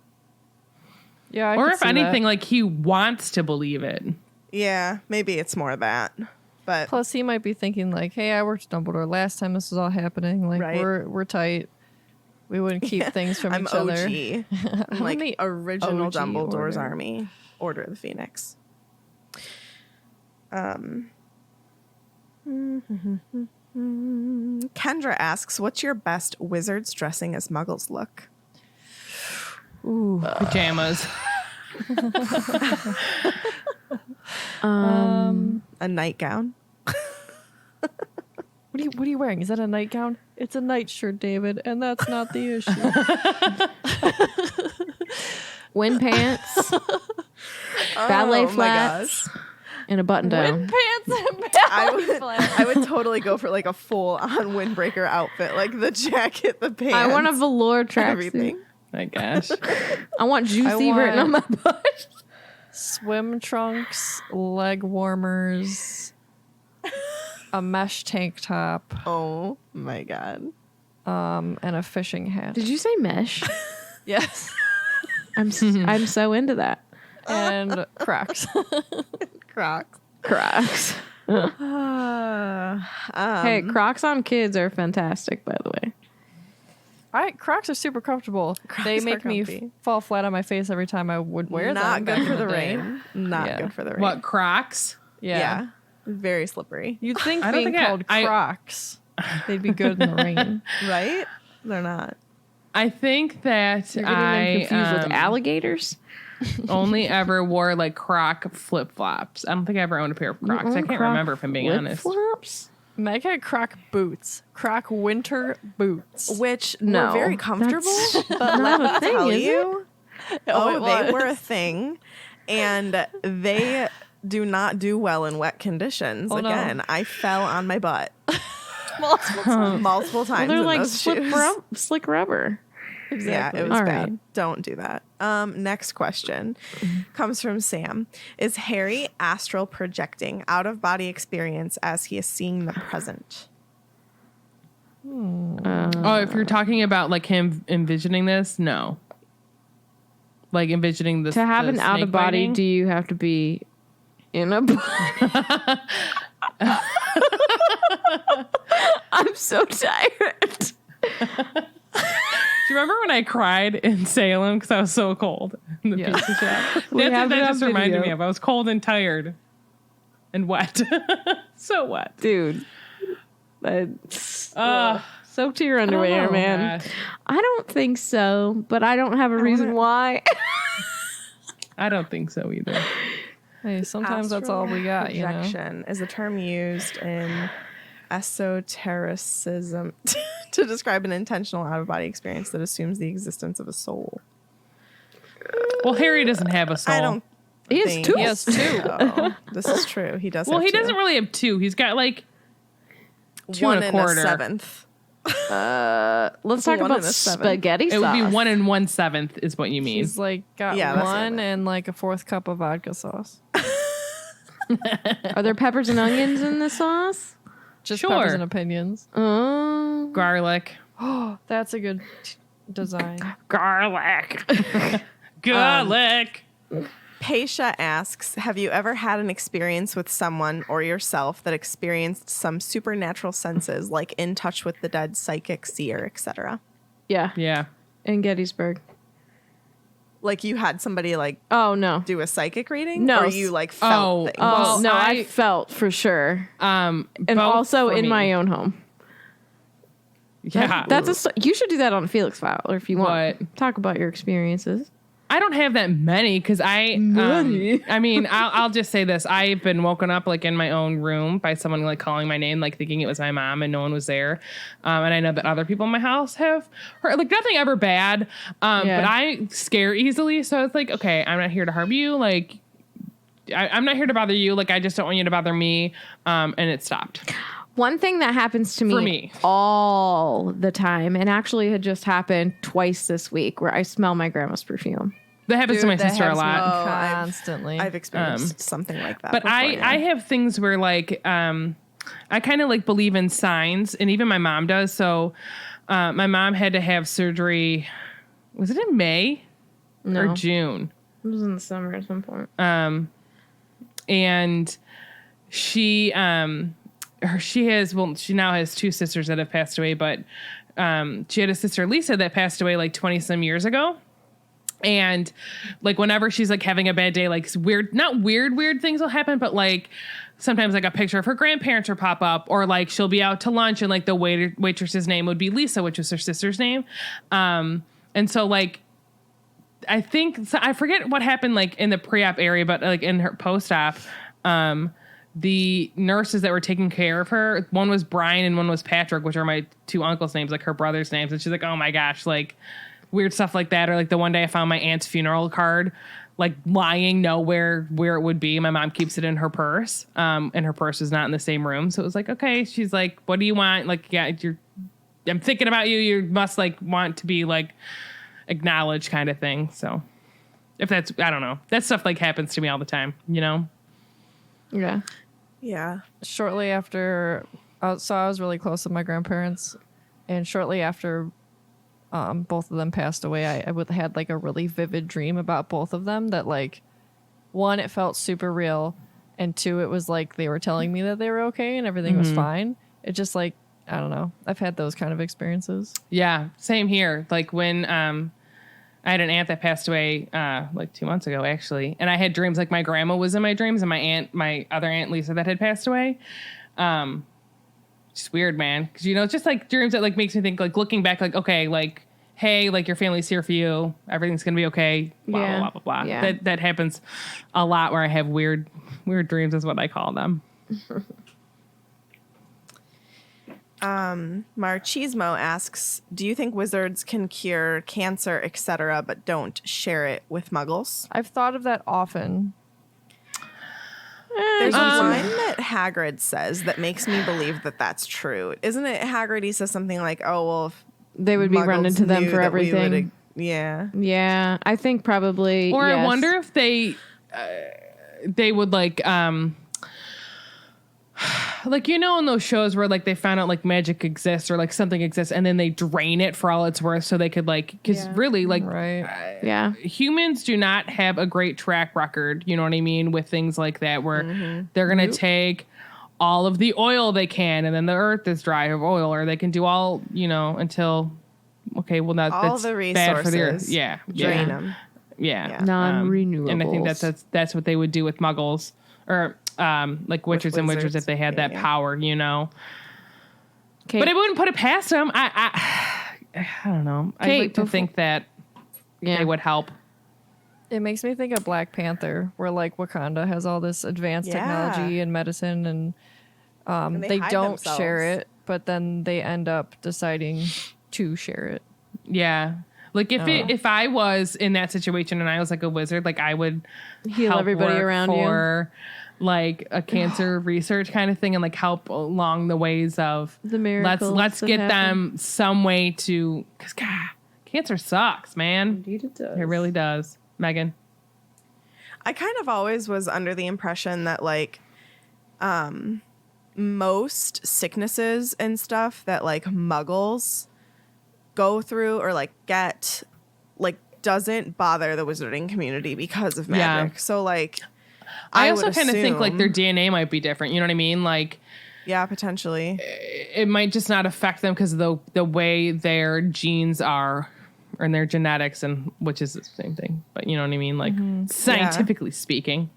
S5: Yeah.
S1: Or if anything, like he wants to believe it.
S4: Yeah, maybe it's more that. But
S5: plus, he might be thinking like, "Hey, I worked with Dumbledore last time this was all happening. Like,
S4: right.
S5: we're tight. We wouldn't keep things from
S4: I'm
S5: each
S4: OG.
S5: other."
S4: I'm like
S5: the
S4: original
S5: OG
S4: Dumbledore's
S5: order.
S4: army, Order of the Phoenix. Kendra asks, "What's your best wizards dressing as Muggles look?"
S5: Ooh.
S1: Pajamas.
S4: A nightgown.
S5: What are you wearing? Is that a nightgown? It's a nightshirt, David, and that's not the issue.
S3: Wind pants, ballet flats, and a button down.
S5: Pants and
S4: I would totally go for like a full on windbreaker outfit, like the jacket, the pants.
S3: I want a velour tracksuit.
S4: everything.
S1: My gosh.
S3: I want juicy written on my butt.
S5: Swim trunks, leg warmers, a mesh tank top,
S4: Oh my god.
S5: and a fishing hat.
S3: Did you say mesh?
S5: Yes.
S3: I'm so into that.
S5: And Crocs.
S4: Crocs.
S3: Crocs. Hey, Crocs on kids are fantastic, by the way.
S5: Crocs are super comfortable. They
S4: Crocs are
S5: make me
S4: comfy.
S5: fall flat on my face every time I would wear
S4: Not
S5: them.
S4: good
S5: back
S4: for
S5: in
S4: the
S5: day.
S4: rain. Not
S5: Yeah.
S4: good for the rain.
S1: What, Crocs?
S5: Yeah.
S4: Very slippery.
S5: You'd think
S1: I don't
S5: being
S1: think
S5: called Crocs, they'd be good in the rain.
S4: Right? They're not.
S1: I think that
S3: You're getting them confused with alligators.
S1: only ever wore like Croc flip flops. I don't think I ever owned a pair of Crocs. I can't remember if I'm being honest.
S3: Flops?
S5: Meg had Croc boots. Croc winter boots.
S4: Which
S3: No,
S4: were very comfortable.
S3: that's
S4: But
S3: not
S4: let
S3: a
S4: me
S3: thing,
S4: tell
S3: is
S4: you,
S5: it
S4: they
S5: was.
S4: were a thing. And they do not do well in wet conditions.
S5: Oh, no.
S4: Again, I fell on my butt
S5: Multiple times.
S4: multiple
S3: Well,
S4: times.
S3: they're
S4: in
S3: like
S4: those shoes.
S3: slick rubber.
S4: Yeah, it was
S3: All
S4: bad.
S3: right.
S4: Don't do that. Next question comes from Sam. Is Harry astral projecting out of body experience as he is seeing the present?
S1: Oh, if you're talking about like him envisioning this, no. Like envisioning this.
S3: To have
S1: the
S3: an out of
S1: snake
S3: body,
S1: biting?
S3: do you have to be in a body? I'm so tired.
S1: Do you remember when I cried in Salem because I was so cold in the
S5: Yeah.
S1: pizza shop? That's
S3: We
S1: what
S3: have
S1: that
S3: it on
S1: just reminded
S3: video.
S1: me of. I was cold and tired and wet. So wet.
S3: Dude. Soak to your underwear,
S1: Oh,
S3: man.
S1: gosh.
S3: I don't think so, but I don't have a reason why.
S1: I don't think so either.
S5: Hey, sometimes that's all we got, you know.
S4: Projection is a term used in esotericism to describe an intentional out of body experience that assumes the existence of a soul.
S1: Well, Harry doesn't have a soul.
S4: I don't.
S3: He has
S4: think
S3: two.
S5: He has two.
S4: so. This is true. He does.
S1: Well,
S4: have
S1: he
S4: two.
S1: doesn't really have two. He's got like two
S4: One
S1: and a
S4: and
S1: quarter.
S4: a seventh.
S3: Let's talk
S4: One
S3: about
S4: and a seven.
S3: spaghetti
S1: It
S3: sauce.
S1: would be 1 1/7 is what you mean.
S5: He's like got
S4: Yeah, that's what I
S5: one
S4: meant.
S5: and like a fourth cup of vodka sauce.
S3: Are there peppers and onions in the sauce?
S5: Just
S1: Sure.
S5: peppers and opinions.
S1: Garlic.
S5: Oh, that's a good design.
S1: Garlic. Garlic.
S4: Paisha asks, have you ever had an experience with someone or yourself that experienced some supernatural senses, like in touch with the dead, psychic, seer, etc.?
S3: Yeah,
S1: Yeah.
S3: in Gettysburg.
S4: Like you had somebody like
S3: Oh, no.
S4: do a psychic reading?
S3: No.
S4: Or you like felt things?
S3: Oh,
S1: Well,
S3: no, I
S1: I-
S3: felt for sure. And
S1: both
S3: also
S1: for
S3: in
S1: me.
S3: my own home.
S1: Yeah.
S3: You should do that on Felix File, or if you want.
S1: What?
S3: Talk about your experiences.
S1: I don't have that many because I mean, I'll just say this. I've been woken up like in my own room by someone like calling my name, like thinking it was my mom and no one was there. And I know that other people in my house have heard, like nothing ever bad.
S3: Yeah.
S1: But I scare easily. So it's like, okay, I'm not here to harm you. Like, I'm not here to bother you. Like, I just don't want you to bother me. And it stopped.
S3: One thing that happens to
S1: For
S3: me,
S1: me.
S3: all the time, and actually had just happened twice this week, where I smell my grandma's perfume.
S1: That happens to my
S5: That
S1: sister a
S5: happens to me
S1: lot.
S5: constantly.
S4: I've experienced something like that.
S1: But
S4: before,
S1: I have things where like I kind of like believe in signs, and even my mom does. So my mom had to have surgery. Was it in May or
S3: No.
S1: June?
S3: It was in the summer at some point.
S1: And she she now has two sisters that have passed away, but she had a sister, Lisa, that passed away like 20 some years ago. And like whenever she's like having a bad day, like not weird things will happen, but like sometimes like a picture of her grandparents will pop up, or like she'll be out to lunch and like the waitress's name would be Lisa, which was her sister's name. And so like I forget what happened like in the pre-op area, but like in her post-op, the nurses that were taking care of her, one was Brian and one was Patrick, which are my two uncles' names, like her brother's names. And she's like, oh my gosh, like weird stuff like that. Or like the one day I found my aunt's funeral card, like lying nowhere where it would be. My mom keeps it in her purse. And her purse is not in the same room. So it was like, okay, she's like, what do you want? Like, yeah, I'm thinking about you. You must like want to be like acknowledged kind of thing. So if that's, I don't know, that stuff like happens to me all the time, you know?
S3: Yeah.
S4: Yeah.
S5: Shortly after, so I was really close with my grandparents, and shortly after both of them passed away, I had like a really vivid dream about both of them that like, one, it felt super real, and two, it was like they were telling me that they were okay and everything was fine. It just like, I don't know. I've had those kind of experiences.
S1: Yeah, same here. Like when I had an aunt that passed away like 2 months ago, actually, and I had dreams like my grandma was in my dreams, and my other aunt Lisa that had passed away. It's weird, man, because you know, it's just like dreams that like makes me think, like looking back, like okay, like hey, like your family's here for you, everything's gonna be okay. Blah
S3: Yeah.
S1: blah blah blah blah.
S3: Yeah.
S1: That happens a lot where I have weird dreams, is what I call them.
S4: Marchismo asks, do you think wizards can cure cancer, etc., but don't share it with muggles?
S5: I've thought of that often.
S4: There's a line that Hagrid says that makes me believe that that's true. Isn't it Hagrid? He says something like, oh, well, if
S3: They would be
S4: muggles
S3: running to them
S4: knew
S3: for
S4: that we would-
S3: everything.
S4: Yeah.
S3: Yeah. I think probably.
S1: Or I
S3: yes.
S1: wonder if they would like like, you know, in those shows where like they found out like magic exists or like something exists, and then they drain it for all it's worth so they could like, because really like
S5: Right.
S3: Yeah.
S1: humans do not have a great track record, you know what I mean, with things like that, where they're gonna take all of the oil they can, and then the earth is dry of oil, or they can do all, you know, until okay, well, now
S4: All
S1: that's
S4: the
S1: bad for the earth.
S4: resources.
S1: Yeah,
S4: Drain
S1: yeah.
S4: them.
S1: Yeah.
S3: Non-renewables.
S1: And I think that's what they would do with muggles, or like witches and wizards, if they had that power, you know.
S3: Okay.
S1: But it wouldn't put it past them. I don't know. I
S3: Kate,
S1: like to think that they would help.
S5: It makes me think of Black Panther, where like Wakanda has all this advanced
S4: Yeah.
S5: technology and medicine, and
S4: And
S5: they
S4: hide
S5: don't
S4: themselves.
S5: share it, but then they end up deciding to share it.
S1: Yeah. Like if I was in that situation and I was like a wizard, like I would
S3: Heal
S1: help
S3: everybody
S1: work
S3: around you.
S1: for like a cancer research kind of thing, and like help along the ways of
S3: The miracles
S1: let's
S3: that
S1: get
S3: happen.
S1: them some way to, because God, cancer sucks, man.
S3: Indeed it does.
S1: It really does. Megan.
S4: I kind of always was under the impression that like most sicknesses and stuff that like muggles go through or like get like doesn't bother the wizarding community because of
S1: Yeah.
S4: magic. So like
S1: I
S4: I
S1: also
S4: would
S1: kind of think like their
S4: assume-
S1: DNA might be different. You know what I mean? Like
S4: yeah, potentially.
S1: it might just not affect them because of the way their genes are, and their genetics, and which is the same thing. But you know what I mean? Like scientifically speaking.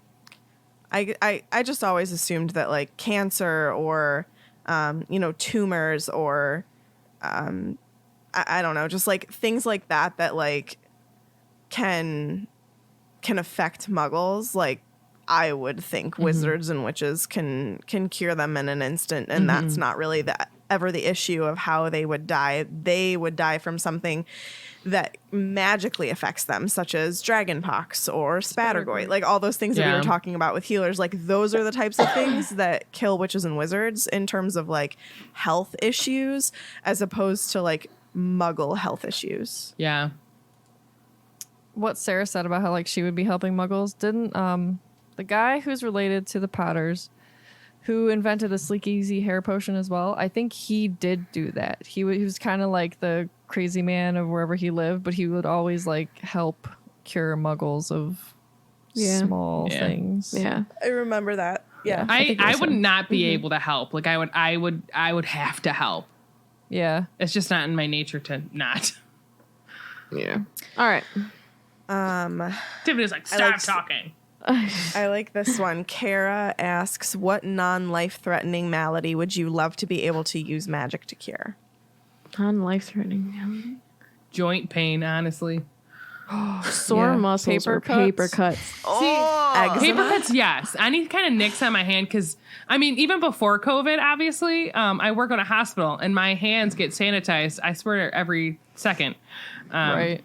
S4: I just always assumed that like cancer or you know, tumors or I don't know, just like things like that like can affect muggles. Like I would think wizards and witches can cure them in an instant, and that's not really ever the issue of how they would die. They would die from something that magically affects them, such as dragonpox or spattergoit, like all those things that we
S1: Yeah.
S4: were talking about with healers. Like those are the types of things that kill witches and wizards in terms of like health issues, as opposed to like muggle health issues.
S1: Yeah.
S5: What Sarah said about how like she would be helping muggles, didn't the guy who's related to the Potters who invented the Sleek Easy hair potion as well, I think he did do that. He was kind of like the crazy man of wherever he lived, but he would always like help cure muggles of small
S1: Yeah.
S5: things.
S3: Yeah.
S4: I remember that. Yeah.
S1: I would not be able to help. Like I would have to help.
S5: Yeah.
S1: It's just not in my nature to not.
S3: Yeah. All right.
S1: Tiffany's like, stop
S4: like-
S1: talking.
S4: I like this one. Kara asks, what non-life-threatening malady would you love to be able to use magic to cure?
S3: Non-life-threatening.
S1: Joint pain, honestly.
S3: Sore
S5: Yeah.
S3: muscles
S5: Paper
S3: or paper
S5: cuts.
S3: cuts.
S4: Eczema?
S1: Paper cuts, yes. Any kind of nicks on my hand, because I mean, even before COVID, obviously, I work on a hospital and my hands get sanitized. I swear every second.
S5: Right.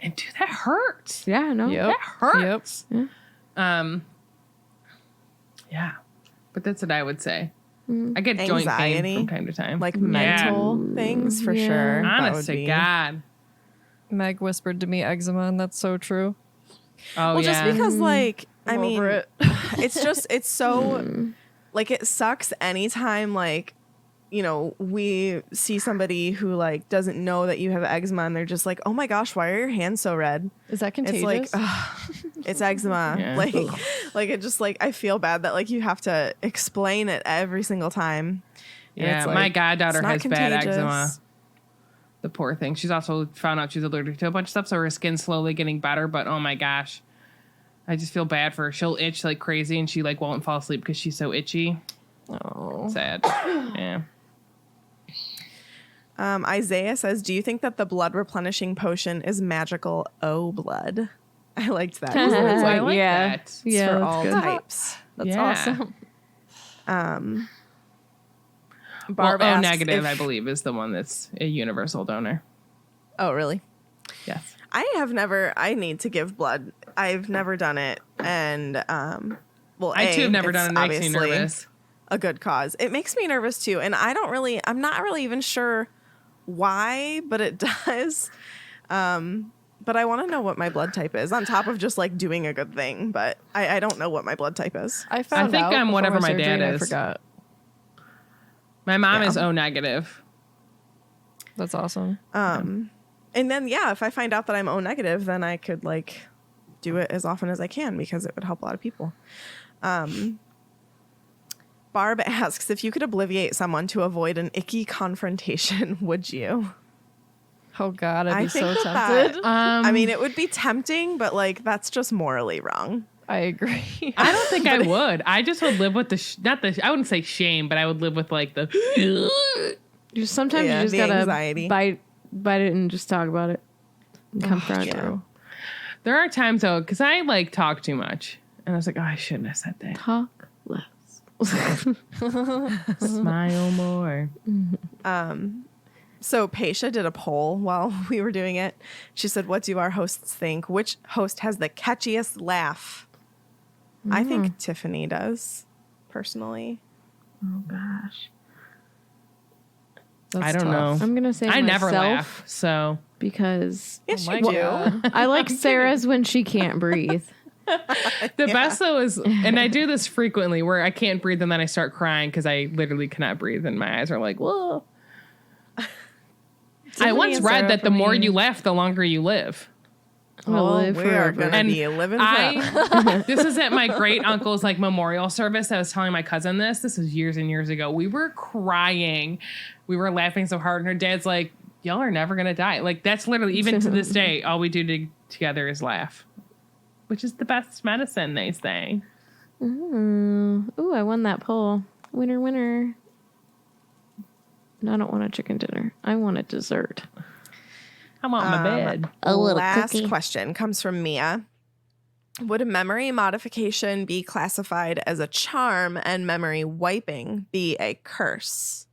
S1: And dude, that hurts.
S3: Yeah, no.
S5: Yep.
S1: That hurts.
S3: Yep.
S1: Yeah, but that's what I would say. I get joint pain
S4: Anxiety?
S1: from time to time,
S4: Like
S1: Yeah.
S4: mental things for
S3: Yeah.
S4: sure. That
S1: Honest
S4: would
S1: to
S4: be-
S1: God.
S5: Meg whispered to me eczema, and that's so true.
S1: Oh
S4: Well,
S1: yeah.
S4: just because like I
S5: I'm
S4: mean,
S5: over it.
S4: it's so like it sucks anytime like we see somebody who like doesn't know that you have eczema and they're just like, oh my gosh, why are your hands so red?
S5: Is that contagious?
S4: It's like ugh, it's eczema.
S1: Yeah.
S4: Like it just like I feel bad that like you have to explain it every single time. And
S1: Yeah,
S4: it's
S1: my
S4: like,
S1: goddaughter
S4: it's not
S1: has bad
S4: contagious.
S1: eczema. The poor thing. She's also found out she's allergic to a bunch of stuff, so her skin's slowly getting better. But oh my gosh, I just feel bad for her. She'll itch like crazy, and she like won't fall asleep because she's so itchy.
S5: Oh.
S1: Sad. Yeah.
S4: Isaiah says, do you think that the blood replenishing potion is magical blood? I liked that.
S1: I like
S3: Yeah.
S1: that.
S4: It's
S3: Yeah,
S4: for
S3: that's
S4: all
S3: good.
S4: types.
S5: That's
S1: Yeah.
S5: awesome.
S4: Barb
S1: well, O
S4: asks
S1: negative,
S4: if-
S1: I believe, is the one that's a universal donor.
S4: Oh, really?
S1: Yes.
S4: I need to give blood. I've never done it. And, well,
S1: I too have never done it.
S4: It
S1: It makes me
S4: obviously
S1: nervous.
S4: a good cause. It makes me nervous too. And I'm not really even sure why, but it does. But I want to know what my blood type is on top of just like doing a good thing. But I don't know what my blood type is.
S5: I found
S1: think
S5: out
S1: I'm
S5: before
S1: whatever my
S5: surgery
S1: dad
S5: and I
S1: is.
S5: forgot.
S1: My mom
S4: Yeah.
S1: is O negative.
S5: That's awesome.
S4: And then, yeah, if I find out that I'm O negative, then I could like do it as often as I can because it would help a lot of people. Barb asks, if you could obliviate someone to avoid an icky confrontation, would you?
S5: Oh God, I'd
S4: I
S5: be
S4: think
S5: so
S4: that
S5: tempted.
S4: I mean, it would be tempting, but like that's just morally wrong.
S5: I agree.
S1: I don't think I would. I just would live with I wouldn't say shame, but I would live with like the
S3: Sometimes
S4: Yeah,
S3: you just
S4: the
S3: gotta
S4: anxiety.
S3: bite it and just talk about it. And confront it.
S4: true.
S1: There are times though, because I like talk too much, and I was like, oh, I shouldn't have said that.
S3: Talk less.
S1: Smile more.
S4: So Paisha did a poll while we were doing it. She said, what do our hosts think? Which host has the catchiest laugh? I think Tiffany does, personally.
S3: Oh gosh.
S5: That's
S1: I don't
S5: tough.
S1: know.
S3: I'm gonna say
S1: I never
S3: myself
S1: laugh, so
S3: because
S4: Yes,
S5: my
S4: you do.
S5: God.
S3: I like Sarah's when she can't breathe.
S1: the best though is, and I do this frequently, where I can't breathe and then I start crying because I literally cannot breathe, and my eyes are like, whoa. I once
S5: and
S1: read
S5: Sarah
S1: that the
S5: for
S1: more
S5: me.
S1: you laugh, the longer you live.
S3: We'll live
S4: we are
S3: forever.
S4: going to
S1: And
S4: be living forever.
S1: This is at my great uncle's like memorial service. I was telling my cousin this. This was years and years ago. We were crying. We were laughing so hard, and her dad's like, "Y'all are never gonna die." Like that's literally, even to this day, all we do together is laugh, which is the best medicine, they say.
S3: Ooh, I won that poll. Winner, winner. No, I don't want a chicken dinner. I want a dessert.
S1: I want my bed.
S3: A little
S4: Last
S3: cookie.
S4: question comes from Mia. Would a memory modification be classified as a charm and memory wiping be a curse?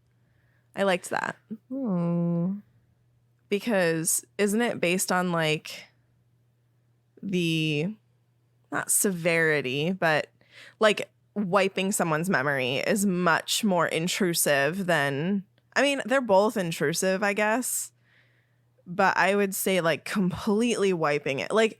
S4: I liked that.
S5: Hmm.
S4: because isn't it based on like the not severity, but like wiping someone's memory is much more intrusive than, I mean, they're both intrusive, I guess. But I would say like completely wiping it. Like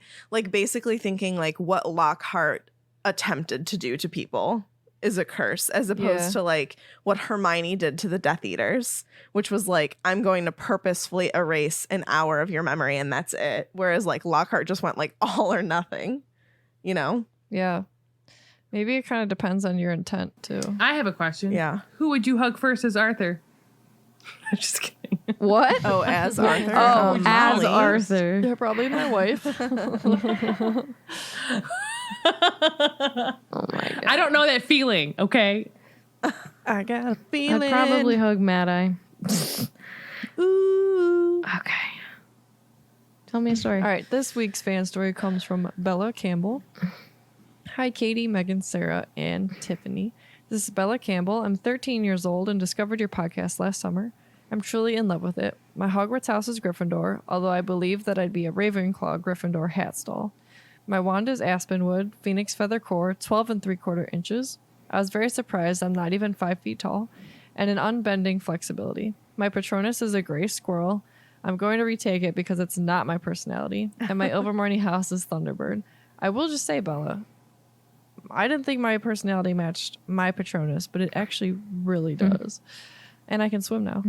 S4: basically thinking like what Lockhart attempted to do to people is a curse, as opposed to like what Hermione did to the Death Eaters, which was like, I'm going to purposefully erase an hour of your memory and that's it. Whereas like Lockhart just went like all or nothing, you know?
S5: Yeah. Maybe it kind of depends on your intent too.
S1: I have a question.
S4: Yeah.
S1: Who would you hug first as Arthur? I'm just kidding.
S3: What?
S4: Oh, as Arthur.
S3: Oh, as
S4: Molly.
S3: Arthur.
S5: Yeah, probably my wife.
S3: Oh my god.
S1: I don't know that feeling, okay?
S4: I got a feeling.
S3: I'd probably hug Mad Eye.
S4: Ooh.
S3: Okay. Tell me a story.
S5: All right, this week's fan story comes from Bella Campbell. Hi, Katie, Megan, Sarah, and Tiffany. This is Bella Campbell. I'm 13 years old and discovered your podcast last summer. I'm truly in love with it. My Hogwarts house is Gryffindor, although I believe that I'd be a Ravenclaw Gryffindor hat stall. My wand is Aspenwood, Phoenix Feather Core, 12 3/4 inches. I was very surprised I'm not even 5 feet tall, and an unbending flexibility. My Patronus is a gray squirrel. I'm going to retake it because it's not my personality, and my Ilvermorny house is Thunderbird. I will just say, Bella, I didn't think my personality matched my Patronus, but it actually really does. And I can swim now.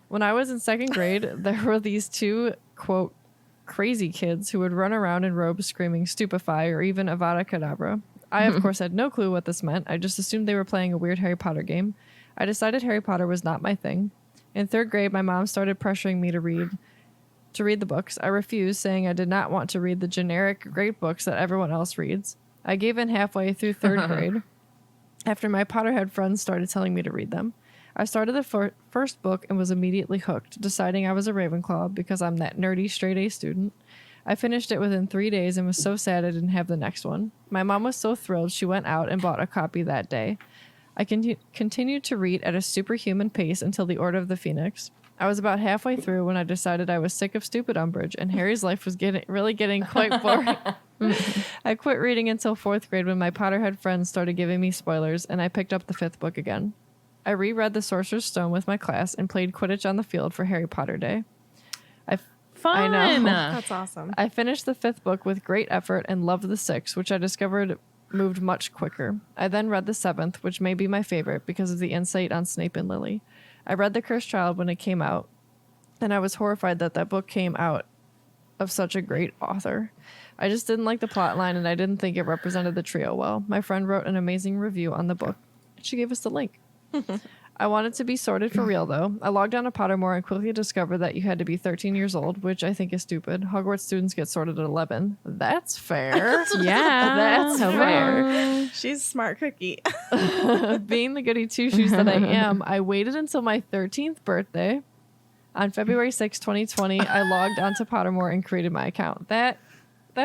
S5: When I was in second grade, there were these two, quote, crazy kids who would run around in robes screaming stupefy or even Avada Kedavra. I, of course, had no clue what this meant. I just assumed they were playing a weird Harry Potter game. I decided Harry Potter was not my thing. In third grade, my mom started pressuring me to read the books. I refused, saying I did not want to read the generic great books that everyone else reads. I gave in halfway through third grade after my Potterhead friends started telling me to read them. I started the first book and was immediately hooked, deciding I was a Ravenclaw because I'm that nerdy straight-A student. I finished it within 3 days and was so sad I didn't have the next one. My mom was so thrilled she went out and bought a copy that day. I continued to read at a superhuman pace until the Order of the Phoenix. I was about halfway through when I decided I was sick of stupid Umbridge and Harry's life was getting quite boring. I quit reading until fourth grade when my Potterhead friends started giving me spoilers and I picked up the fifth book again. I reread The Sorcerer's Stone with my class and played Quidditch on the field for Harry Potter Day.
S1: Fun.
S5: I know.
S4: That's awesome.
S5: I finished the fifth book with great effort and loved the sixth, which I discovered moved much quicker. I then read the seventh, which may be my favorite because of the insight on Snape and Lily. I read The Cursed Child when it came out, and I was horrified that book came out of such a great author. I just didn't like the plot line, and I didn't think it represented the trio well. My friend wrote an amazing review on the book. She gave us the link. I wanted to be sorted for real, though. I logged on to Pottermore and quickly discovered that you had to be 13 years old, which I think is stupid. Hogwarts students get sorted at 11. That's fair.
S3: Yeah.
S5: That's fair.
S4: She's a smart cookie.
S5: Being the goody two-shoes that I am, I waited until my 13th birthday. On February 6, 2020, I logged onto Pottermore and created my account. That's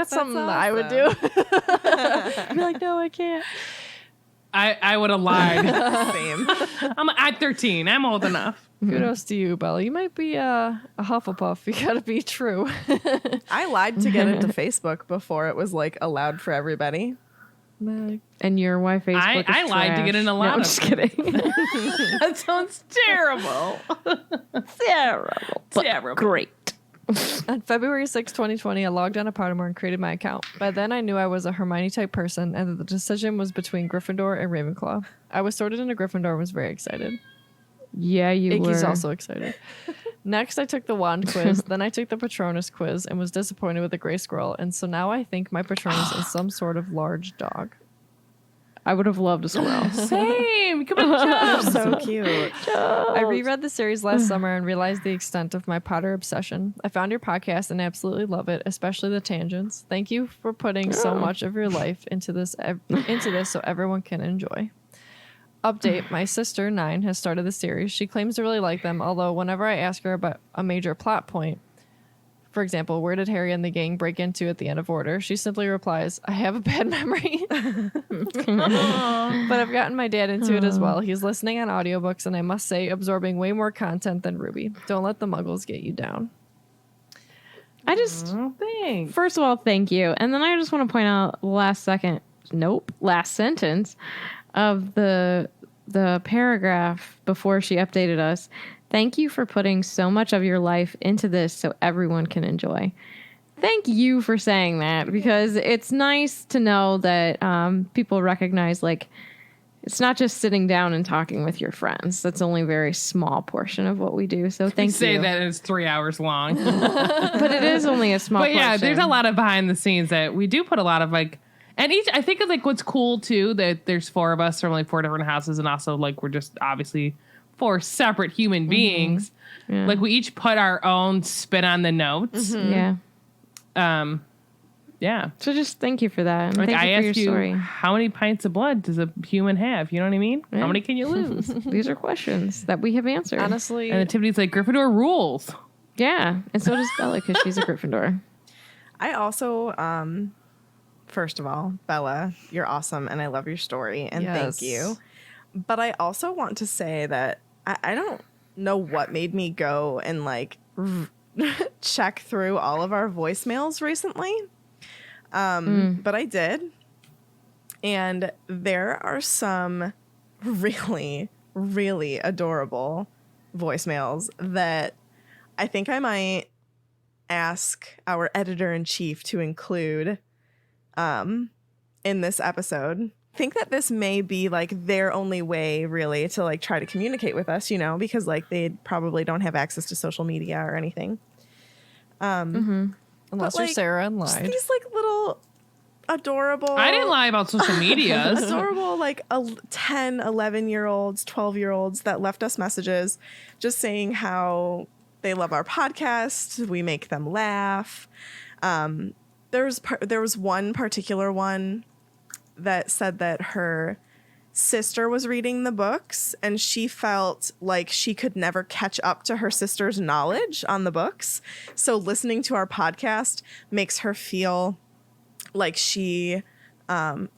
S5: something that I would do. I'd be like, no, I can't.
S1: I would have lied.
S4: Same.
S1: I'm 13. I'm old enough.
S5: Kudos to you, Bella. You might be a Hufflepuff. You gotta be true.
S4: I lied to get into Facebook before it was like allowed for everybody.
S3: And your wife Facebook
S1: I
S3: is
S1: lied to get in a
S3: trash.
S1: lot
S3: No, I'm
S1: of
S3: just
S1: them.
S3: kidding.
S1: That sounds terrible.
S3: Terrible. But
S1: Terrible.
S3: great.
S5: On February 6, 2020, I logged on to Pottermore and created my account. By then, I knew I was a Hermione-type person and that the decision was between Gryffindor and Ravenclaw. I was sorted into Gryffindor and was very excited.
S3: Yeah, you
S5: Iggy's
S3: were.
S5: also excited. Next, I took the wand quiz. Then I took the Patronus quiz and was disappointed with the gray squirrel. And so now I think my Patronus is some sort of large dog.
S3: I would have loved a squirrel.
S1: Same. Come on, Chubbs.
S4: So cute.
S5: I reread the series last summer and realized the extent of my Potter obsession. I found your podcast and absolutely love it, especially the tangents. Thank you for putting so much of your life into this so everyone can enjoy. Update, my sister, 9, has started the series. She claims to really like them, although whenever I ask her about a major plot point, for example, where did Harry and the gang break into at the end of Order, she simply replies, I have a bad memory. But I've gotten my dad into it as well. He's listening on audiobooks and I must say absorbing way more content than Ruby. Don't let the muggles get you down.
S3: I just,
S1: Thanks.
S3: first of all, thank you. And then I just want to point out last sentence of the paragraph before she updated us. Thank you for putting so much of your life into this so everyone can enjoy. Thank you for saying that, because it's nice to know that people recognize, like, it's not just sitting down and talking with your friends. That's only a very small portion of what we do. So thank you.
S1: Say that it's 3 hours long.
S3: But it is only a small
S1: But yeah,
S3: portion.
S1: there's a lot of behind the scenes that we do put a lot of, like, and each, I think, like, what's cool too, that there's 4 of us from like 4 different houses, and also, like, we're just obviously 4 separate human beings.
S3: Yeah.
S1: Like, we each put our own spin on the notes.
S3: Yeah.
S1: Yeah.
S3: So just thank you for that. And
S1: Like,
S3: thank
S1: I
S3: you for your
S1: asked you,
S3: story.
S1: how many pints of blood does a human have? You know what I mean?
S3: Yeah.
S1: How many can you lose?
S3: These are questions that we have answered.
S5: Honestly,
S1: And Tiffany's like, Gryffindor rules.
S3: Yeah. And so does Bella, because she's a Gryffindor.
S4: I also, first of all, Bella, you're awesome, and I love your story, and thank you. But I also want to say that I don't know what made me go and, like, check through all of our voicemails recently. But I did. And there are some really, really adorable voicemails that I think I might ask our editor-in-chief to include in this episode. I think that this may be, like, their only way, really, to, like, try to communicate with us, you know, because, like, they probably don't have access to social media or anything.
S5: unless
S4: but,
S5: you're
S4: like,
S5: Sarah and
S4: just
S5: lied.
S4: these, like, little adorable...
S1: I didn't lie about social media.
S4: adorable, like, 10, 11-year-olds, 12-year-olds that left us messages just saying how they love our podcast. We make them laugh. There was one particular one that said that her sister was reading the books and she felt like she could never catch up to her sister's knowledge on the books. So listening to our podcast makes her feel like she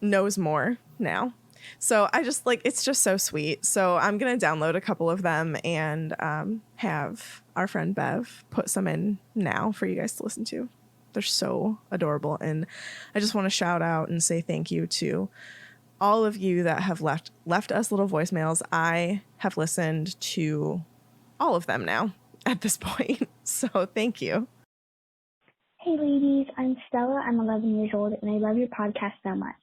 S4: knows more now. So I just, like, it's just so sweet. So I'm going to download a couple of them and have our friend Bev put some in now for you guys to listen to. They're so adorable. And I just want to shout out and say thank you to all of you that have left us little voicemails. I have listened to all of them now at this point. So thank you.
S6: Hey ladies, I'm Stella. I'm 11 years old and I love your podcast so much.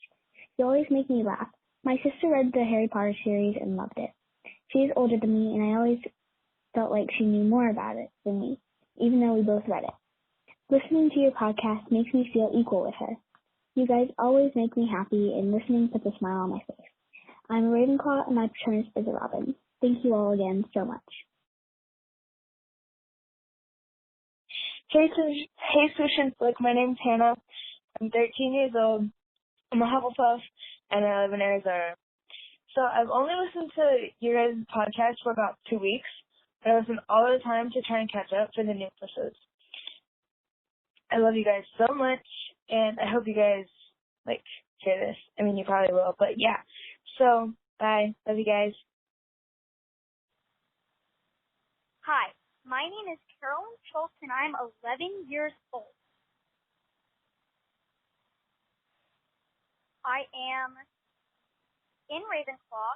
S6: You always make me laugh. My sister read the Harry Potter series and loved it. She is older than me and I always felt like she knew more about it than me, even though we both read it. Listening to your podcast makes me feel equal with her. You guys always make me happy and listening puts a smile on my face. I'm a Ravenclaw and my Patronus is a Robin. Thank you all again so much.
S7: Hey, Swish and Flick. My name's Hannah. I'm 13 years old. I'm a Hufflepuff, and I live in Arizona. So I've only listened to your guys' podcast for about 2 weeks, but I listen all the time to try and catch up for the new episodes. I love you guys so much, and I hope you guys, like, hear this. I mean, you probably will, but yeah. So, bye. Love you guys.
S8: Hi, my name is Carolyn Schultz, and I'm 11 years old. I am in Ravenclaw.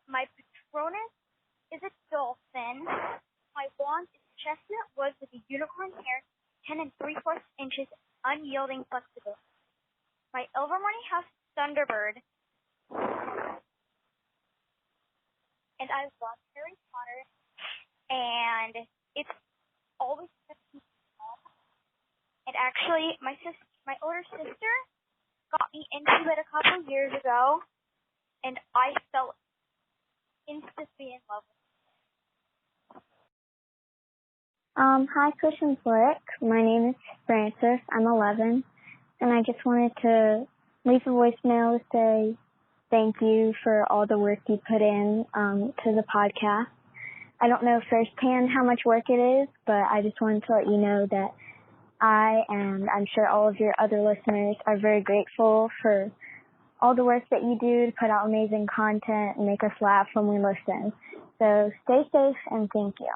S8: My Patronus is a dolphin. My wand is chestnut wood with a unicorn hair, 10 3/4 inches, unyielding flexibility. My Ilvermorny house is Thunderbird. And I love Harry Potter. And it's always kept me calm. And actually, my older sister got me into it a couple years ago, and I fell instantly in love with it.
S6: Hi, Chris and Flick. My name is Francis. I'm 11, and I just wanted to leave a voicemail to say thank you for all the work you put in to the podcast. I don't know firsthand how much work it is, but I just wanted to let you know that I and I'm sure all of your other listeners are very grateful for all the work that you do to put out amazing content and make us laugh when we listen. So stay safe and thank you.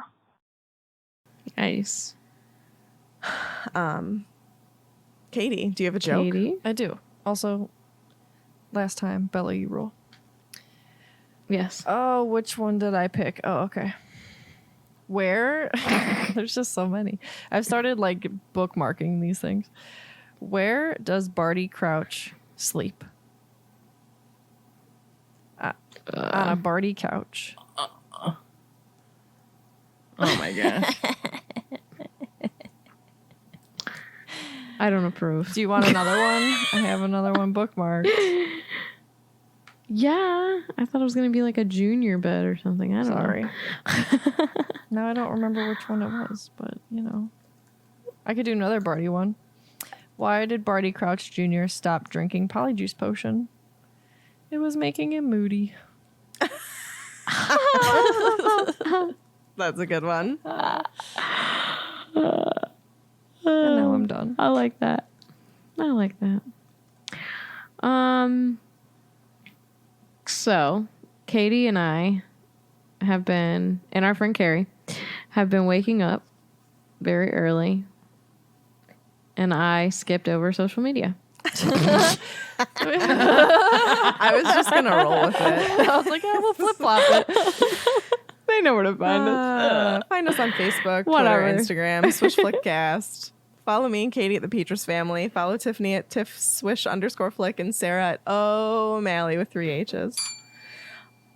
S3: Nice.
S4: Katie, do you have a joke?
S3: Katie?
S5: I do. Also, last time, Bella, you rule.
S3: Yes.
S5: Oh, which one did I pick? Oh, okay. Where? There's just so many. I've started like bookmarking these things. Where does Barty Crouch sleep? On a Barty couch.
S1: Oh my gosh.
S3: I don't approve.
S5: Do you want another one? I have another one bookmarked.
S3: Yeah, I thought it was gonna be like a junior bed or something. I don't
S5: Sorry.
S3: know.
S5: Now I don't remember which one it was, but you know, I could do another Barty one. Why did Barty Crouch Jr. stop drinking Polyjuice Potion? It was making him moody.
S4: That's a good one.
S5: And now I'm done.
S3: I like that. So Katie and I have been, and our friend Carrie, have been waking up very early, and I skipped over social media.
S4: I was just gonna roll with it.
S5: I was like, I will flip flop it.
S3: They know where to find us.
S4: Find us on Facebook,
S3: Whatever.
S4: Twitter, Instagram, Swish Flickcast. Follow me and Katie at the Petrus Family. Follow Tiffany at Tiff_Swish_Flick and Sarah at O'Malley with 3 H's.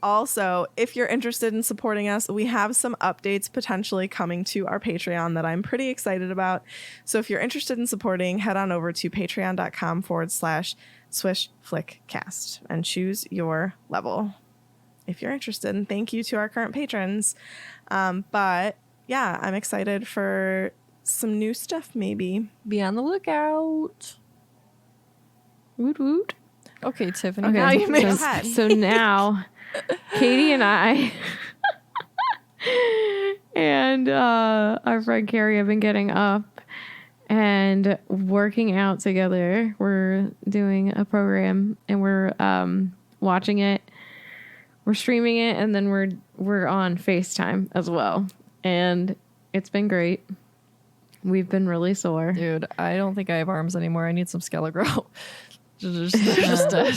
S4: Also, if you're interested in supporting us, we have some updates potentially coming to our Patreon that I'm pretty excited about. So if you're interested in supporting, head on over to patreon.com/swishflickcast and choose your level if you're interested. And thank you to our current patrons. But yeah, I'm excited for some new stuff maybe.
S5: Be on the lookout.
S3: Woot woot.
S5: Okay, Tiffany.
S3: Okay,
S5: Now you may
S4: Go ahead.
S3: so now Katie and I and our friend Carrie have been getting up and working out together. We're doing a program and we're watching it. We're streaming it, and then we're on FaceTime as well. And it's been great. We've been really sore.
S5: Dude, I don't think I have arms anymore. I need some Skelegro. just dead.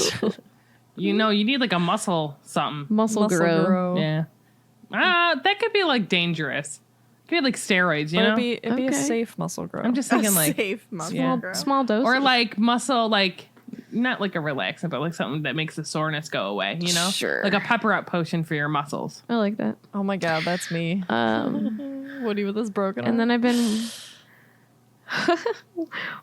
S1: You know, you need like a muscle something.
S3: Muscle grow.
S1: Yeah. That could be like dangerous. Could be like steroids, you
S5: But
S1: know?
S5: it'd be a
S3: Okay.
S5: safe muscle growth.
S1: I'm just thinking like,
S4: Safe muscle
S1: Yeah.
S4: growth.
S3: Small dose.
S1: or like muscle, like not like a relaxant, but like something that makes the soreness go away, you know?
S3: Sure.
S1: Like a pepper up potion for your muscles.
S3: I like that.
S5: Oh my god, that's me. Woody with his broken arm.
S3: And then I've been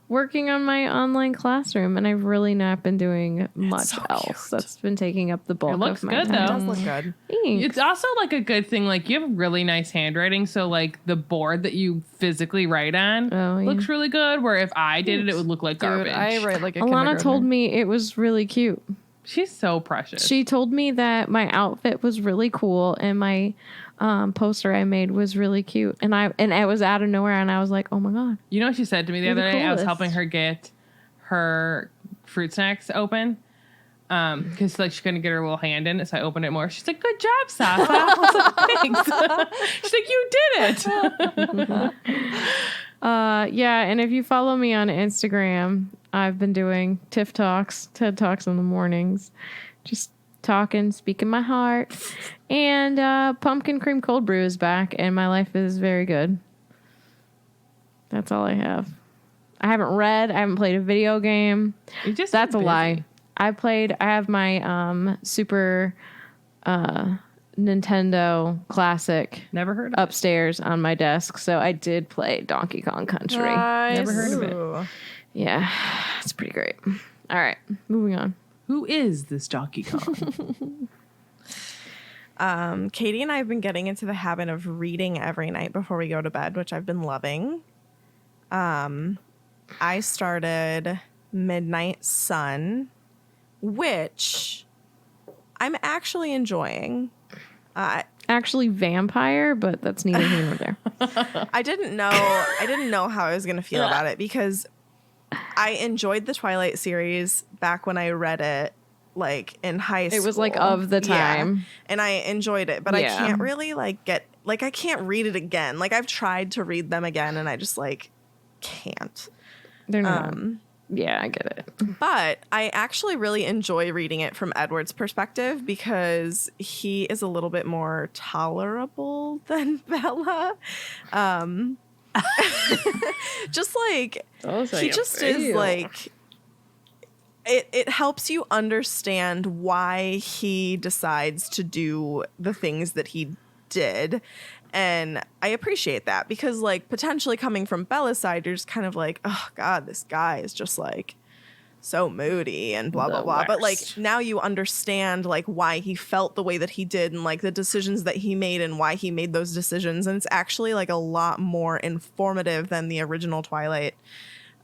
S3: working on my online classroom, and I've really not been doing much
S5: so
S3: else.
S5: cute.
S3: That's been taking up the bulk
S1: It looks
S3: of my
S1: good,
S3: time.
S4: It
S1: though.
S4: does look good.
S3: Thanks.
S1: It's also like a good thing. Like you have really nice handwriting, so like the board that you physically write on
S3: Oh, yeah.
S1: looks really good. Where if I did it, it would look like
S5: Dude,
S1: garbage.
S5: I write like a
S3: Alana told
S5: kindergartner.
S3: me it was really cute.
S1: She's so precious.
S3: She told me that my outfit was really cool, and my poster I made was really cute. And it was out of nowhere, and I was like, oh my god.
S1: You know what she said to me the
S3: You're
S1: other
S3: the
S1: day? I was
S3: coolest.
S1: helping her get her fruit snacks open. Because like she couldn't get her little hand in it, so I opened it more. She's like, "Good job, Safa." I was like, "Thanks." She's like, "You did it."
S3: Yeah, and if you follow me on Instagram, I've been doing TED Talks in the mornings. Just talking, speaking my heart. And pumpkin cream cold brew is back, and my life is very good. That's all I have. I haven't read. I haven't played a video game.
S1: You just
S3: That's a
S1: busy.
S3: lie. I have my Super Nintendo Classic
S1: Never heard of
S3: upstairs on my desk, so I did play Donkey Kong Country.
S5: Nice.
S1: Never heard of it.
S4: Ooh.
S3: Yeah, it's pretty great. All right, moving on.
S1: Who is this Donkey Kong?
S4: Katie and I have been getting into the habit of reading every night before we go to bed, which I've been loving. I started Midnight Sun, which I'm actually enjoying.
S3: Actually, vampire, but that's neither here nor there.
S4: I didn't know how I was going to feel about it because I enjoyed the Twilight series back when I read it, like in high school.
S3: It was like of the time.
S4: Yeah, and I enjoyed it, but I
S3: Yeah.
S4: can't really I can't read it again. Like I've tried to read them again, and I just can't.
S3: They're not. Yeah, I get it.
S4: But I actually really enjoy reading it from Edward's perspective because he is a little bit more tolerable than Bella. Just like he just is like it helps you understand why he decides to do the things that he did. And I appreciate that because, like, potentially coming from Bella's side, you're just kind of like, oh, God, this guy is just, like, so moody and blah, blah, blah. But, like, now you understand, like, why he felt the way that he did and, like, the decisions that he made and why he made those decisions. And it's actually, like, a lot more informative than the original Twilight.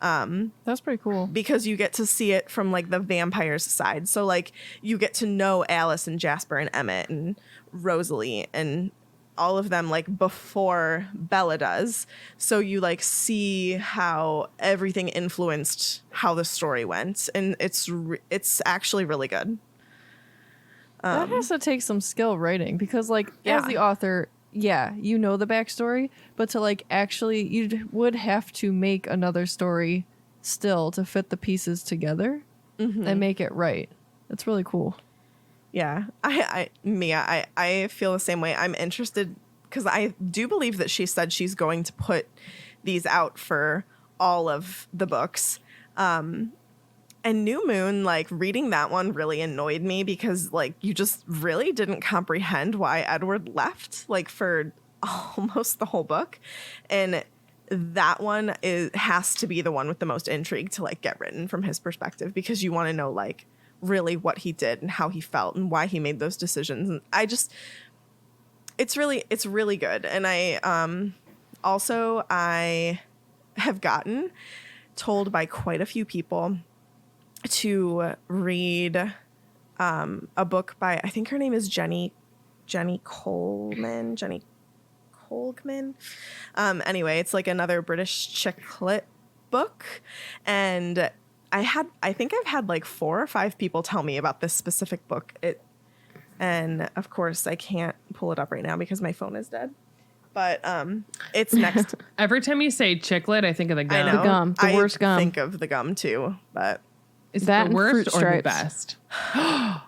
S5: That's pretty cool.
S4: Because you get to see it from, like, the vampire's side. So, like, you get to know Alice and Jasper and Emmett and Rosalie and all of them, like, before Bella does. So you, like, see how everything influenced how the story went. And it's actually really good.
S5: That has to take some skill writing because, like,
S4: Yeah.
S5: as the author, yeah, you know the backstory, but to, like, actually, you would have to make another story still to fit the pieces together and make it right. That's really cool.
S4: Yeah, Mia, I feel the same way. I'm interested because I do believe that she said she's going to put these out for all of the books. And New Moon, like, reading that one really annoyed me because, like, you just really didn't comprehend why Edward left, like, for almost the whole book. And that one has to be the one with the most intrigue to, like, get written from his perspective because you want to know, like, really what he did and how he felt and why he made those decisions. And it's really good. And I have gotten told by quite a few people to read a book by, I think her name is Jenny Colman. Anyway, it's like another British chick lit book. And I think I've had like 4 or 5 people tell me about this specific book. And of course I can't pull it up right now because my phone is dead. But it's next.
S1: Every time you say chiclet, I think of the gum.
S4: I know.
S3: The gum, the worst gum.
S4: I think of the gum too, but
S1: Is
S3: That
S1: it
S3: and
S1: the worst
S3: Fruit
S1: or the
S3: Stripes.
S1: best?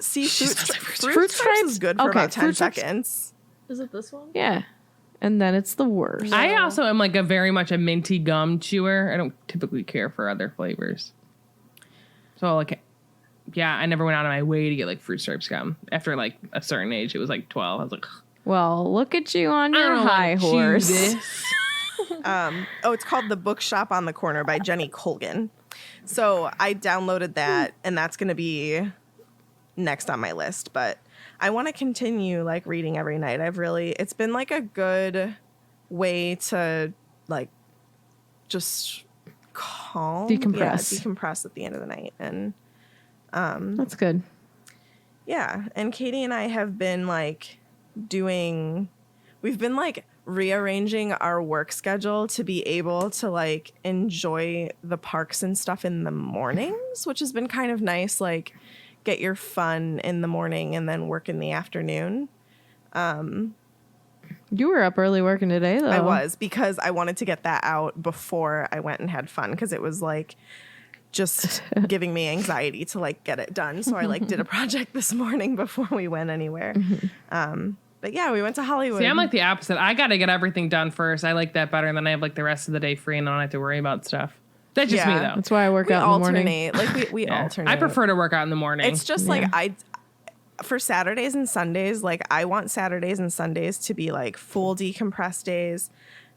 S4: see,
S3: Fruit
S4: fruit stripes
S3: Stripes
S4: is good for
S3: okay,
S4: about 10
S3: Fruit Stripes-
S4: seconds.
S5: Is it this one?
S3: Yeah. And then it's the worst.
S1: I also am like very much a minty gum chewer. I don't typically care for other flavors. So like, yeah, I never went out of my way to get like Fruit Stripes gum. After like a certain age, it was like 12. I was like,
S3: Well, look at you on
S1: I
S3: your
S1: don't
S3: high
S1: want to chew
S3: horse.
S1: this.
S4: It's called The Bookshop on the Corner by Jenny Colgan. So I downloaded that, and that's going to be next on my list. But I want to continue like reading every night. It's been like a good way to like just calm, decompress at the end of the night. And
S3: That's good.
S4: yeah, and Katie and I have been like we've been like rearranging our work schedule to be able to like enjoy the parks and stuff in the mornings, which has been kind of nice. Like get your fun in the morning and then work in the afternoon.
S3: You were up early working today, though.
S4: I was, because I wanted to get that out before I went and had fun, because it was like just giving me anxiety to like get it done. So I like did a project this morning before we went anywhere. But yeah, we went to Hollywood.
S1: See, I'm like the opposite. I got to get everything done first. I like that better, and then I have like the rest of the day free, and I don't have to worry about stuff. That's just me, though.
S3: That's why I work
S4: we
S3: out in the morning.
S4: alternate. Like we
S1: Yeah.
S4: alternate.
S1: I prefer to work out in the morning.
S4: It's just like for Saturdays and Sundays, like I want Saturdays and Sundays to be like full decompress days,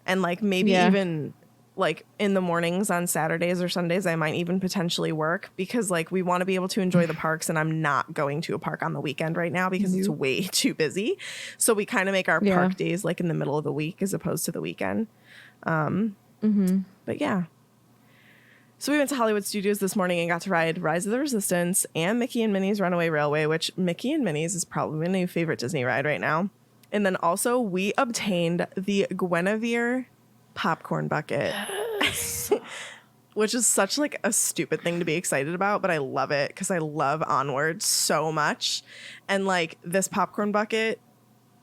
S4: and like maybe even like in the mornings on Saturdays or Sundays, I might even potentially work, because like we want to be able to enjoy the parks, and I'm not going to a park on the weekend right now because it's way too busy. So we kind of make our park days like in the middle of the week as opposed to the weekend. But yeah. So we went to Hollywood Studios this morning and got to ride Rise of the Resistance and Mickey and Minnie's Runaway Railway, which Mickey and Minnie's is probably my new favorite Disney ride right now. And then also we obtained the Guinevere popcorn bucket, which is such like a stupid thing to be excited about, but I love it because I love Onward so much. And like this popcorn bucket,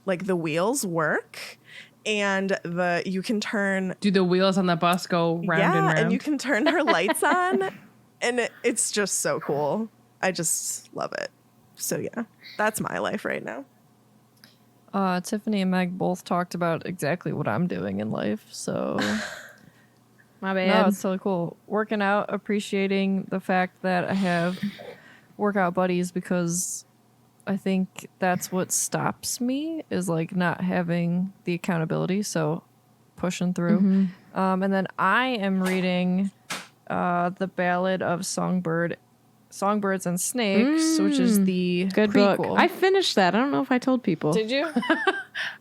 S4: like the wheels work, and you can turn
S1: Do the wheels on the bus go round and round?
S4: and you can turn her lights on, and it's just so cool. I just love it. So yeah, that's my life right now.
S5: Tiffany and Meg both talked about exactly what I'm doing in life, so
S3: My
S5: no,
S3: bad.
S5: it's totally cool. Working out, appreciating the fact that I have workout buddies, because I think that's what stops me is like not having the accountability. So pushing through. And then I am reading The Ballad of Songbirds and Snakes, which is the
S3: Good
S5: prequel.
S3: book. I finished that. I don't know if I told people.
S5: Did you?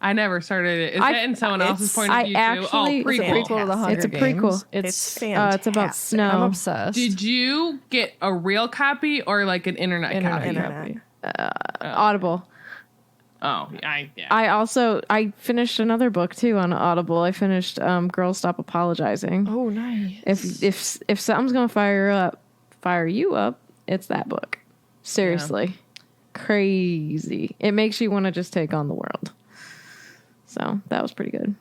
S1: I never started it. Is that in someone else's point of
S3: I
S1: view
S3: actually-
S1: too? Oh,
S5: It's a
S1: prequel.
S5: prequel to the Hunger
S3: It's a
S5: Games.
S3: prequel.
S4: It's
S3: It's about
S4: fantastic.
S3: no.
S5: I'm obsessed.
S1: Did you get a real copy or like an internet copy?
S4: Internet.
S3: Audible.
S1: Oh, yeah.
S3: I finished another book too on Audible. I finished Girls Stop Apologizing.
S5: Oh, nice.
S3: If something's gonna fire you up, it's that book. Seriously. Crazy. It makes you want to just take on the world. So that was pretty good.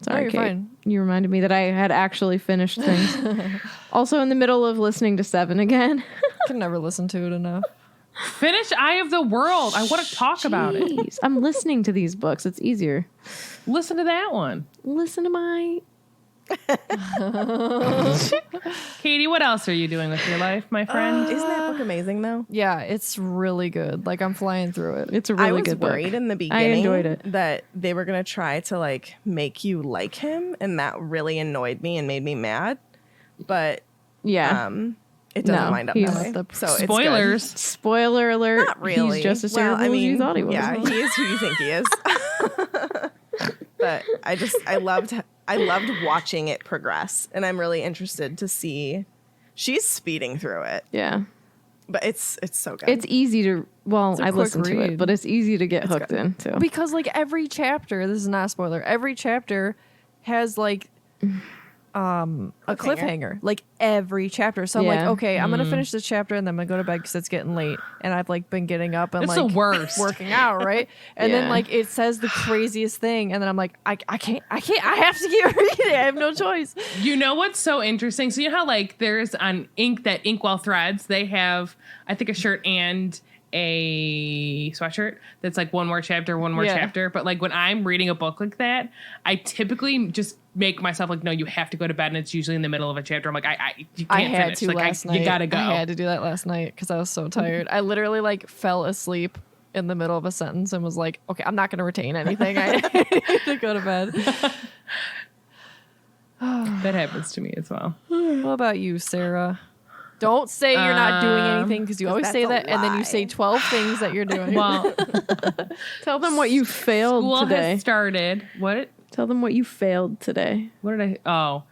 S3: Sorry,
S5: you're
S3: Kate.
S5: fine.
S3: You reminded me that I had actually finished things. Also in the middle of listening to Seven again.
S5: Can never listen to it enough.
S1: Finish Eye of the World. I want to talk about it.
S3: Jeez. I'm listening to these books. It's easier.
S1: Listen to that one.
S3: Listen to my...
S1: Katie, what else are you doing with your life, my friend?
S4: Isn't that book amazing though?
S5: Yeah, it's really good. Like, I'm flying through it.
S3: It's a really
S4: I was
S3: good book.
S4: worried in the beginning
S3: I enjoyed it.
S4: that they were gonna try to like make you like him, and that really annoyed me and made me mad. But
S3: Yeah.
S4: it doesn't
S3: No,
S4: wind up
S3: he's-
S4: that way. So it's good.
S1: Spoilers.
S3: Spoiler alert.
S4: Not really.
S3: He's just as
S4: Well,
S3: terrible as you thought he was.
S4: Yeah, he is who you think he is. But I loved watching it progress, and I'm really interested to see. She's speeding through it,
S3: Yeah.
S4: but it's so good.
S3: It's easy to, well,
S5: a
S3: I
S5: quick
S3: listened to it,
S5: read.
S3: but it's easy to get hooked
S4: good.
S3: into.
S5: Because, like, every chapter, this is not a spoiler, every chapter has, like, a cliffhanger. Like, every chapter. So I'm like,
S3: Yeah.
S5: okay, I'm going to finish this chapter, and then I'm going to go to bed because it's getting late. And I've, like, been getting up and,
S1: It's
S5: like,
S1: the worst.
S5: working out, right? And then,
S3: Yeah.
S5: like, it says the craziest thing. And then I'm like, I can't, I have to keep reading. I have no choice.
S1: You know what's so interesting? So you know how like there's on Inkwell Threads, they have I think a shirt and a sweatshirt that's like one more
S5: Yeah.
S1: chapter. But like when I'm reading a book like that, I typically just make myself like, no, you have to go to bed, and it's usually in the middle of a chapter. I'm like, you can't
S5: I had
S1: finish.
S5: to
S1: Like,
S5: last night.
S1: You gotta go.
S5: I had to do that last night because I was so tired. I literally like fell asleep in the middle of a sentence and was like, okay, I'm not going to retain anything. I need to go to bed.
S1: That happens to me as well.
S5: What about you, Sarah? Don't say you're not doing anything because you always
S4: that's
S5: say
S4: a
S5: that and then you
S4: lie.
S5: say 12 things that you're doing.
S1: Well,
S3: Tell them what you failed
S1: school
S3: today.
S1: has started. What?
S3: Tell them what you failed today.
S1: What did I? Oh,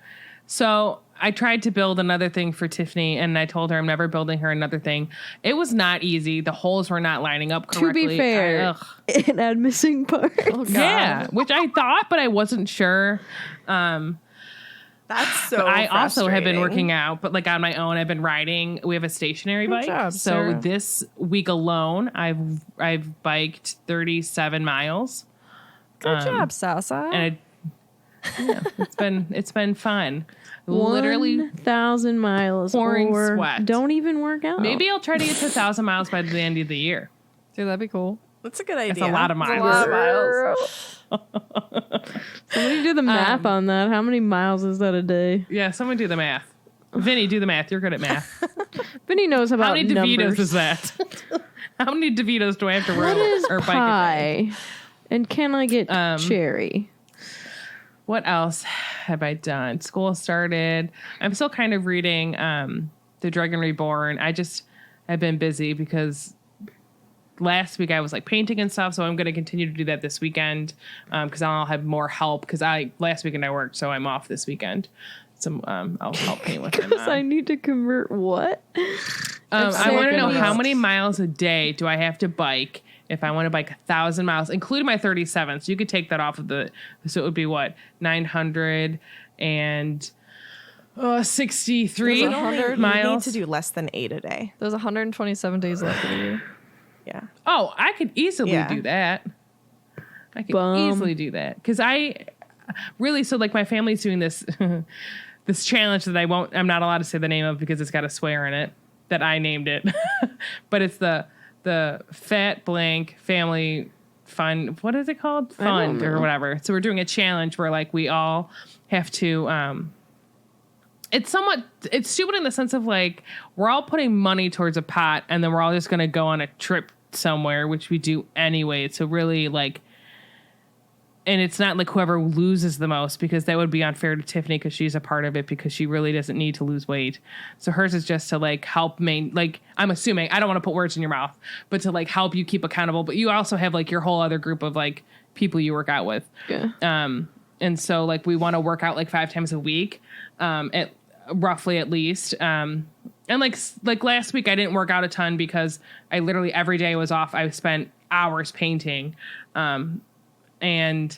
S1: so I tried to build another thing for Tiffany, and I told her I'm never building her another thing. It was not easy. The holes were not lining up correctly.
S3: To be fair, it had missing parts.
S1: Yeah, which I thought, but I wasn't sure.
S4: That's so.
S1: But I also have been
S4: frustrating.
S1: working out, but like on my own, I've been riding. We have a stationary bike.
S5: job,
S1: so
S5: Sarah.
S1: this week alone, I've biked 37 miles.
S5: Good job, Sasa.
S1: And it's been fun. Literally
S3: 1,000 miles.
S1: pouring
S3: or
S1: sweat.
S3: Don't even work out.
S1: maybe I'll try to get to 1,000 miles by the end of the year.
S5: Dude, that'd be cool.
S4: That's a good idea.
S1: It's a lot of miles.
S5: A lot of miles.
S3: Somebody do the math on that. How many miles is that a day?
S1: Yeah, someone do the math. Vinny, do the math. You're good at math.
S3: Vinny knows about
S1: How many
S3: numbers.
S1: DeVitos is that? How many DeVitos do I have to
S3: What
S1: roll
S3: is
S1: or bike?
S3: pie? And can I get
S1: Um,
S3: cherry?
S1: What else have I done? School started. I'm still kind of reading The Dragon Reborn. I've been busy because last week I was like painting and stuff, so I'm going to continue to do that this weekend because I'll have more help because last weekend I worked, so I'm off this weekend. So I'll help paint with them.
S3: Because I need to convert what?
S1: I want to know
S5: Sarah
S1: how
S5: needs-
S1: many miles a day do I have to bike if I want to bike 1,000 miles, including my 37. So you could take that off of so it would be what, 963
S5: There's 100
S1: miles.
S4: You need to do less than 8 a day.
S5: There's 127 days left of the year.
S4: Yeah.
S1: Oh, I could easily
S4: Yeah.
S1: do that. I could
S3: Bum.
S1: easily do that because I really, so like my family's doing this this challenge that I'm not allowed to say the name of because it's got a swear in it that I named it. But it's the Fat Blank Family Fund. What is it called? Fund or whatever. So we're doing a challenge where like we all have to it's stupid in the sense of like we're all putting money towards a pot and then we're all just going to go on a trip somewhere, which we do anyway. So really like, and it's not like whoever loses the most, because that would be unfair to Tiffany because she's a part of it because she really doesn't need to lose weight. So hers is just to like help like I'm assuming, I don't want to put words in your mouth, but to like help you keep accountable. But you also have like your whole other group of like people you work out with.
S3: Yeah.
S1: And so like we want to work out like 5 times a week, roughly at least. And like last week I didn't work out a ton because I literally every day I was off. I spent hours painting. And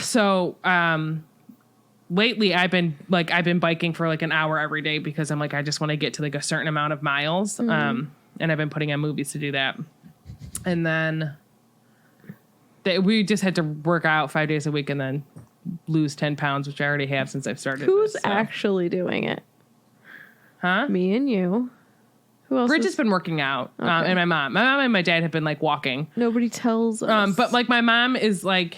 S1: so lately I've been biking for like an hour every day because I'm like, I just want to get to like a certain amount of miles. And I've been putting on movies to do that. And then we just had to work out 5 days a week and then lose 10 pounds, which I already have since I've started.
S3: Who's actually doing it?
S1: Huh?
S3: Me and you. Who else?
S1: Bridget's been working out, and my mom. My mom and my dad have been like walking.
S3: Nobody tells us.
S1: But like my mom is like,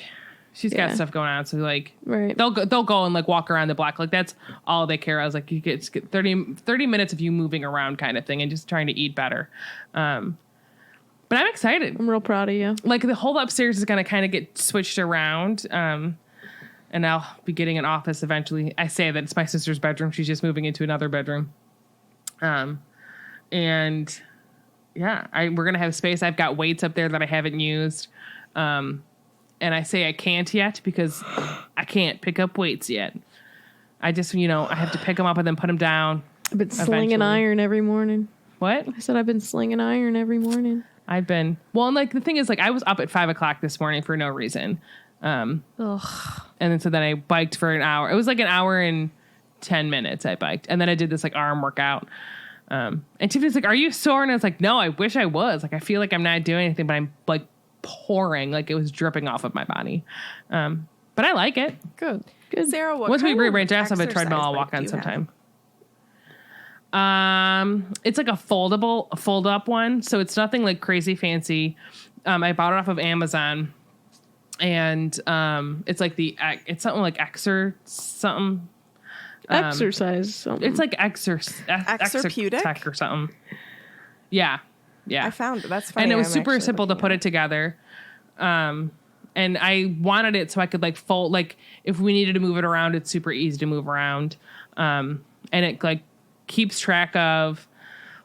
S1: she's got stuff going on, so like they'll go and like walk around the block. Like that's all they care. I was like, you get 30 minutes of you moving around kind of thing and just trying to eat better. But I'm excited.
S3: I'm real proud of you.
S1: Like the whole upstairs is going to kind of get switched around. And I'll be getting an office eventually. I say that it's my sister's bedroom. She's just moving into another bedroom. And yeah, we're going to have space. I've got weights up there that I haven't used. And I say I can't yet because I can't pick up weights yet. I just, I have to pick them up and then put them down.
S3: I've been slinging iron every morning.
S1: What?
S3: I said I've been slinging iron every morning.
S1: And like the thing is like I was up at 5 o'clock this morning for no reason. And then so then I biked for an hour. It was like an hour and 10 minutes I biked. And then I did this like arm workout. And Tiffany's like, are you sore? And I was like, no, I wish I was. Like, I feel like I'm not doing anything, but I'm like pouring, like it was dripping off of my body. But I like it.
S3: Good.
S4: Sarah, what
S1: once we
S4: kind
S1: rearrange, I also have a
S4: exercise
S1: treadmill I'll
S4: bike
S1: walk
S4: do
S1: on
S4: you
S1: sometime. It's like a fold up one. So it's nothing like crazy fancy. I bought it off of Amazon. And it's like it's something like something.
S3: Exercise something.
S1: It's like
S4: Exerputic
S1: tech or something. Yeah.
S4: I found that's funny.
S1: And it was
S4: I'm
S1: super
S4: actually
S1: simple to put it together. And I wanted it so I could like fold, like if we needed to move it around, it's super easy to move around. And it like keeps track of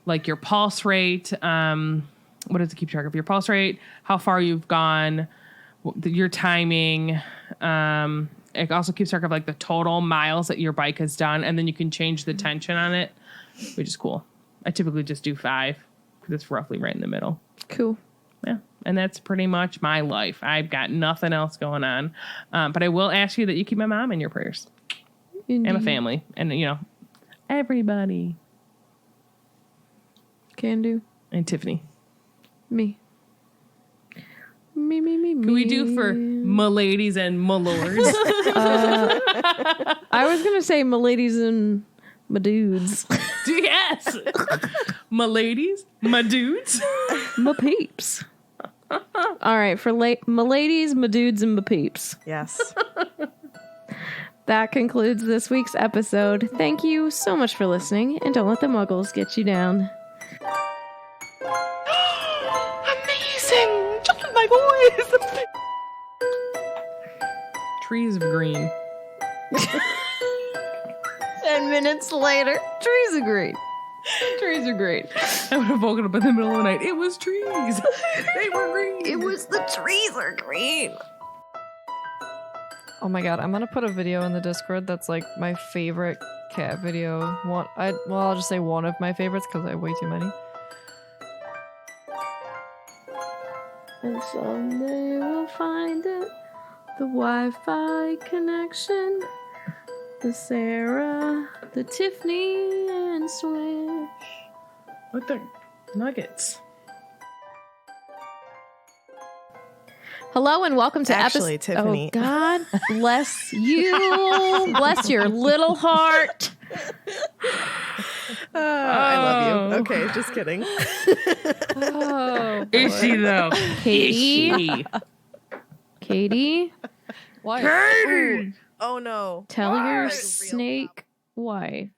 S1: like your pulse rate. What does it keep track of? Your pulse rate, how far you've gone, your timing. It also keeps track of like the total miles that your bike has done. And then you can change the tension on it, which is cool. I typically just do 5 because it's roughly right in the middle.
S3: Cool.
S1: Yeah. And that's pretty much my life. I've got nothing else going on. But I will ask you that you keep my mom in your prayers.
S3: Indeed.
S1: And my family. And, everybody.
S3: Can do.
S1: And Tiffany.
S3: Me.
S1: Can we do for Maladies and Malords?
S3: I was going to say Maladies and my dudes.
S1: Yes. Maladies, my dudes.
S3: My peeps. All right, for Maladies, my dudes, and my peeps.
S4: Yes.
S3: That concludes this week's episode. Thank you so much for listening, and don't let the muggles get you down.
S4: Amazing! Just my voice!
S1: Trees of green.
S3: 10 minutes later, trees are green. Trees are great.
S1: I would have woken up in the middle of the night. It was trees. They were green.
S3: It was the trees are green.
S5: Oh my god, I'm gonna put a video in the Discord that's like my favorite cat video. I'll just say one of my favorites because I have way too many.
S3: And someday we'll find it. The Wi-Fi connection. The Sarah, the Tiffany, and Swish.
S1: What the nuggets?
S3: Hello and welcome to
S4: Actually,
S3: episode.
S4: Tiffany.
S3: Oh God bless you. Bless your little heart.
S4: I love you. Okay, just kidding.
S3: Oh,
S1: Is she though?
S3: Katie. Katie,
S5: Why?
S4: Oh no.
S3: tell your
S4: Real
S3: snake wife